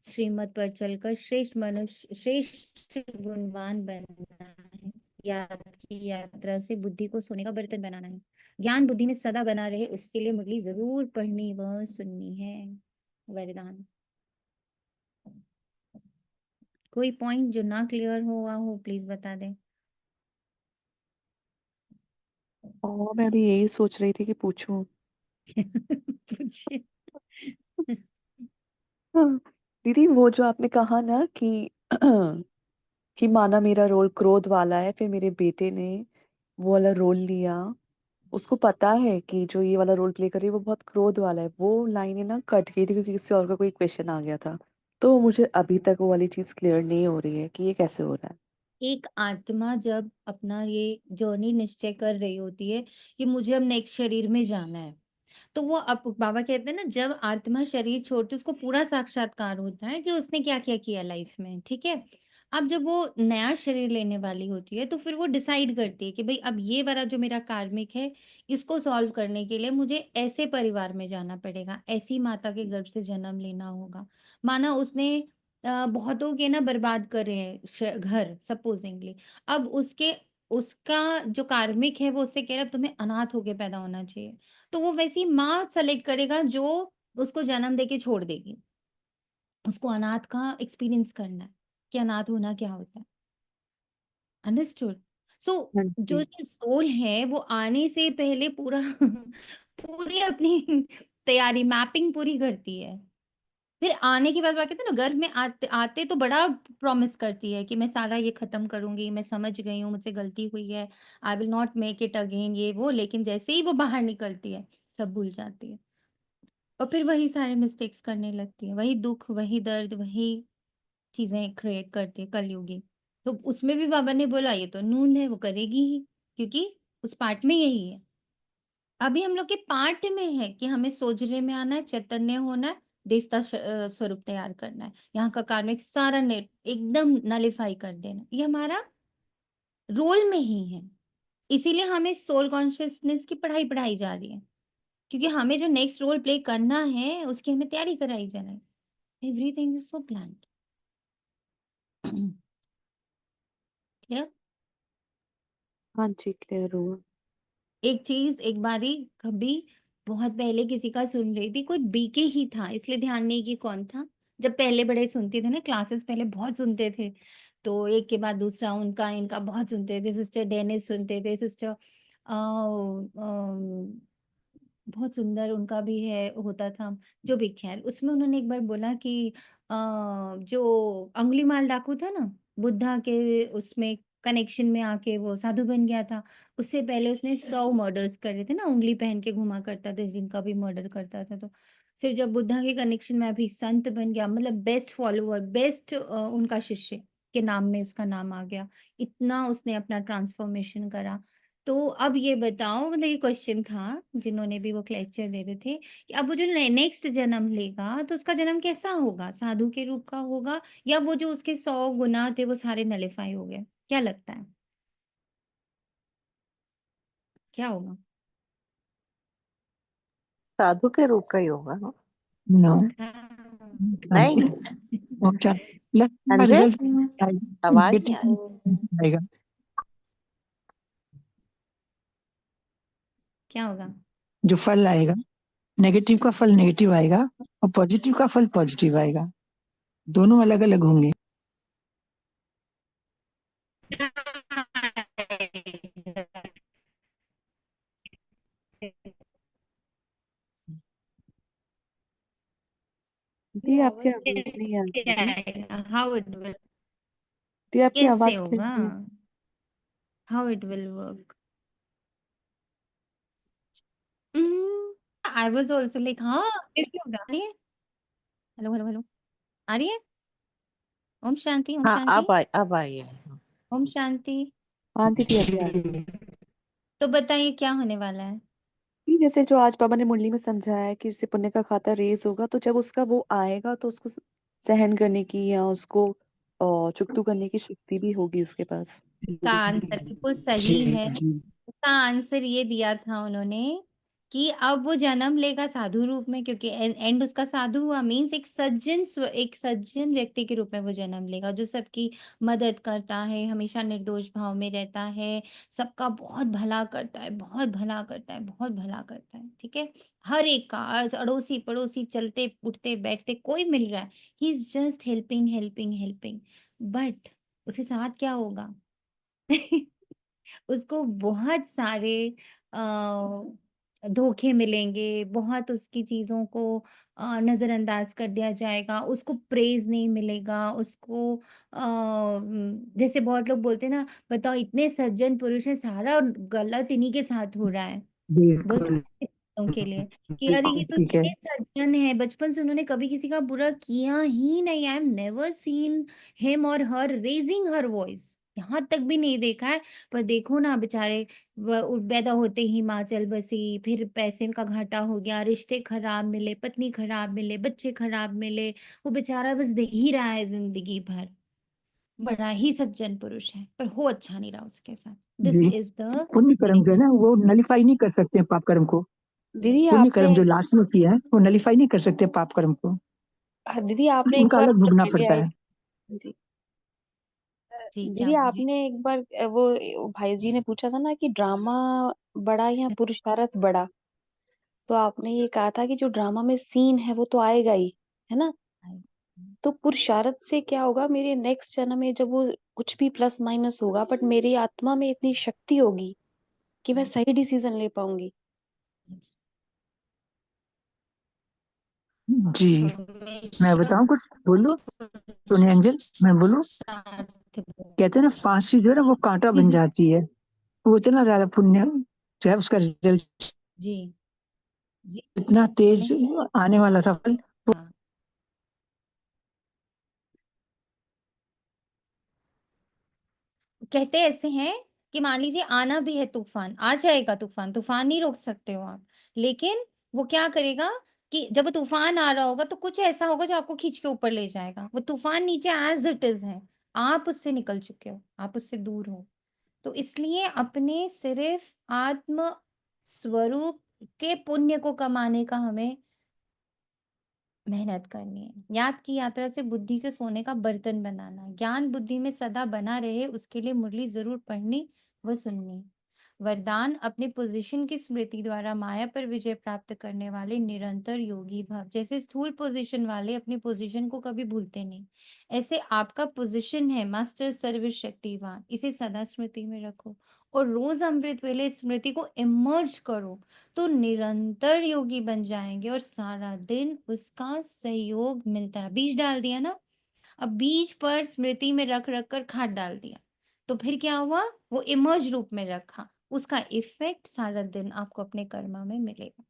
श्रीमत पर चलकर श्रेष्ठ मनुष्य, श्रेष्ठ गुणवान बनना है। याद की यात्रा से बुद्धि को सोने का बर्तन बनाना है। ज्ञान बुद्धि में सदा बना रहे, उसके लिए मुरली जरूर पढ़नी व सुननी है। वरदान। कोई पॉइंट जो ना क्लियर हुआ हो प्लीज बता दे। और मैं भी यही सोच रही थी कि पूछूं। पूछिए। हाँ, दीदी वो जो आपने कहा ना कि कि माना मेरा रोल क्रोध वाला है, फिर मेरे बेटे ने वो वाला रोल लिया। उसको पता है कि जो ये वाला रोल प्ले कर रही है वो बहुत क्रोध वाला है। वो लाइनें ना कट गई थी क्योंकि किसी और का कोई क्वेश्चन आ गया था। तो मुझे अभी तक वो वाली चीज क्लियर नहीं हो रही है कि ये कैसे हो रहा है। एक आत्मा जब अपना ये जर्नी निश्चय कर रही होती है कि मुझे अब नेक्स्ट शरीर में जाना है, तो वो अब बाबा कहते हैं ना, जब आत्मा शरीर छोड़ती है उसको पूरा साक्षात्कार होता है कि उसने क्या क्या किया लाइफ में। ठीक है। अब जब वो नया शरीर लेने वाली होती है तो फिर वो डिसाइड करती है कि भाई अब ये वाला जो मेरा कार्मिक है, इसको सॉल्व करने के लिए मुझे ऐसे परिवार में जाना पड़ेगा, ऐसी माता के गर्भ से जन्म लेना होगा। माना उसने बहुतों के ना बर्बाद करे हैं घर सपोजिंगली। अब उसके उसका जो कार्मिक है वो उससे कह रहा है तुम्हें अनाथ होके पैदा होना चाहिए। तो वो वैसी माँ सेलेक्ट करेगा जो उसको जन्म देके छोड़ देगी। उसको अनाथ का एक्सपीरियंस करना है कि अनाथ होना क्या होता है। अंडरस्टूड। सो हाँ जो जी। सोल है वो आने से पहले पूरा पूरी अपनी तैयारी मैपिंग पूरी करती है। फिर आने के बाद बात कहते हैं ना, गर्भ में आते आते तो बड़ा प्रॉमिस करती है कि मैं सारा ये खत्म करूंगी, मैं समझ गई हूँ, मुझसे गलती हुई है, I will not make it again, ये वो। लेकिन जैसे ही वो बाहर निकलती है सब भूल जाती है और फिर वही सारे मिस्टेक्स करने लगती है, वही दुख, वही दर्द, वही चीजें क्रिएट करती है कलयुगी। तो उसमें भी बाबा ने बोला ये तो नून है, वो करेगी ही, क्योंकि उस पार्ट में यही है। अभी हम लोग के पार्ट में है कि हमें सोजरे में आना है, चैतन्य होना है, देवता स्वरूप तैयार करना है, यहाँ का कार्मिक सारा नेट एकदम नलिफाई कर देना, ये हमारा रोल में ही है। इसीलिए हमें सोल कॉन्शियसनेस की पढ़ाई पढ़ाई जा रही है, क्योंकि हमें जो नेक्स्ट रोल प्ले करना है उसकी हमें तैयारी कराई जा रही है। Everything is so planned. Clear. हाँ जी, क्लियर हुआ। एक चीज एक बारी कभी बहुत पहले किसी का सुन रही थी, कोई बीके ही था इसलिए ध्यान नहीं कि कौन था। जब पहले बड़े सुनते थे ना, क्लासेस पहले बहुत सुनते थे, तो एक के बाद दूसरा उनका इनका बहुत सुनते थे। सिस्टर डेनिस सुनते थे, सिस्टर बहुत सुंदर उनका भी है होता था, जो भी। खैर उसमें उन्होंने एक बार बोला कि जो अंगुलीमाल डाकू था ना, बुद्धा के उसमें कनेक्शन में आके वो साधु बन गया था। उससे पहले उसने 100 मर्डर्स करे थे ना, उंगली पहन के घुमा करता था, जिनका भी मर्डर करता था। तो फिर जब बुद्धा के कनेक्शन में अभी संत बन गया, मतलब बेस्ट फॉलोअर, बेस्ट उनका शिष्य के नाम में उसका नाम आ गया। इतना उसने अपना ट्रांसफॉर्मेशन करा। तो अब ये बताओ, मतलब ये क्वेश्चन था जिन्होंने भी वो लेक्चर दे रहे थे कि अब वो जो नेक्स्ट जन्म लेगा तो उसका जन्म कैसा होगा, साधु के रूप का होगा या वो जो उसके 100 गुना थे वो सारे नलिफाई हो गए? क्या लगता है क्या होगा? साधु के रूप का ही होगा ना? नो, हाँ। नहीं। और क्या प्लस का संजय, रिजल्ट आवाज बेटे नहीं आ रही। आएगा। क्या होगा? जो फल आएगा, नेगेटिव का फल नेगेटिव आएगा और पॉजिटिव का फल पॉजिटिव आएगा। दोनों अलग अलग होंगे। दी आपकी आवाज आवाज नहीं आ कैसे रही। आएगा? हाउ इट विल, दी आपकी कैसे आवाज होगा? Clear. How it will work? I was also like हाँ, कैसे होगा? आ रही है? हेलो हेलो हेलो, आ रही है? ओम शांति, ओम हाँ, शांति, अब आई है। ओम शांति। हाँ दीदी, अभी आ रही है। तो बताइए क्या होने वाला है? कि जैसे जो आज बाबा ने मुरली में समझाया है कि इससे पुण्य का खाता रेज होगा, तो जब उसका वो आएगा तो उसको सहन करने की या उसको चुकतू करने की शक्ति भी होगी उसके पास। का आंसर बिल्कुल जी सही है। जी। उसका आंसर ये दिया था उन्होंने कि अब वो जन्म लेगा साधु रूप में, क्योंकि एंड उसका साधु हुआ, मीन्स एक सज्जन व्यक्ति के रूप में वो जन्म लेगा, जो सबकी मदद करता है, हमेशा निर्दोष भाव में रहता है, सबका बहुत भला करता है, बहुत भला करता है, बहुत भला करता है, ठीक है? हर एक का, अड़ोसी पड़ोसी, चलते उठते बैठते कोई मिल रहा है, he is just helping helping helping. But उसके साथ क्या होगा? उसको बहुत सारे धोखे मिलेंगे, बहुत उसकी चीज़ों को नज़रअंदाज कर दिया जाएगा, उसको प्रेज़ नहीं मिलेगा, उसको जैसे बहुत लोग बोलते हैं ना, बताओ इतने सज्जन पुरुष हैं, सारा गलत इन्हीं के साथ हो रहा है। बोलते बिल्कुल हैं लोगों के लिए कि अरे ये तो ठीक है। इतने सज्जन है, बचपन से उन्होंने कभी किसी का बुरा किया ही नहीं, I am never seen him और हर रेजिंग हर वॉइस, यहाँ तक भी नहीं देखा है। पर देखो ना बेचारे, पैदा होते ही हिमाचल बसी, फिर पैसे का घाटा हो गया, रिश्ते खराब मिले, पत्नी खराब मिले, बच्चे खराब मिले, वो बेचारा बस दे ही रहा है जिंदगी भर। बड़ा ही सज्जन पुरुष है, पर हो अच्छा नहीं रहा उसके साथ। दिस जी, इज द पुण्य कर्म जो है ना वो नलिफाई नहीं कर सकते हैं पाप कर्म को। दीदी पुण्य आपने कर्म जो लास्ट में किया है वो नलिफाई नहीं कर सकते पाप कर्म को, दीदी आपने एक उनका बार अलग जो भुगतना पहले पड़ता आई है। जी जी क्या दीदी बोले? आपने एक बार वो भाई जी ने पूछा था ना कि ड्रामा बड़ा या पुरुषार्थ बड़ा, तो आपने ये कहा था कि जो ड्रामा में सीन है वो तो आएगा ही, है ना? तो पुरुषार्थ से क्या होगा, मेरे नेक्स्ट जन्म में जब वो कुछ भी प्लस माइनस होगा, बट मेरी आत्मा में इतनी शक्ति होगी कि मैं सही डिसीजन ले पाऊंगी। जी, मैं हमेशा बताऊं कुछ, बोलो सोनिया एंजल, मैं बोलूं? पुरुषार्थ कहते हैं ना फांसी जो है ना वो कांटा बन जाती है, वो इतना ज्यादा पुण्य जो है उसका रिजल्ट जी, ये इतना बोले? तेज आने वाला था फल। हाँ, कहते ऐसे हैं कि मान लीजिए आना भी है तूफान, आ जाएगा तूफान, तूफान नहीं रोक सकते हो आप। लेकिन वो क्या करेगा कि जब वो तूफान आ रहा होगा तो कुछ ऐसा होगा जो आपको खींच के ऊपर ले जाएगा। वो तूफान नीचे एज़ इट इज़ है, आप उससे निकल चुके हो, आप उससे दूर हो। तो इसलिए अपने सिर्फ़ आत्म स्वरूप के पुण्य को कमाने का हमें मेहनत करनी है। याद की यात्रा से बुद्धि के सोने का बर्तन बनाना। ज्ञान बुद्धि में सदा बना रहे उसके लिए मुरली ज़रूर पढ़नी व सुननी। वरदान अपने पोज़ीशन की स्मृति द्वारा माया पर विजय प्राप्त करने वाले निरंतर योगी भव। जैसे स्थूल पोज़ीशन वाले अपनी पोज़ीशन को कभी भूलते नहीं। ऐसे आपका पोज़ीशन है मास्टर सर्वशक्तिवान, इसे सदा स्मृति में रखो और रोज़ अमृत वेले स्मृति को इमर्ज करो। तो निरंतर योगी बन जाएँगे और सारा दिन उसका सहयोग मिलता है। बीज डाल दिया ना, अब बीज पर स्मृति में रख-रख कर खाद डाल दिया। तो फिर क्या हुआ? वो इमर्ज रूप में रखा। उसका इफ़ेक्ट सारा दिन आपको अपने कर्मा में मिलेगा।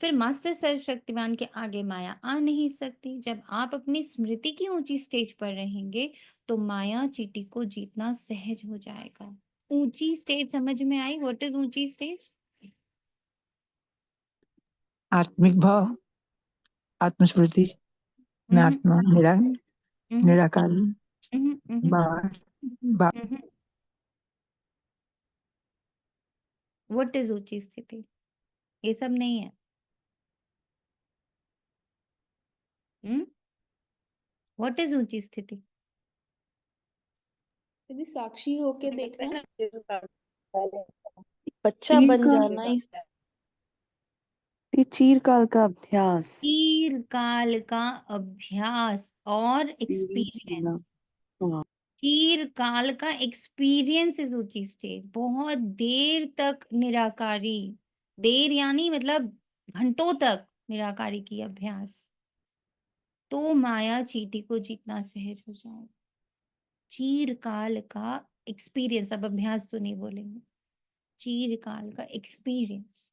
फिर मास्टर सर्वशक्तिमान के आगे माया आ नहीं सकती। जब आप अपनी स्मृति की ऊँची स्टेज पर रहेंगे, तो माया चींटी को जीतना सहज हो जाएगा। ऊँची स्टेज समझ में आई? व्हाट इज़ ऊँची स्टेज? आत्मिक भाव, आत्मस्मृति में हुँ, हुँ। आत्मा हुँ, हुँ। निराकारी हुँ, हुँ, हुँ, हुँ। बा, हुँ, हुँ। व्हाट इज़ ऊँची स्थिति? ये सब नहीं है। हुँ? व्हाट इज़ ऊँची स्थिति? यदि साक्षी होके लगता है देखना, ना, बच्चा बन चिरकाल जाना इस ये चीरकाल का अभ्यास। चिरकाल का अभ्यास और होना। एक्सपीरियंस। हाँ चिरकाल का एक्सपीरियंस इज़ ऊँची स्टेज। बहुत देर तक निराकारी, देर यानी मतलब घंटों तक निराकारी की अभ्यास। तो माया चींटी को जीतना सहज हो जाएगा। चिरकाल का एक्सपीरियंस, अब अभ्यास तो नहीं बोलेंगे। चिरकाल का एक्सपीरियंस।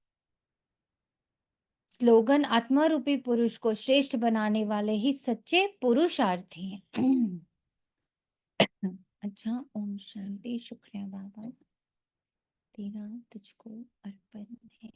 स्लोगन आत्मा रूपी पुरुष को श्रेष्ठ बनाने वाले ही सच्चे पुरुषार्थी हैं। अच्छा, ओम शांति। शुक्रिया बाबा, तेरा तुझको अर्पण है।